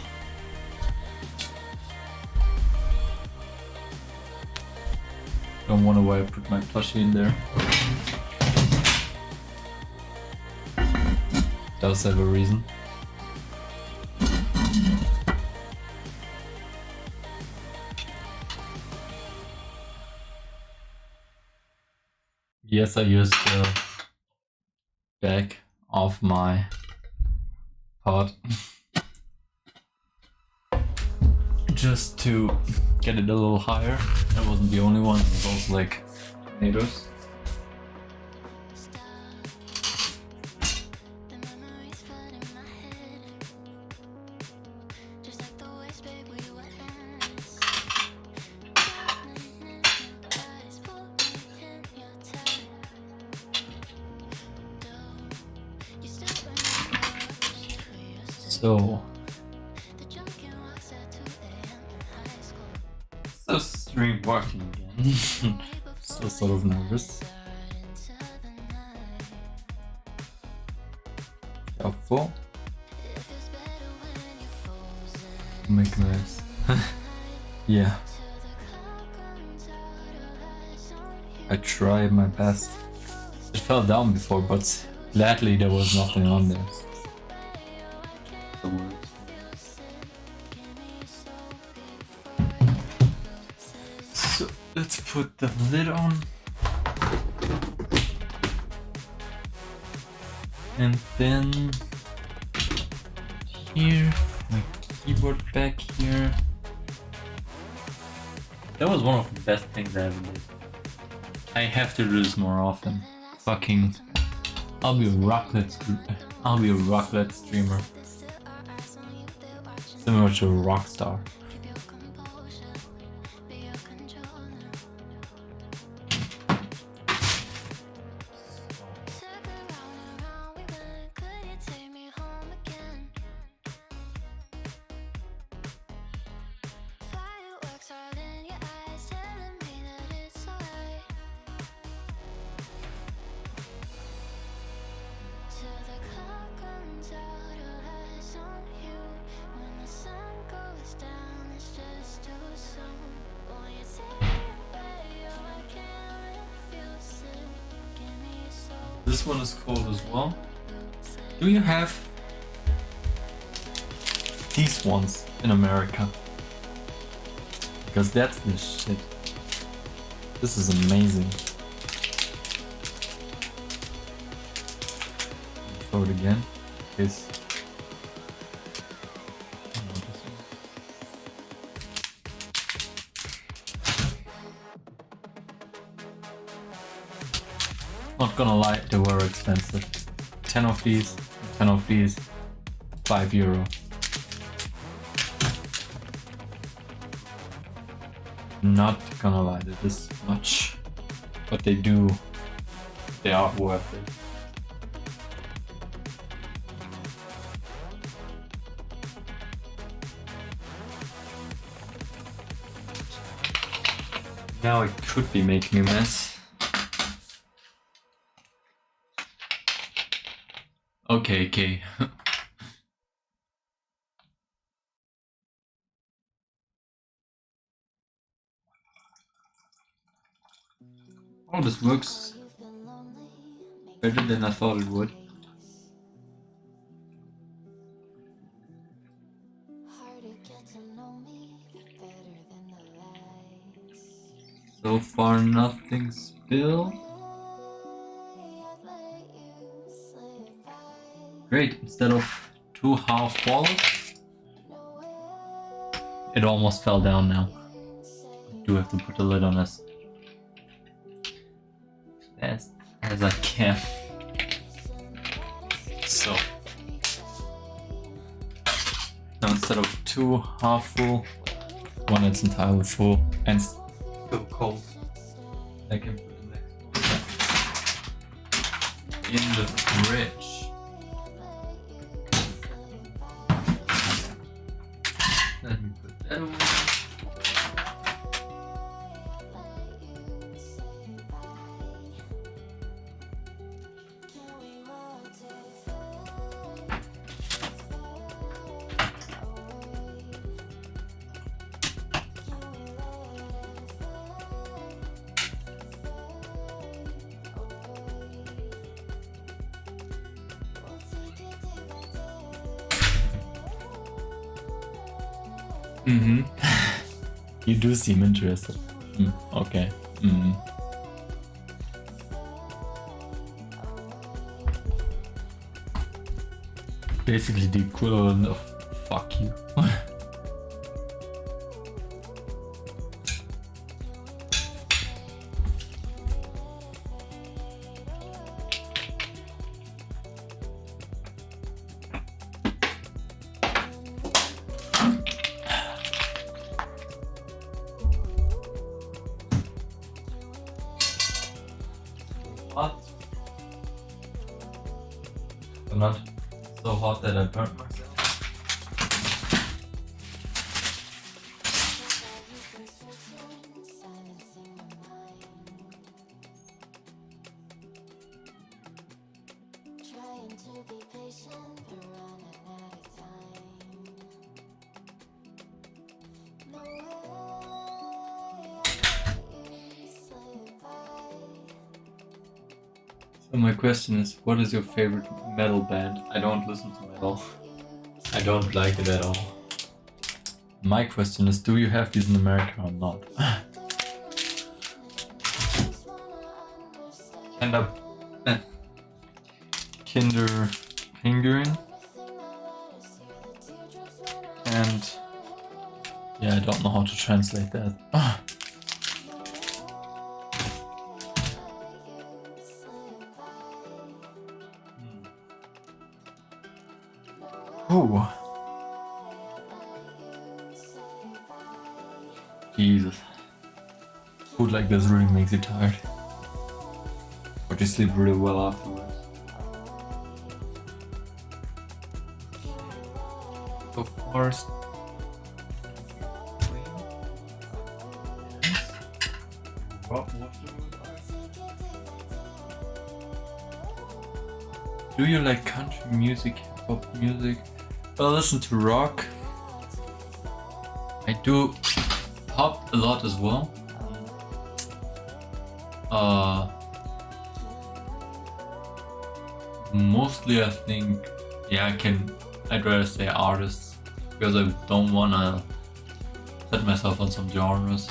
Don't wonder why I put my plushie in there. Does have a reason. Yes, I used the back of my pot just to get it a little higher. That wasn't the only one, it was also like tomatoes. So, so stream working again. Still sort of nervous. Helpful. Make noise. Yeah. I tried my best. It fell down before, but gladly there was nothing on there. So let's put the lid on. And then here, my keyboard back here. That was one of the best things I ever did. I have to do this more often. Fucking, I'll be a Raclette streamer. Similar to a rock star. This one is cold as well. Do you have these ones in America? Because that's the shit. This is amazing. Throw it again. This. Not gonna lie, they were expensive. 10 of these, 10 of these, €5. Not gonna lie, that is much, but they are worth it. Now it could be making a mess. Okay. Oh, this works better than I thought it would. So far, nothing spilled. Great, instead of 2 half balls, it almost fell down now. I do have to put a lid on this. As I can. So now instead of 2 half full one that's entirely full and still cold. I can put the next one in the fridge. Let me put that away. Mm-hmm. You do seem interested. Okay. Basically the equivalent of fuck you. Hot. But not so hot that I burnt myself. Trying to be patient, but running out of time. No way you slip by. So my question is, what is your favorite metal band? I don't listen to metal. I don't like it at all. My question is, do you have these in America or not? Kinder Pinguin. And yeah, I don't know how to translate that. Oh. Jesus. Food like this really makes you tired. But you sleep really well afterwards. So first. Do you like country music, hip hop music? I listen to rock. I do pop a lot as well. Mostly I think, yeah, I'd rather say artists, because I don't wanna set myself on some genres.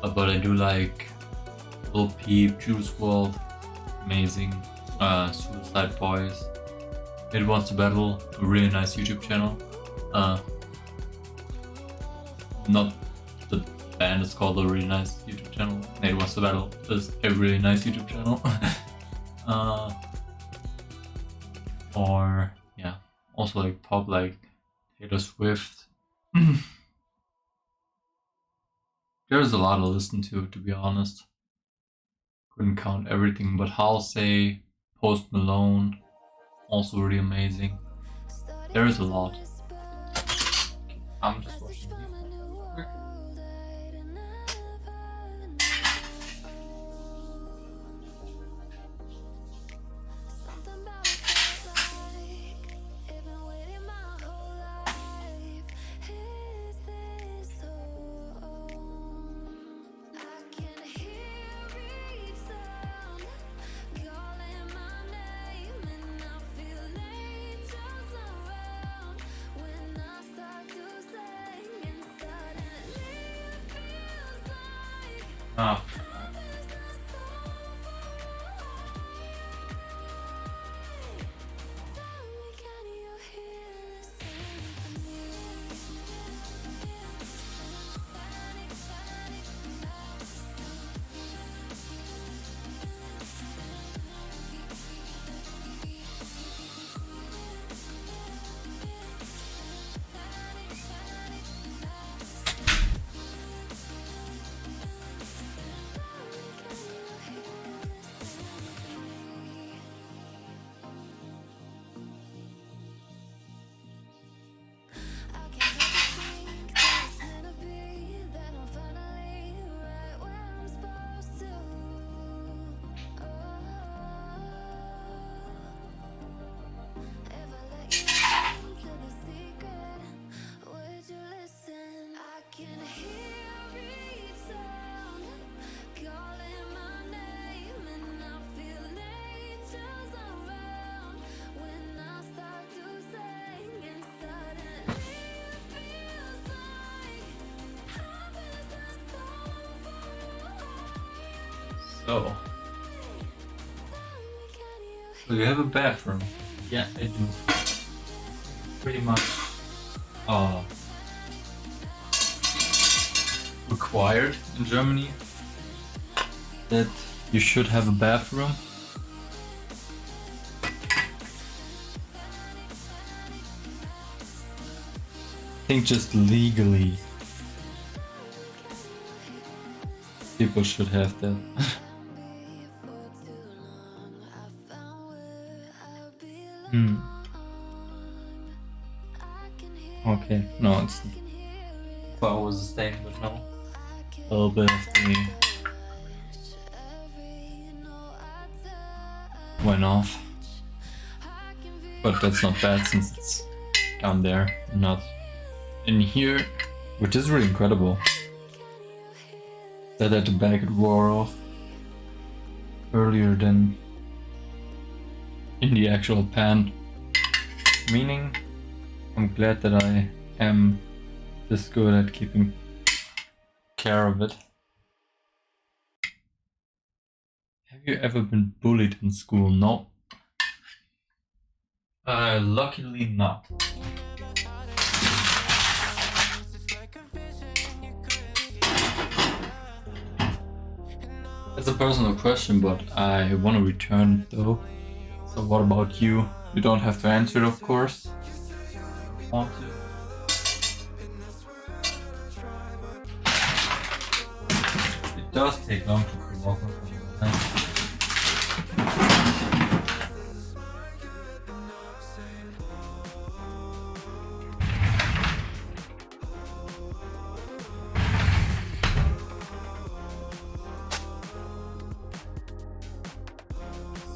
But I do like Lil Peep, Juice WRLD, amazing. Suicide Boys. It Wants to Battle, a really nice YouTube channel. Not the band is called a really nice YouTube channel. It Wants to Battle is a really nice YouTube channel. Or yeah, also like pop, like Taylor Swift. There's a lot to listen to be honest. Couldn't count everything, but Halsey, Post Malone, also really amazing. There is a lot. I'm just watching these. Ah. So you have a bathroom? Yeah, I do. Pretty much required in Germany that you should have a bathroom. I think just legally people should have that. Okay, no, it's what I was saying, but no. A little bit of the went off. But that's not bad since it's down there, not in here, which is really incredible. That at the back it wore off earlier than in the actual pan. Meaning, I'm glad that I am this good at keeping care of it. Have you ever been bullied in school? No. Luckily not. It's a personal question, but I want to return it though. So what about you? You don't have to answer it, of course. Want to? It does take long to cool off.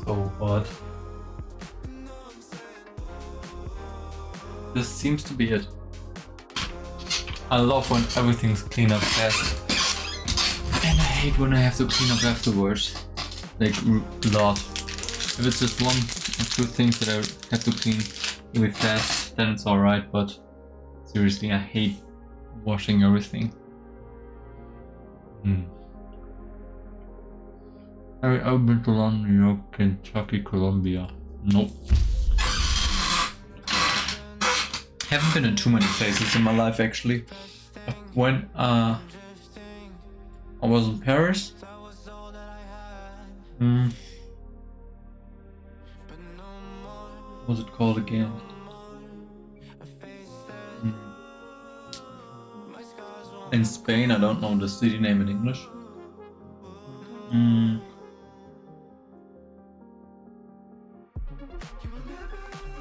So what? This seems to be it. I love when everything's cleaned up fast. And I hate when I have to clean up afterwards. Like, a lot. If it's just one or two things that I have to clean really fast, then it's alright, but seriously, I hate washing everything. I've been to London, New York, Kentucky, Colombia. Nope. Haven't been in too many places in my life actually. When I was in Paris. What was it called again? In Spain, I don't know the city name in English.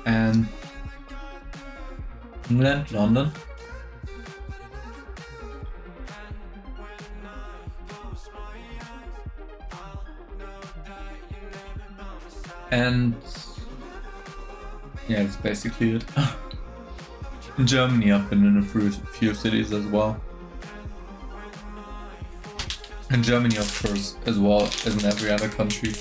And England, London. And yeah, that's basically it. In Germany, I've been in a few cities as well. In Germany, of course, as well as in every other country,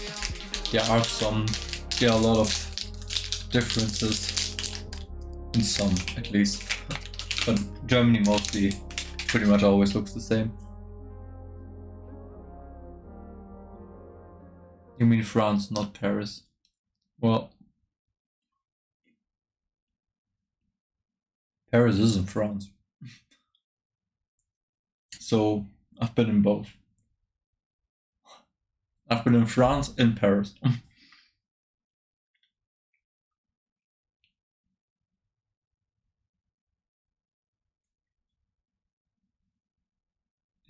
there are a lot of differences. In some, at least. But Germany mostly pretty much always looks the same. You mean France, not Paris? Well, Paris is in France. So, I've been in both. I've been in France and Paris.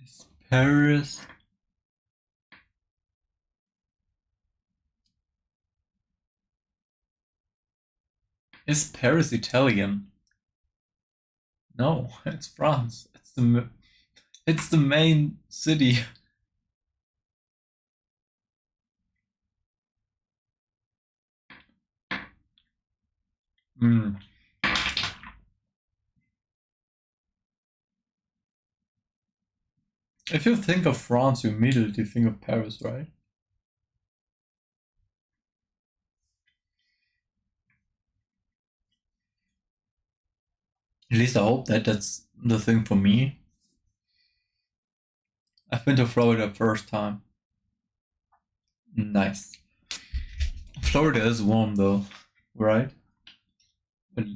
Is Paris... Is Paris Italian? No, it's France. It's the main city. If you think of France, you immediately think of Paris, right? At least I hope that's the thing for me. I've been to Florida first time. Nice. Florida is warm though, right? But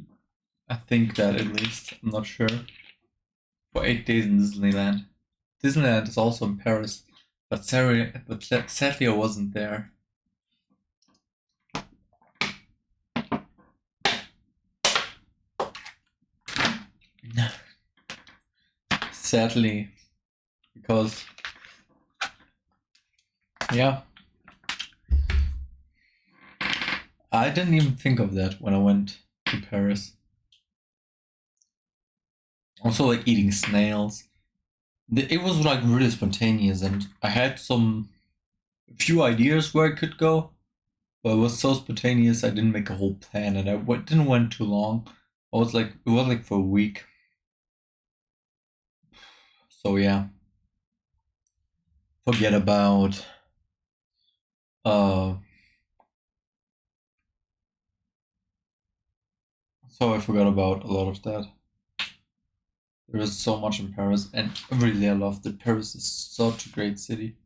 I think that at least. I'm not sure. For 8 days in Disneyland. Disneyland is also in Paris, but sadly I wasn't there. Sadly, because yeah, I didn't even think of that when I went to Paris. Also, like eating snails. It was like really spontaneous, and I had a few ideas where I could go, but it was so spontaneous I didn't make a whole plan, and didn't went too long. It was like for a week. So yeah, forget about so I forgot about a lot of that. There is so much in Paris, and really I loved it. Paris is such a great city.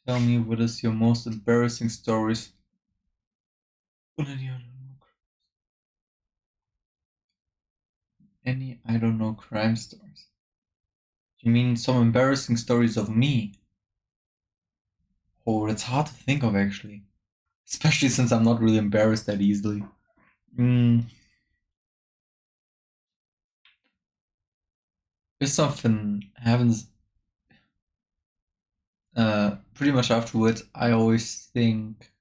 Tell me, what is your most embarrassing stories? Any I don't know crime stories? You mean some embarrassing stories of me? Oh, it's hard to think of actually, especially since I'm not really embarrassed that easily. If something happens pretty much afterwards, I always think.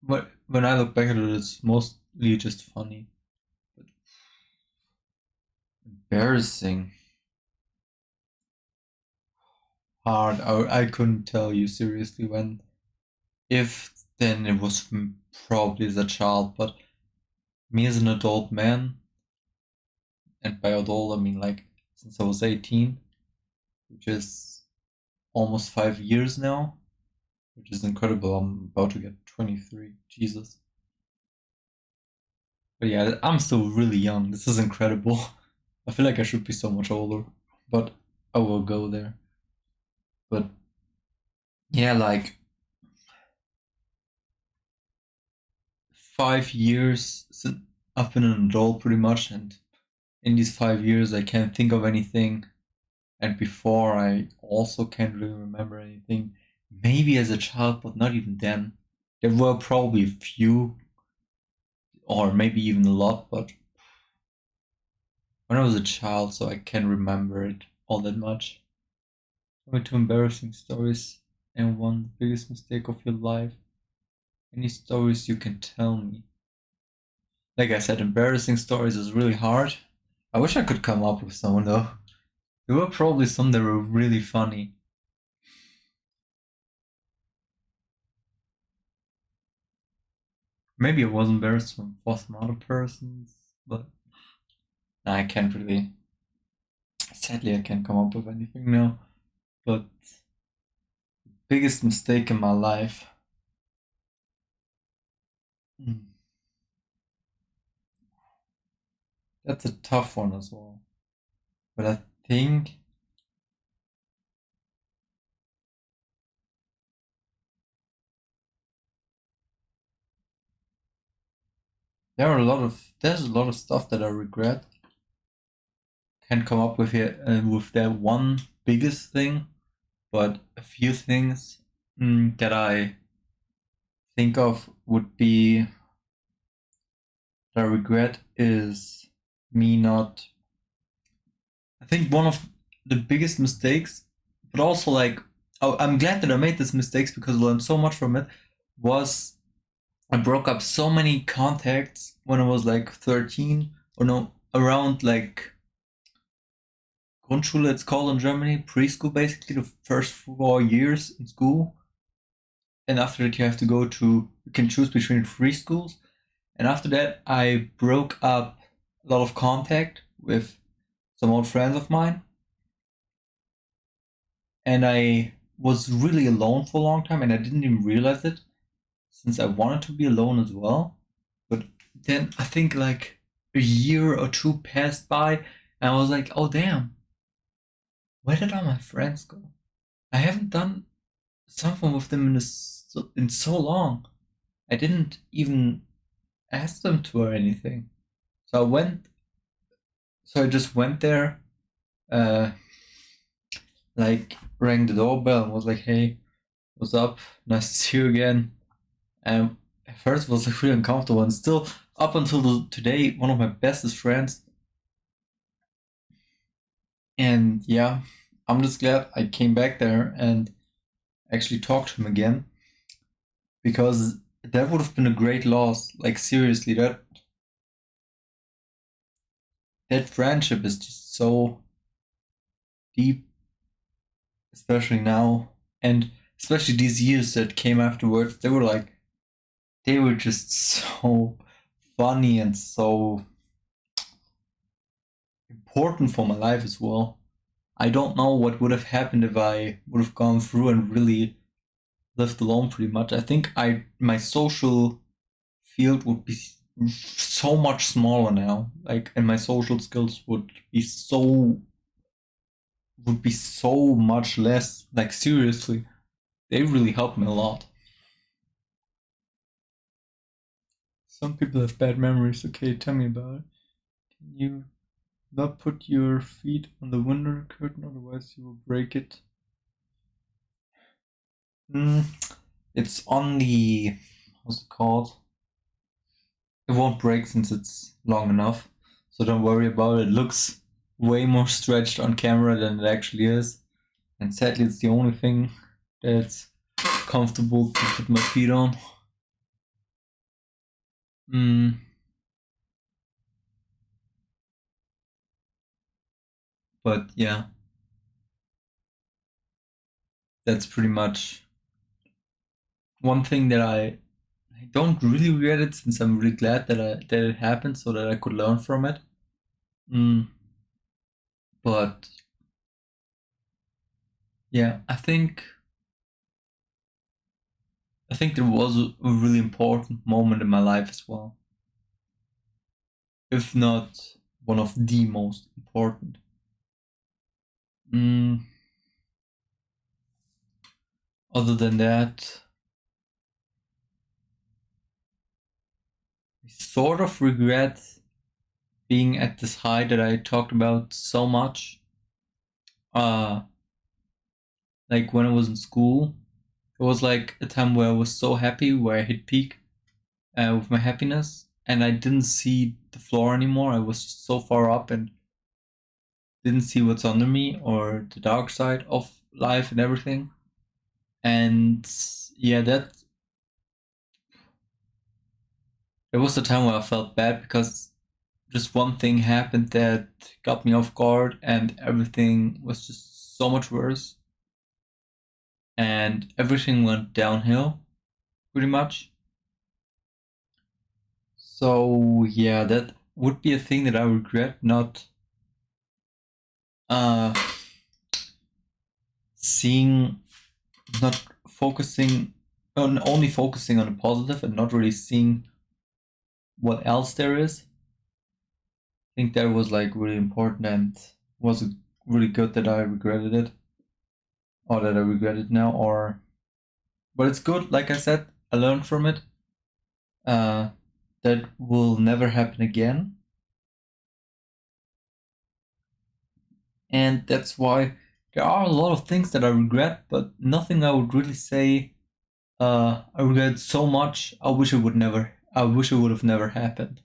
But when I look back at it, it's mostly just funny. But embarrassing. Hard. I couldn't tell you seriously when. If then it was probably as a child, but me as an adult man, and by adult I mean like since I was 18, which is almost 5 years now, which is incredible. I'm about to get 23. Jesus. But yeah, I'm still really young. This is incredible. I feel like I should be so much older, but I will go there. But yeah, like 5 years since I've been an adult pretty much, and in these 5 years I can't think of anything. And before I also can't really remember anything. Maybe as a child, but not even then. There were probably a few, or maybe even a lot, but when I was a child, so I can't remember it all that much. Tell me two embarrassing stories and one biggest mistake of your life. Any stories you can tell me? Like I said, embarrassing stories is really hard. I wish I could come up with someone though. There were probably some that were really funny. Maybe I was embarrassed for some other persons, but I can't really. Sadly, I can't come up with anything now. But biggest mistake in my life. That's a tough one as well. But I think there's a lot of stuff that I regret. Can't come up with here with that one biggest thing, but a few things that I think of would be that I regret is me not. I think one of the biggest mistakes, but also like I'm glad that I made these mistakes because I learned so much from it. Was I broke up so many contacts when I was like 13, or no, around like Grundschule, it's called in Germany, preschool, basically the first 4 years in school. And after that, you can choose between three schools. And after that, I broke up a lot of contact with some old friends of mine. And I was really alone for a long time, and I didn't even realize it since I wanted to be alone as well. But then I think like a year or two passed by, and I was like, oh damn, where did all my friends go? I haven't done something with them in so long. I didn't even ask them to or anything. So I just went there, uh, like rang the doorbell and was like, "Hey, what's up? Nice to see you again." And at first it was like really uncomfortable, and still up until today, one of my bestest friends. And yeah, I'm just glad I came back there and actually talked to him again, because that would have been a great loss. Like seriously, that friendship is just so deep, especially now, and especially these years that came afterwards. They were just so funny and so important for my life as well. I don't know what would have happened if I would have gone through and really lived alone pretty much. I think my social field would be so much smaller now. Like, and my social skills would be so much less. Like seriously, they really helped me a lot. Some people have bad memories. Okay, tell me about it. Can you not put your feet on the window curtain, otherwise you will break it? Mm, it's on the, what's it called? It won't break since it's long enough, so don't worry about it. It looks way more stretched on camera than it actually is, and sadly, it's the only thing that's comfortable to put my feet on. Mm, but yeah, that's pretty much one thing that I don't really regret it, since I'm really glad that it happened so that I could learn from it. Mm, but yeah, I think there was a really important moment in my life as well, if not one of the most important. Mm, other than that, I sort of regret being at this high that I talked about so much. Uh, like when I was in school, it was like a time where I was so happy, where I hit peak with my happiness, and I didn't see the floor anymore. I was just so far up and didn't see what's under me or the dark side of life and everything. And yeah, there was a time where I felt bad because just one thing happened that got me off guard, and everything was just so much worse. And everything went downhill pretty much. So yeah, that would be a thing that I regret, not uh seeing, not focusing on, only focusing on the positive and not really seeing what else there is. I think that was like really important, and was really good that I regretted it, or that I regret it now, or but it's good. Like I said, I learned from it. Uh, that will never happen again, and that's why there are a lot of things that I regret, but nothing I would really say. I regret so much. I wish it would never. I wish it would have never happened.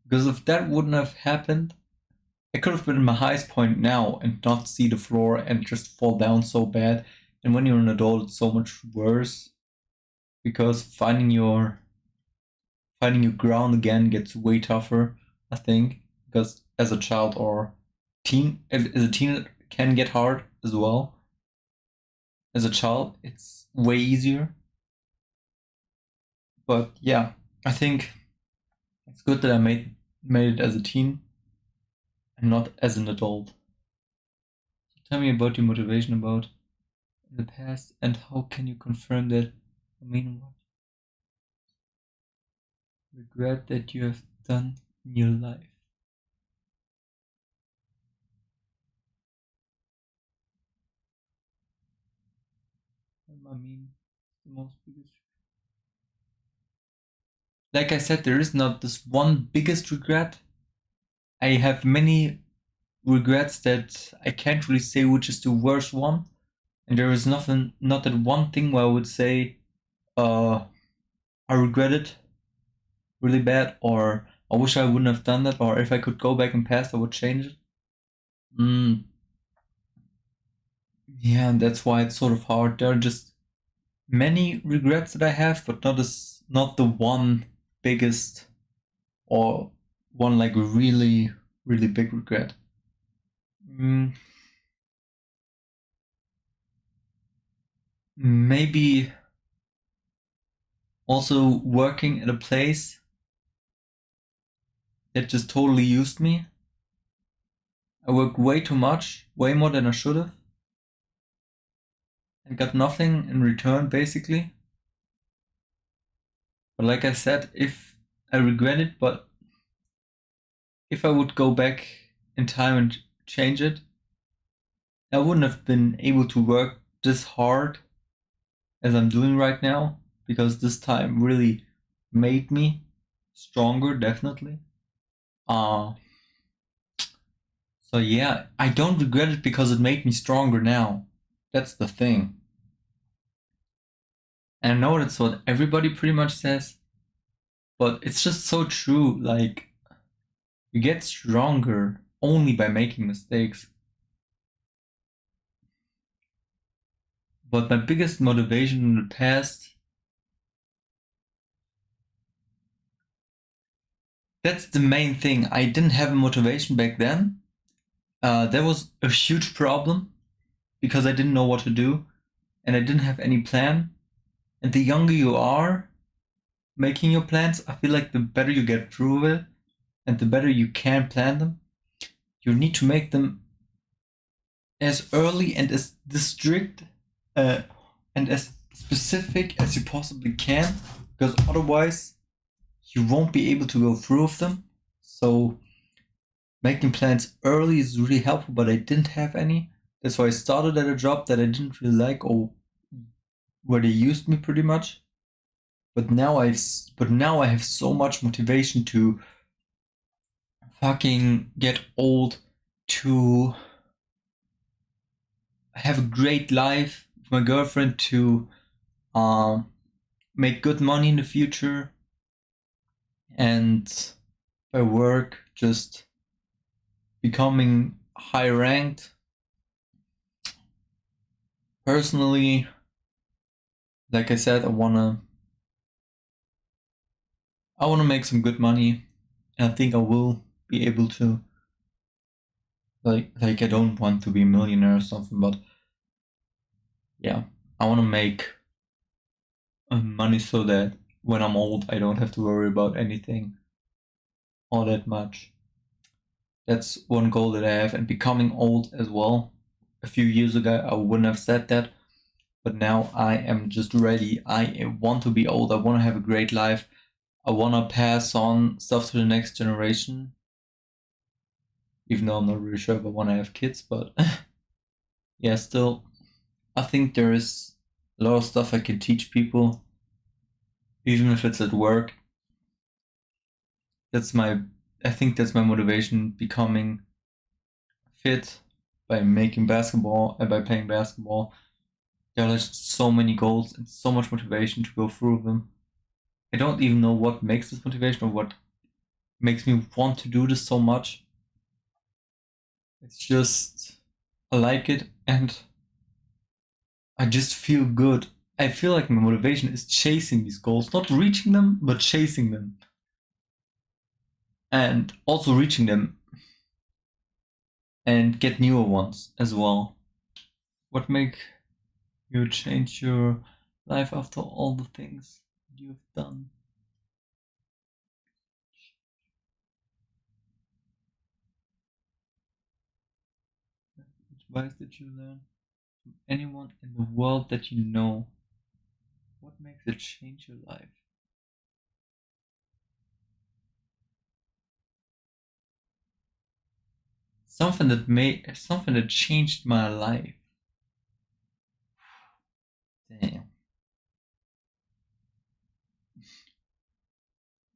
Because if that wouldn't have happened, I could have been at my highest point now and not see the floor and just fall down so bad. And when you're an adult, it's so much worse, because finding your ground again gets way tougher. I think, because as a child or as a teen, it can get hard as well. As a child, it's way easier. But yeah, I think it's good that I made it as a teen and not as an adult. So tell me about your motivation about the past, and how can you confirm that? I mean, what regret that you have done in your life? I mean, the most biggest. Like I said, there is not this one biggest regret. I have many regrets that I can't really say which is the worst one. And there is nothing, not that one thing where I would say, I regret it really bad, or I wish I wouldn't have done that, or if I could go back in past, I would change it. Yeah, and that's why it's sort of hard. There are just many regrets that I have, but not the one biggest or one like really, really big regret. Maybe also working at a place that just totally used me. I worked way too much, way more than I should have, and got nothing in return basically. But like I said, if I regret it, but if I would go back in time and change it, I wouldn't have been able to work this hard as I'm doing right now, because this time really made me stronger, definitely. So yeah, I don't regret it because it made me stronger now. That's the thing. And I know that's what everybody pretty much says, but it's just so true. Like, you get stronger only by making mistakes. But my biggest motivation in the past, that's the main thing. I didn't have a motivation back then. That was a huge problem because I didn't know what to do and I didn't have any plan. And the younger you are making your plans, I feel like the better you get through it and the better you can plan them. You need to make them as early and as strict and as specific as you possibly can, because otherwise you won't be able to go through with them. So making plans early is really helpful, but I didn't have any. That's why I started at a job that I didn't really like, or where they used me pretty much. But now I have so much motivation to fucking get old, to have a great life with my girlfriend, to make good money in the future, and by work just becoming high ranked. Personally, like I said, I wanna make some good money, and I think I will be able to. Like I don't want to be a millionaire or something, but yeah, I want to make money so that when I'm old, I don't have to worry about anything all that much. That's one goal that I have, and becoming old as well. A few years ago, I wouldn't have said that, but now I am just ready. I want to be old. I want to have a great life. I want to pass on stuff to the next generation. Even though I'm not really sure if I want to have kids, but yeah, still, I think there is a lot of stuff I can teach people, even if it's at work. I think that's my motivation, becoming fit by making basketball and by playing basketball. There are just so many goals and so much motivation to go through them. I don't even know what makes this motivation or what makes me want to do this so much. It's just, I like it and I just feel good. I feel like my motivation is chasing these goals, not reaching them, but chasing them. And also reaching them and get newer ones as well. What make you change your life after all the things you've done? What advice did you learn from anyone in the world that you know? What makes it change your life? Something that changed my life. Damn.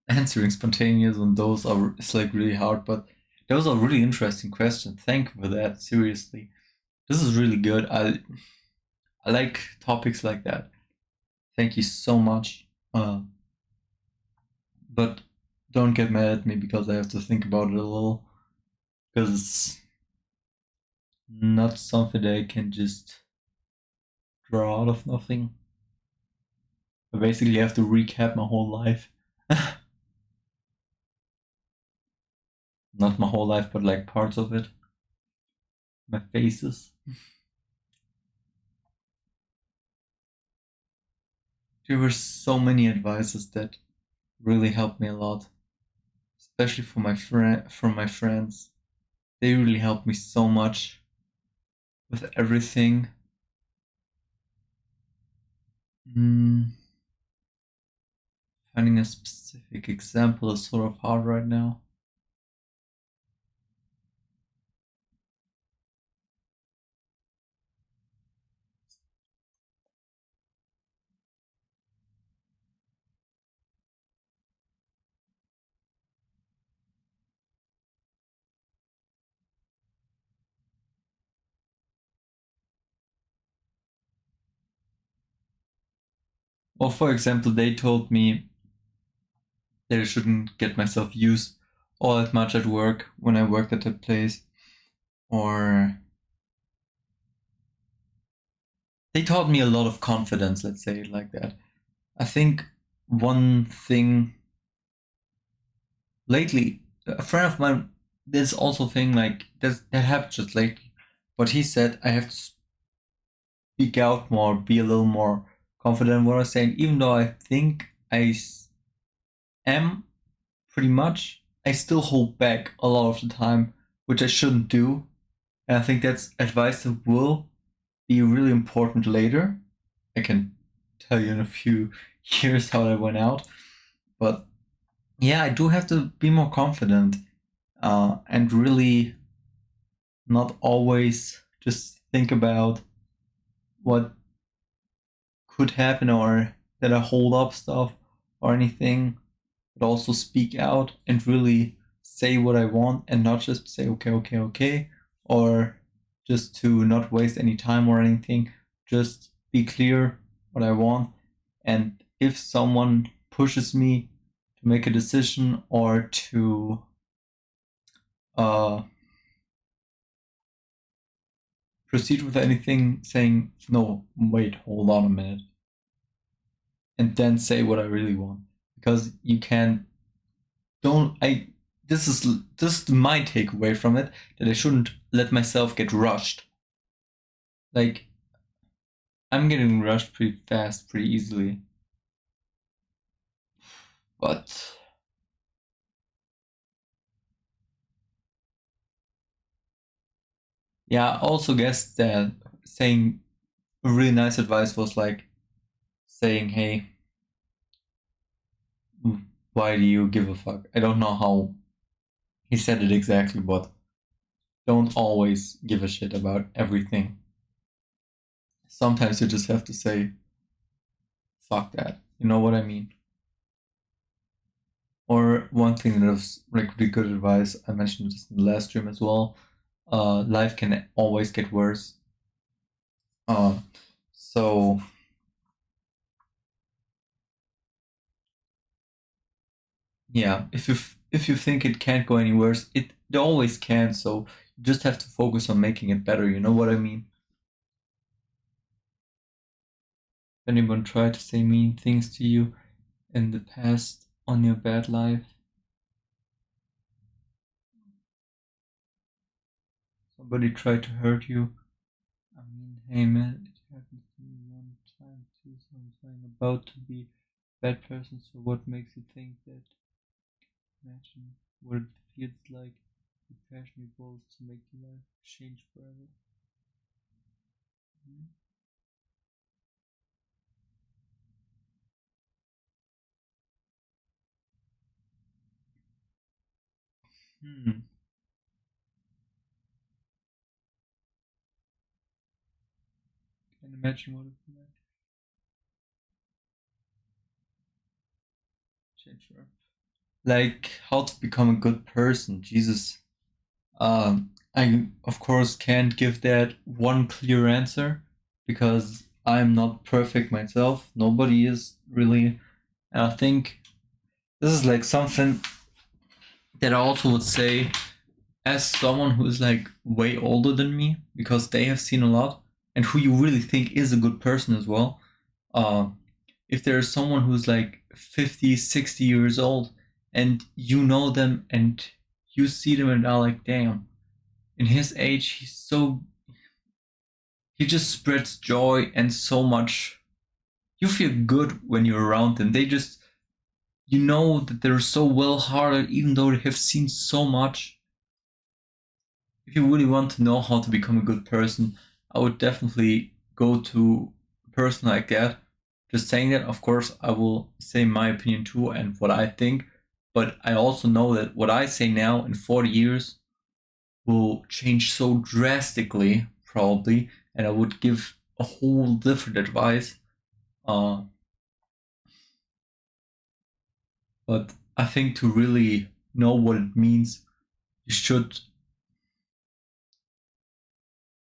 answering spontaneous on those are it's like really hard, but those are really interesting questions. Thank you for that. Seriously, this is really good. I like topics like that. Thank you so much. But don't get mad at me because I have to think about it a little, because it's not something that I can just draw out of nothing. I basically have to recap my whole life. Not my whole life, but like parts of it. My phases. There were so many advices that really helped me a lot, especially from my friends. They really helped me so much with everything. Mm, finding a specific example is sort of hard right now. Well, for example, they told me that I shouldn't get myself used all that much at work when I worked at that place. Or they taught me a lot of confidence, let's say it like that. I think one thing lately, a friend of mine, there's also a thing like that happened just lately. But he said I have to speak out more, be a little more confident in what I'm saying, even though I think am pretty much, I still hold back a lot of the time, which I shouldn't do. And I think that's advice that will be really important later. I can tell you in a few years how that went out. But yeah, I do have to be more confident and really not always just think about what could happen or that I hold up stuff or anything, but also speak out and really say what I want and not just say okay, okay, okay, or just to not waste any time or anything. Just be clear what I want. And if someone pushes me to make a decision or to uh, proceed with anything, saying, no, wait, hold on a minute, and then say what I really want. Because you can't, don't, I, this is my takeaway from it, that I shouldn't let myself get rushed. Like, I'm getting rushed pretty fast, pretty easily. But yeah, I also guess that saying really nice advice was like saying, hey, why do you give a fuck? I don't know how he said it exactly, but don't always give a shit about everything. Sometimes you just have to say, fuck that. You know what I mean? Or one thing that was like really good advice, I mentioned this in the last stream as well. Life can always get worse. Uh, so yeah, if you think it can't go any worse, it always can. So you just have to focus on making it better. You know what I mean? Anyone tried to say mean things to you in the past on your bad life? Somebody tried to hurt you? I mean, hey man, it happened to me one time too, so I'm about to be a bad person, so what makes you think that? Imagine what it feels like with passion evolves to make your life change forever. Hmm. Can imagine what it feels like. Like how to become a good person. Jesus. I of course can't give that one clear answer because I'm not perfect myself. Nobody is really. And I think this is like something that I also would say as someone who is like way older than me because they have seen a lot and who you really think is a good person as well. Uh, if there's someone who's like 50, 60 years old and you know them and you see them and are like, damn, in his age, he just spreads joy and so much. You feel good when you're around them. You know that they're so well hearted, even though they have seen so much. If you really want to know how to become a good person, I would definitely go to a person like that. Just saying that, of course, I will say my opinion too and what I think, but I also know that what I say now in 40 years will change so drastically, probably, and I would give a whole different advice. But I think to really know what it means, you should,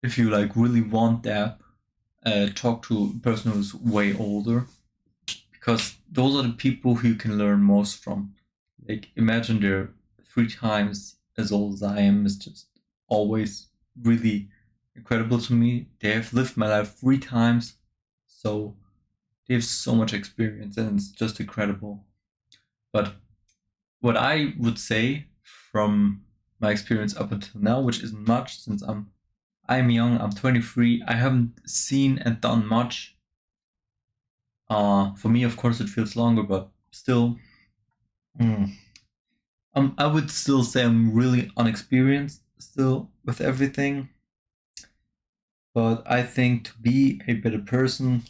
if you like really want that, talk to a person who's way older, because those are the people who you can learn most from. Like imagine they're 3 times as old as I am. It's just always really incredible to me. They have lived my life 3 times, so they have so much experience and it's just incredible. But what I would say from my experience up until now, which isn't much since I'm young, I'm 23, I haven't seen and done much. For me, of course, it feels longer, but still, I would still say I'm really unexperienced still with everything. But I think to be a better person,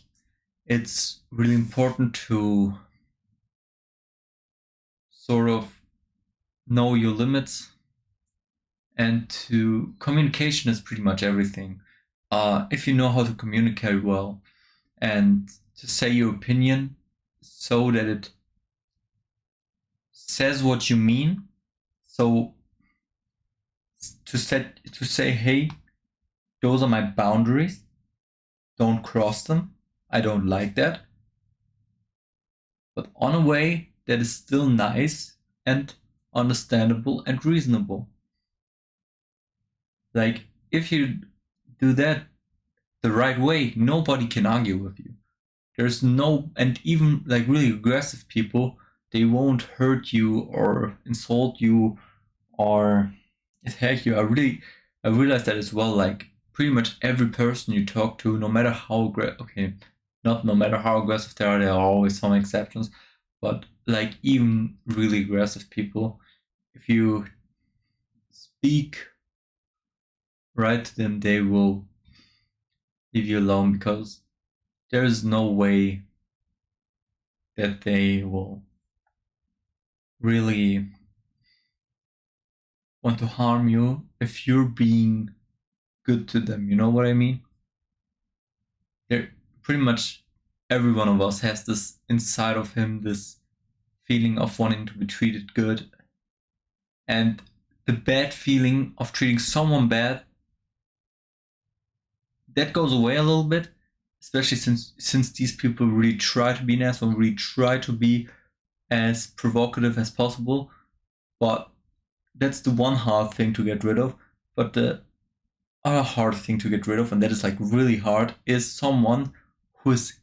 it's really important to sort of know your limits and to communication is pretty much everything. If you know how to communicate well and to say your opinion so that it says what you mean, so to say, hey, those are my boundaries, don't cross them, I don't like that, but on a way that is still nice and understandable and reasonable. Like if you do that the right way, nobody can argue with you. There's no, and even like really aggressive people, they won't hurt you or insult you or attack you. I realized that as well. Like pretty much every person you talk to, no matter how okay, not no matter how aggressive there are always some exceptions, but like even really aggressive people, if you speak right to them, they will leave you alone because there is no way that they will really want to harm you if you're being good to them. You know what I mean? They're pretty much every one of us has this inside of him, this feeling of wanting to be treated good. And the bad feeling of treating someone bad, that goes away a little bit, especially since these people really try to be nice or really try to be as provocative as possible. But that's the one hard thing to get rid of. But the other hard thing to get rid of, and that is like really hard, is someone who is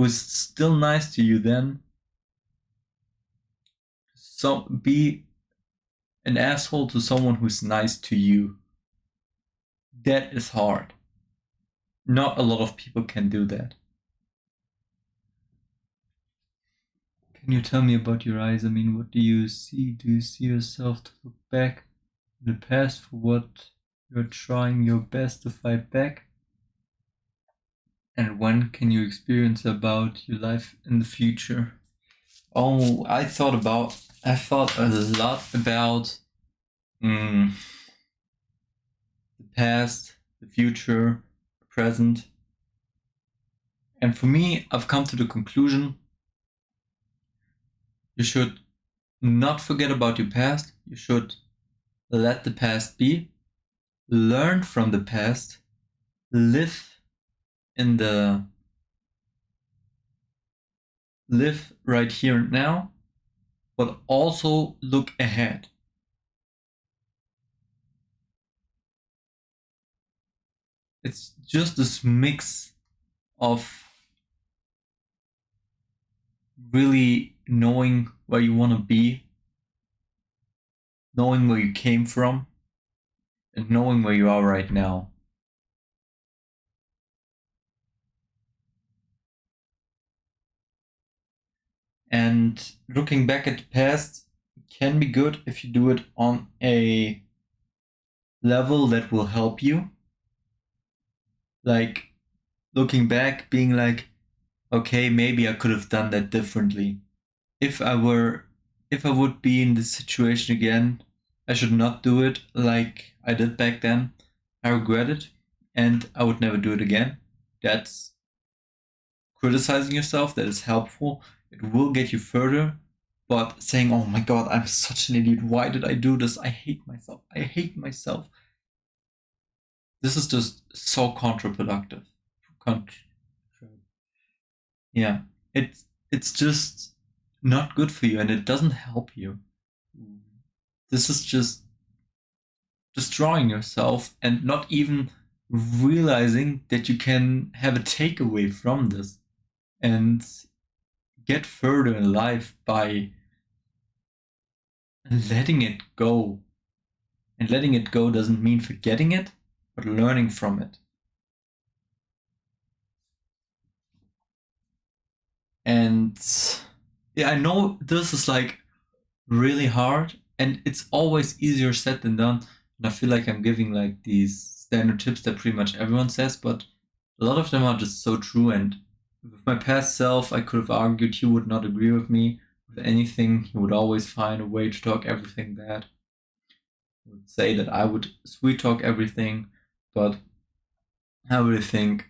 still nice to you then. So be an asshole to someone who's nice to you. That is hard. Not a lot of people can do that. Can you tell me about your eyes? I mean, what do you see? Do you see yourself to look back in the past for what you're trying your best to fight back? And when can you experience about your life in the future? Oh, I thought a lot about the past, the future, the present. And for me, I've come to the conclusion You should not forget about your past. You should let the past be, learn from the past, live right here and now, but also look ahead. It's just this mix of really knowing where you want to be, knowing where you came from, and knowing where you are right now. And looking back at the past can be good if you do it on a level that will help you. Like looking back, being like, okay, maybe I could have done that differently. If I would be in this situation again, I should not do it like I did back then. I regret it and I would never do it again. That's criticizing yourself, that is helpful. It will get you further, but saying, oh my god, I'm such an idiot. Why did I do this? I hate myself. I hate myself. This is just so counterproductive. Yeah, it's just not good for you and it doesn't help you. This is just destroying yourself and not even realizing that you can have a takeaway from this and get further in life by letting it go. And letting it go doesn't mean forgetting it, but learning from it. And yeah, I know this is like really hard and it's always easier said than done. And I feel like I'm giving like these standard tips that pretty much everyone says, but a lot of them are just so true. And with my past self, I could have argued he would not agree with me with anything. He would always find a way to talk everything bad. He would say that I would sweet talk everything, but I really think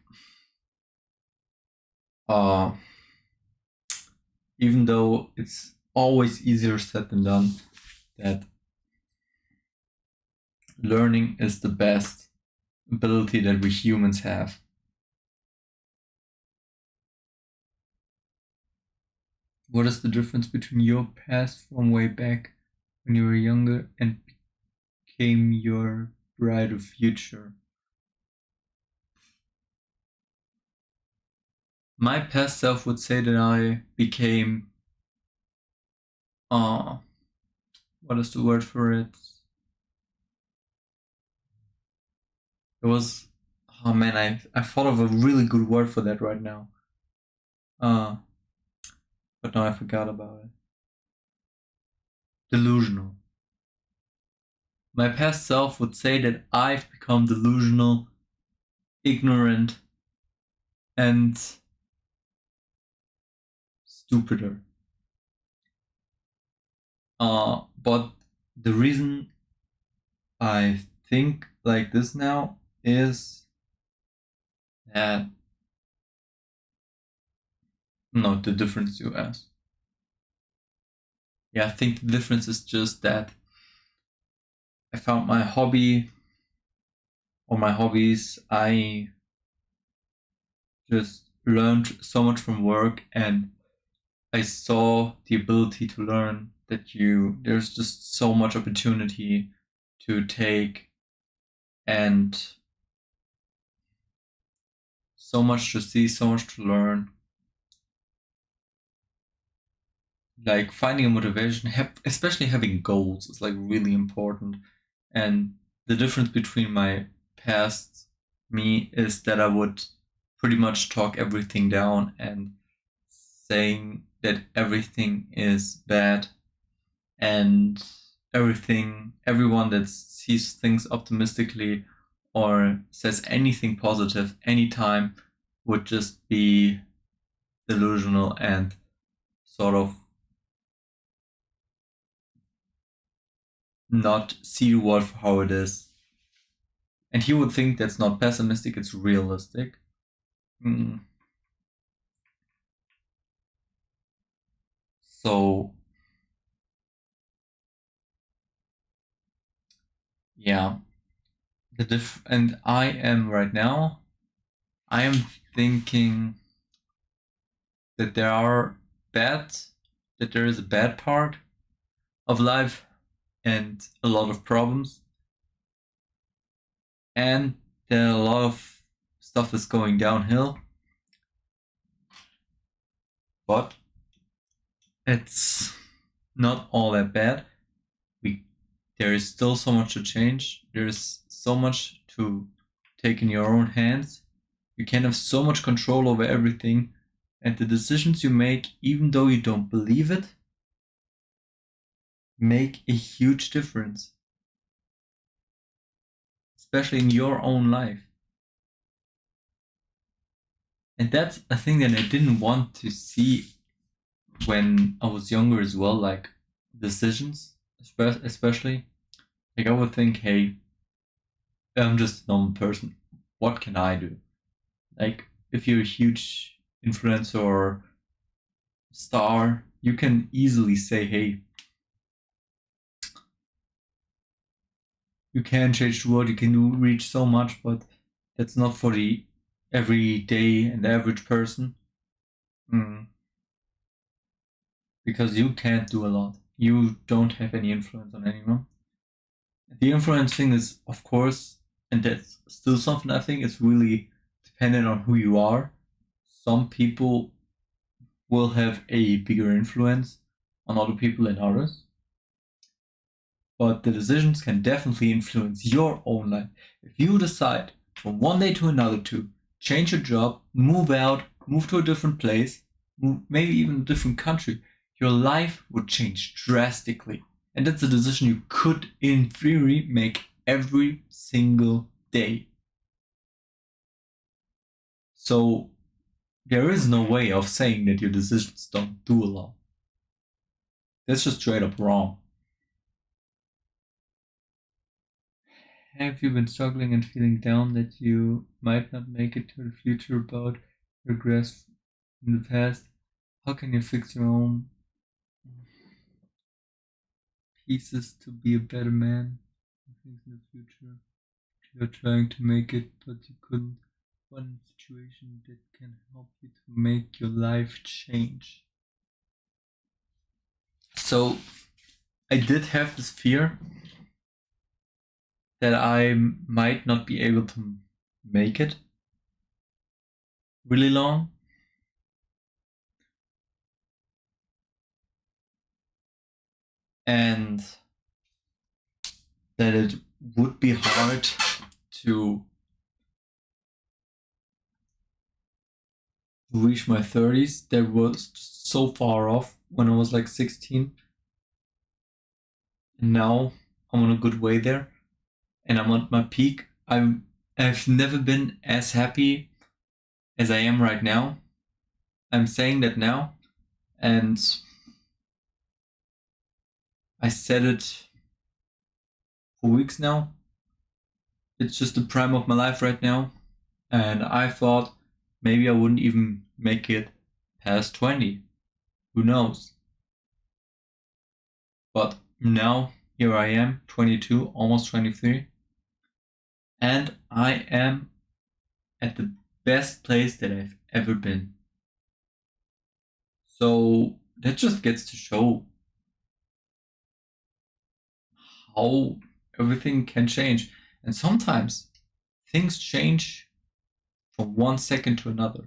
even though it's always easier said than done, that learning is the best ability that we humans have. What is the difference between your past from way back when you were younger and became your brighter future? My past self would say that I became what is the word for it? It was, oh man, I thought of a really good word for that right now. But now I forgot about it. Delusional. My past self would say that I've become delusional, ignorant, and stupider. But the reason I think like this now is that no, the difference you asked. Yeah, I think the difference is just that I found my hobby or my hobbies. I just learned so much from work and I saw the ability to learn that there's just so much opportunity to take and so much to see, so much to learn. Like finding a motivation, especially having goals is like really important. And the difference between my past me is that I would pretty much talk everything down and saying that everything is bad and everyone that sees things optimistically or says anything positive anytime would just be delusional and sort of not see the world for how it is. And he would think that's not pessimistic, it's realistic. So yeah, and I am right now, I am thinking that there is a bad part of life and a lot of problems, and that a lot of stuff is going downhill, but it's not all that bad. There is still so much to change. There is so much to take in your own hands. You can have so much control over everything, and the decisions you make, even though you don't believe it, make a huge difference, especially in your own life. And that's a thing that I didn't want to see when I was younger as well, like decisions, especially. Like I would think, hey, I'm just a normal person. What can I do? Like if you're a huge influencer or star, you can easily say, hey, you can change the world, you can reach so much, but that's not for the everyday and average person. Because you can't do a lot. You don't have any influence on anyone. The influence thing is, of course, and that's still something I think is really dependent on who you are. Some people will have a bigger influence on other people than others. But the decisions can definitely influence your own life. If you decide from one day to another to change your job, move out, move to a different place, maybe even a different country, your life would change drastically. And that's a decision you could, in theory, make every single day. So there is no way of saying that your decisions don't do a lot. That's just straight up wrong. Have you been struggling and feeling down that you might not make it to the future about regrets in the past? How can you fix your own pieces to be a better man? Things in the future. You're trying to make it, but you couldn't. One situation that can help you to make your life change. So, I did have this fear that I might not be able to make it really long. And that it would be hard to reach my 30s. That was so far off when I was like 16. And now I'm on a good way there. And I'm at my peak. I've never been as happy as I am right now. I'm saying that now. And I said it for weeks now. It's just the prime of my life right now. And I thought maybe I wouldn't even make it past 20. Who knows? But now, here I am, 22, almost 23. And I am at the best place that I've ever been. So that just gets to show how everything can change. And sometimes things change from 1 second to another.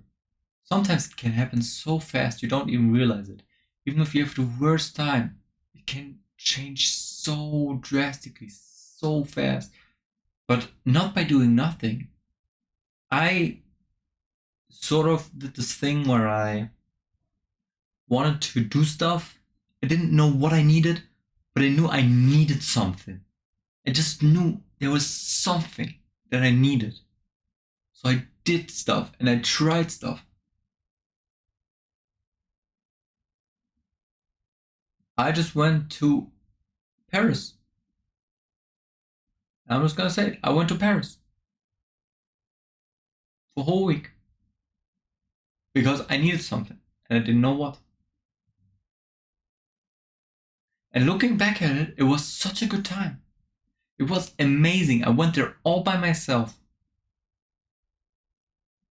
Sometimes it can happen so fast you don't even realize it. Even if you have the worst time, it can change so drastically, so fast. But not by doing nothing. I sort of did this thing where I wanted to do stuff. I didn't know what I needed, but I knew I needed something. I just knew there was something that I needed. So I did stuff and I tried stuff. I just went to Paris. I'm just gonna say, I went to Paris for a whole week because I needed something and I didn't know what. And looking back at it, it was such a good time. It was amazing. I went there all by myself.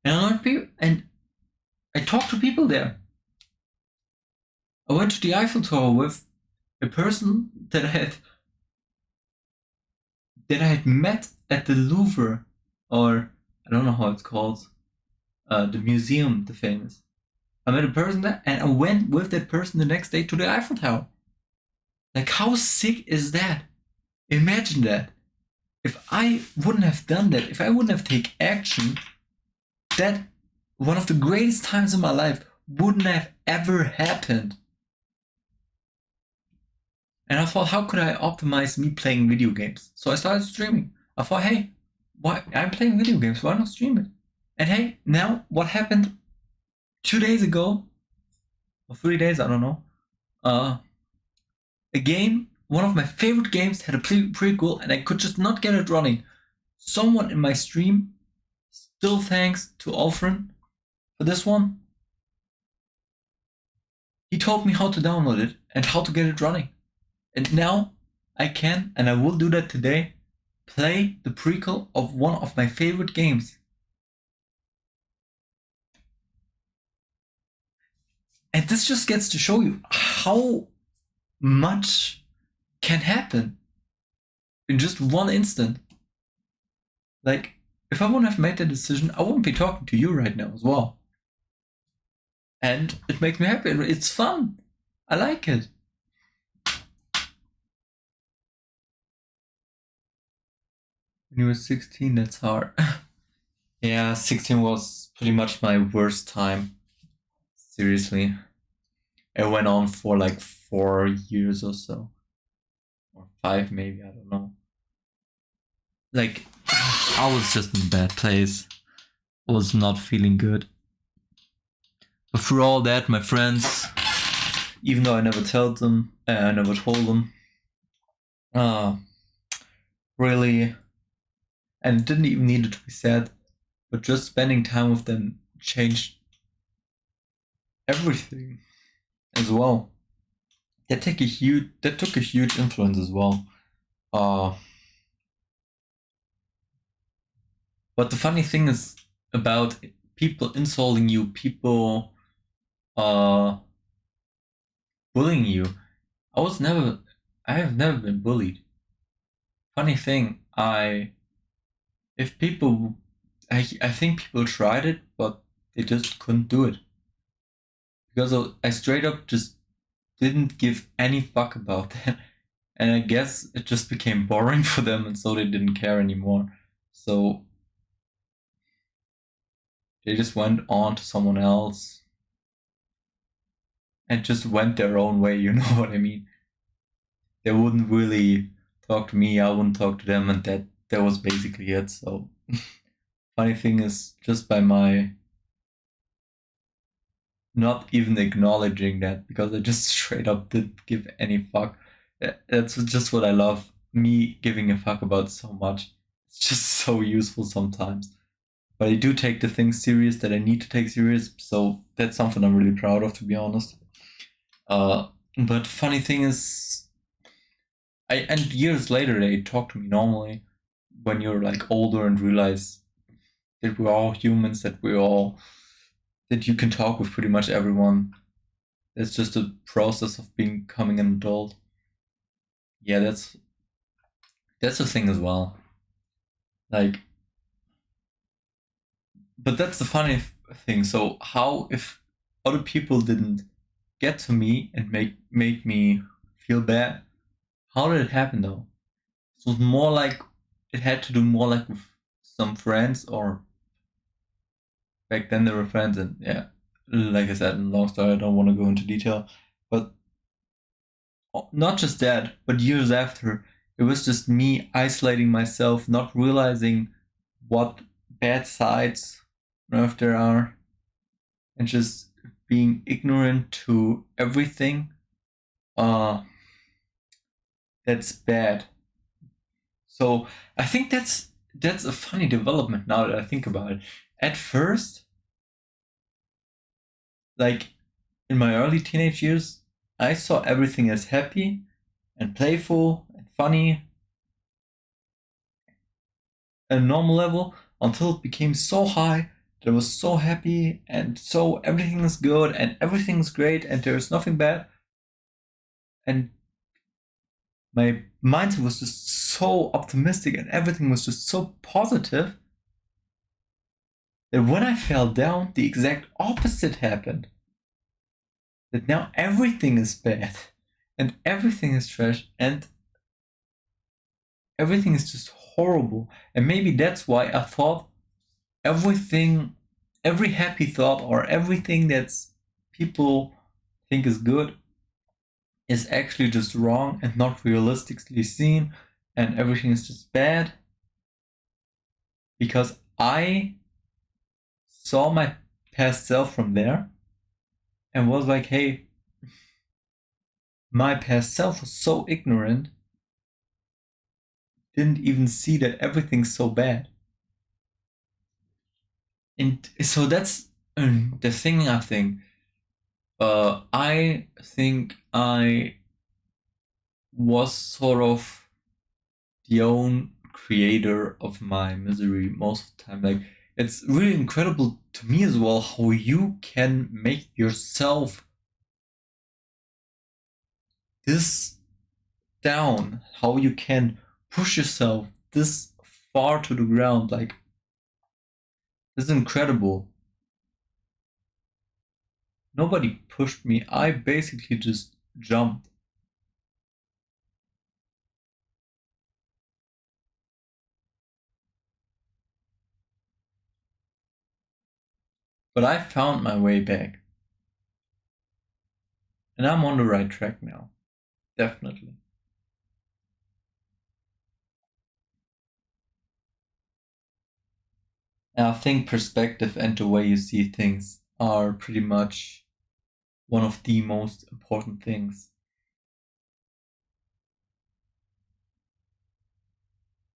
And I learned people, and I talked to people there. I went to the Eiffel Tower with a person that I had met at the Louvre, or I don't know how it's called, the museum, the famous. I met a person there, and I went with that person the next day to the Eiffel Tower. Like, how sick is that? Imagine that. If I wouldn't have done that, if I wouldn't have taken action, that one of the greatest times in my life wouldn't have ever happened. And I thought, how could I optimize me playing video games? So I started streaming. I thought, hey, why I'm playing video games, why not stream it? And hey, now what happened 2 days ago, or 3 days, I don't know. A game, one of my favorite games, had a prequel, and I could just not get it running. Someone in my stream, still thanks to Alfred for this one, he told me how to download it and how to get it running. And now I can, and I will do that today, play the prequel of one of my favorite games. And this just gets to show you how much can happen in just one instant. Like, if I wouldn't have made that decision, I wouldn't be talking to you right now as well. And it makes me happy. It's fun. I like it. When you were 16, that's hard. Yeah, 16 was pretty much my worst time. Seriously. It went on for like 4 years or so. Or 5 maybe, I don't know. Like, I was just in a bad place. I was not feeling good. But through all that, my friends, even though I never told them, really, and it didn't even need it to be said, but just spending time with them changed everything as well. That took a huge influence as well. But the funny thing is about people insulting you, people bullying you. I have never been bullied. Funny thing, I think people tried it, but they just couldn't do it. Because I straight up just didn't give any fuck about that. And I guess it just became boring for them, and so they didn't care anymore. So they just went on to someone else and just went their own way, you know what I mean? They wouldn't really talk to me, I wouldn't talk to them, and that was basically it. So funny thing is, just by my not even acknowledging that, because I just straight up didn't give any fuck. That's just what I love, me giving a fuck about so much. It's just so useful sometimes. But I do take the things serious that I need to take serious, so that's something I'm really proud of, to be honest. But funny thing is, and years later they talk to me normally, when you're like older and realize that we're all humans, that you can talk with pretty much everyone. It's just a process of becoming an adult. Yeah, that's the thing as well. Like, but that's the funny thing. So how, if other people didn't get to me and make me feel bad, how did it happen though? It was more like, it had to do more like with some friends, or back then they were friends, and yeah, like I said, long story, I don't want to go into detail, but not just that, but years after, it was just me isolating myself, not realizing what bad sides if there are, and just being ignorant to everything that's bad. So I think that's a funny development now that I think about it. At first, like in my early teenage years, I saw everything as happy and playful and funny. a normal level until it became so high that I was so happy and so everything is good and everything's great and there's nothing bad. And my mindset was just so optimistic and everything was just so positive that when I fell down, the exact opposite happened. That now everything is bad and everything is trash and everything is just horrible. And maybe that's why I thought everything, every happy thought or everything that's people think is good is actually just wrong and not realistically seen, and everything is just bad because I saw my past self from there and was like, hey, my past self was so ignorant, didn't even see that everything's so bad. And so that's the thing. I think I was sort of the own creator of my misery most of the time. Like, it's really incredible to me as well how you can make yourself this down, how you can push yourself this far to the ground. Like, this is incredible. Nobody pushed me. I basically just jumped. But I found my way back. And I'm on the right track now. Definitely. And I think perspective and the way you see things are pretty much one of the most important things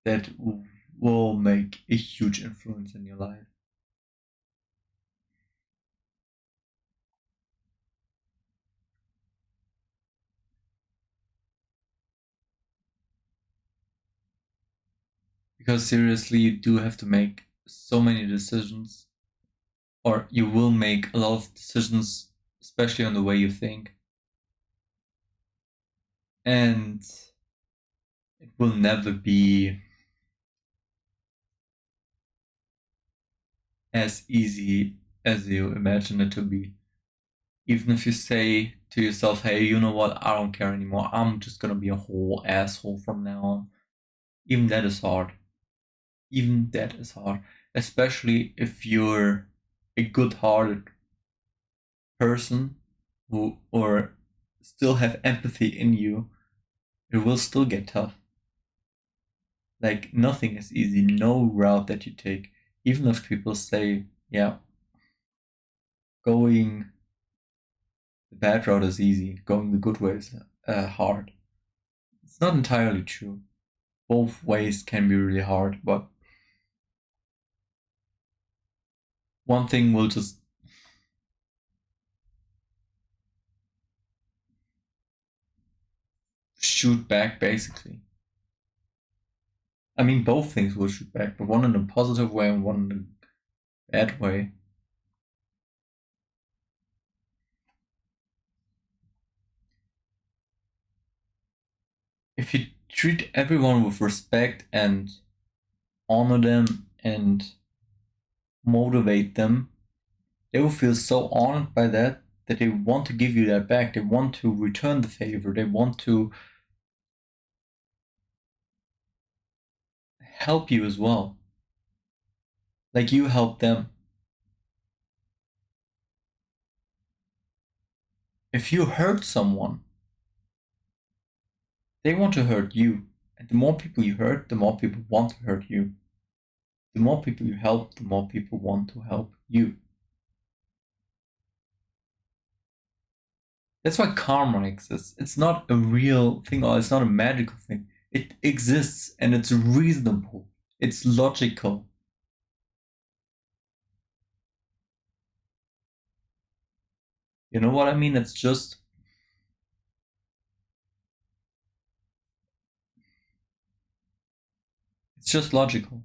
that will make a huge influence in your life. Because seriously, you do have to make so many decisions, or you will make a lot of decisions, especially on the way you think. And it will never be as easy as you imagine it to be. Even if you say to yourself, hey, you know what, I don't care anymore, I'm just gonna be a whole asshole from now on. Even that is hard. Even that is hard. Especially if you're a good hearted person who or still have empathy in you, it will still get tough. Like, nothing is easy, no route that you take. Even if people say, yeah, going the bad route is easy, going the good way is hard. It's not entirely true. Both ways can be really hard, but one thing will just shoot back, basically. I mean, both things will shoot back, but one in a positive way and one in a bad way. If you treat everyone with respect and honor them and motivate them, they will feel so honored by that that they want to give you that back. They want to return the favor. They want to help you as well. Like you help them. If you hurt someone, they want to hurt you. And the more people you hurt, the more people want to hurt you. The more people you help, the more people want to help you. That's why karma exists. It's not a real thing or it's not a magical thing. It exists and it's reasonable. It's logical. You know what I mean? It's just logical.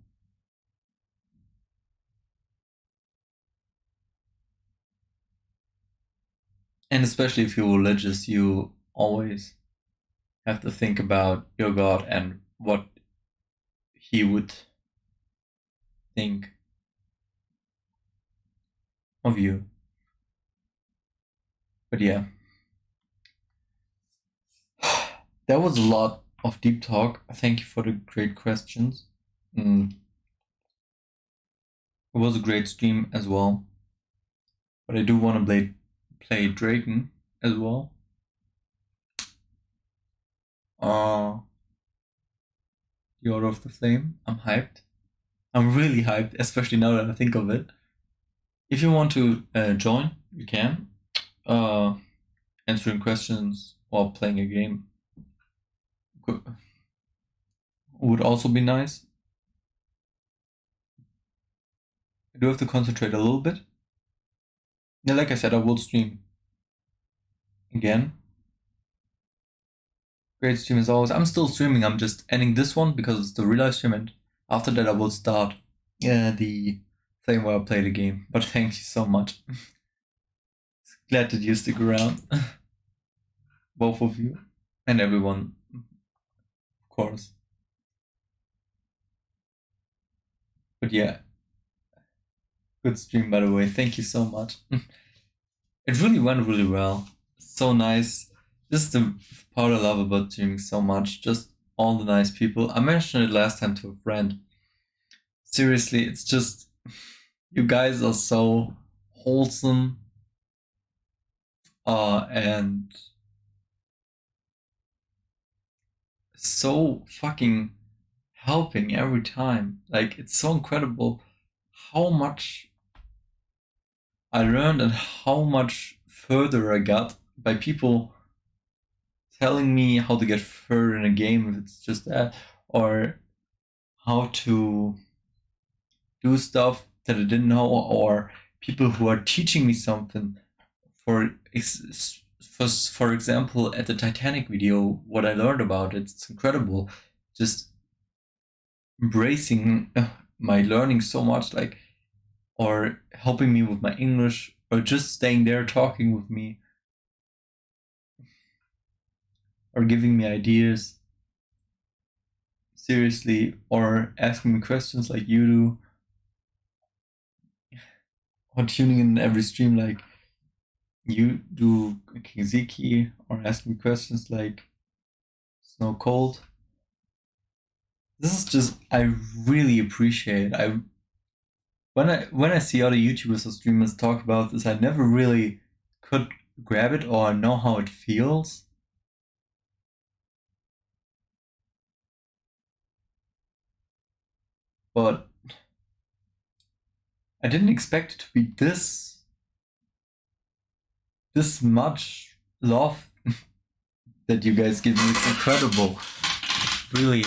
And especially if you're religious, you always have to think about your God and what he would think of you. But yeah, that was a lot of deep talk. Thank you for the great questions. It was a great stream as well. But I do want to play Draken as well. The Order of the Flame. I'm hyped. I'm really hyped, especially now that I think of it. If you want to join, you can. Answering questions or playing a game would also be nice. I do have to concentrate a little bit. Yeah, like I said, I will stream again. Great stream as always. I'm still streaming. I'm just ending this one because it's the real life stream, and after that I will start the thing where I play the game. But thank you so much. Glad that you stick around. Both of you and everyone, of course. But yeah, good stream by the way. Thank you so much. It really went really well. So nice. This is the part I love about streaming so much. Just all the nice people. I mentioned it last time to a friend. Seriously, it's just you guys are so wholesome and so fucking helping every time. Like, it's so incredible how much I learned and how much further I got by people telling me how to get further in a game if it's just that, or how to do stuff that I didn't know, or people who are teaching me something. For example, at the Titanic video, what I learned about it, it's incredible. Just embracing my learning so much, like, or helping me with my English, or just staying there talking with me, or giving me ideas. Seriously, or asking me questions like you do, or tuning in every stream like you do, Kingziki, or asking me questions like Snow Cold. This is just, I really appreciate. When I see other YouTubers or streamers talk about this, I never really could grab it or know how it feels. But I didn't expect it to be this much love that you guys give me. It's incredible. Really,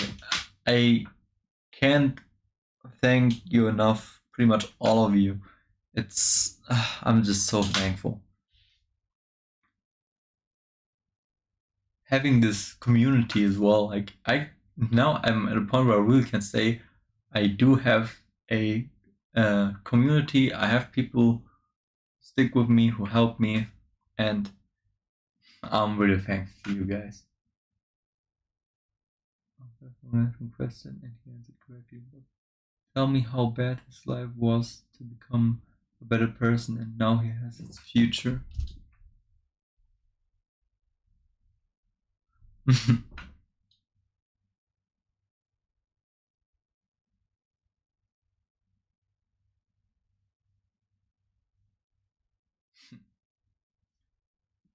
I can't thank you enough. Pretty much all of you. I'm just so thankful. Having this community as well, like now I'm at a point where I really can say I do have a community. I have people stick with me who help me, and I'm really thankful for you guys. Question and he answered correctly. Tell me how bad his life was to become a better person, and now he has his future.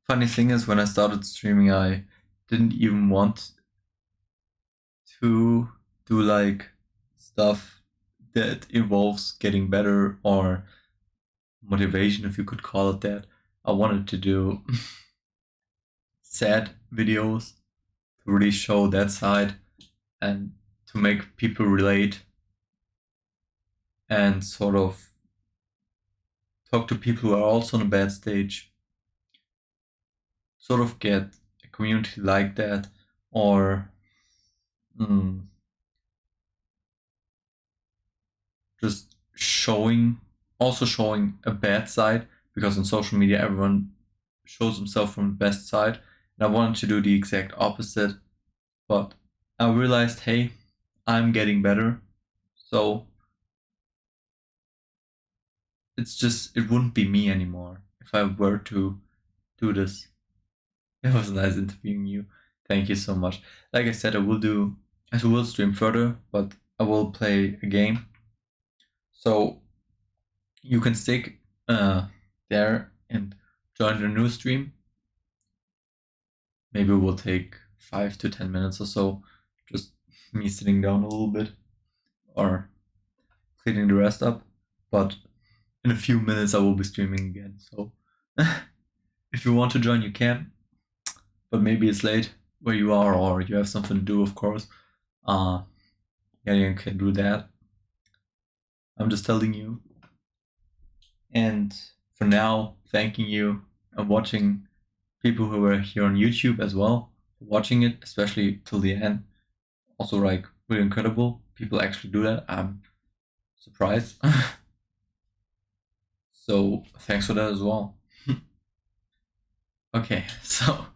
Funny thing is, when I started streaming, I didn't even want to do like stuff that involves getting better or motivation, if you could call it that. I wanted to do sad videos to really show that side and to make people relate and sort of talk to people who are also in a bad stage. Sort of get a community like that, or just showing a bad side, because on social media everyone shows himself from the best side, and I wanted to do the exact opposite, but I realized, hey, I'm getting better, so it wouldn't be me anymore if I were to do this. It was nice interviewing you. Thank you so much. Like I said, I will stream further, but I will play a game. So you can stick there and join the new stream. Maybe it will take 5 to 10 minutes or so. Just me sitting down a little bit or cleaning the rest up. But in a few minutes I will be streaming again. So if you want to join, you can. But maybe it's late where you are, or you have something to do, of course. Yeah, you can do that. I'm just telling you. And for now, thanking you and watching people who were here on YouTube as well, watching it, especially till the end. Also, like, really incredible. People actually do that. I'm surprised. So, thanks for that as well. Okay, so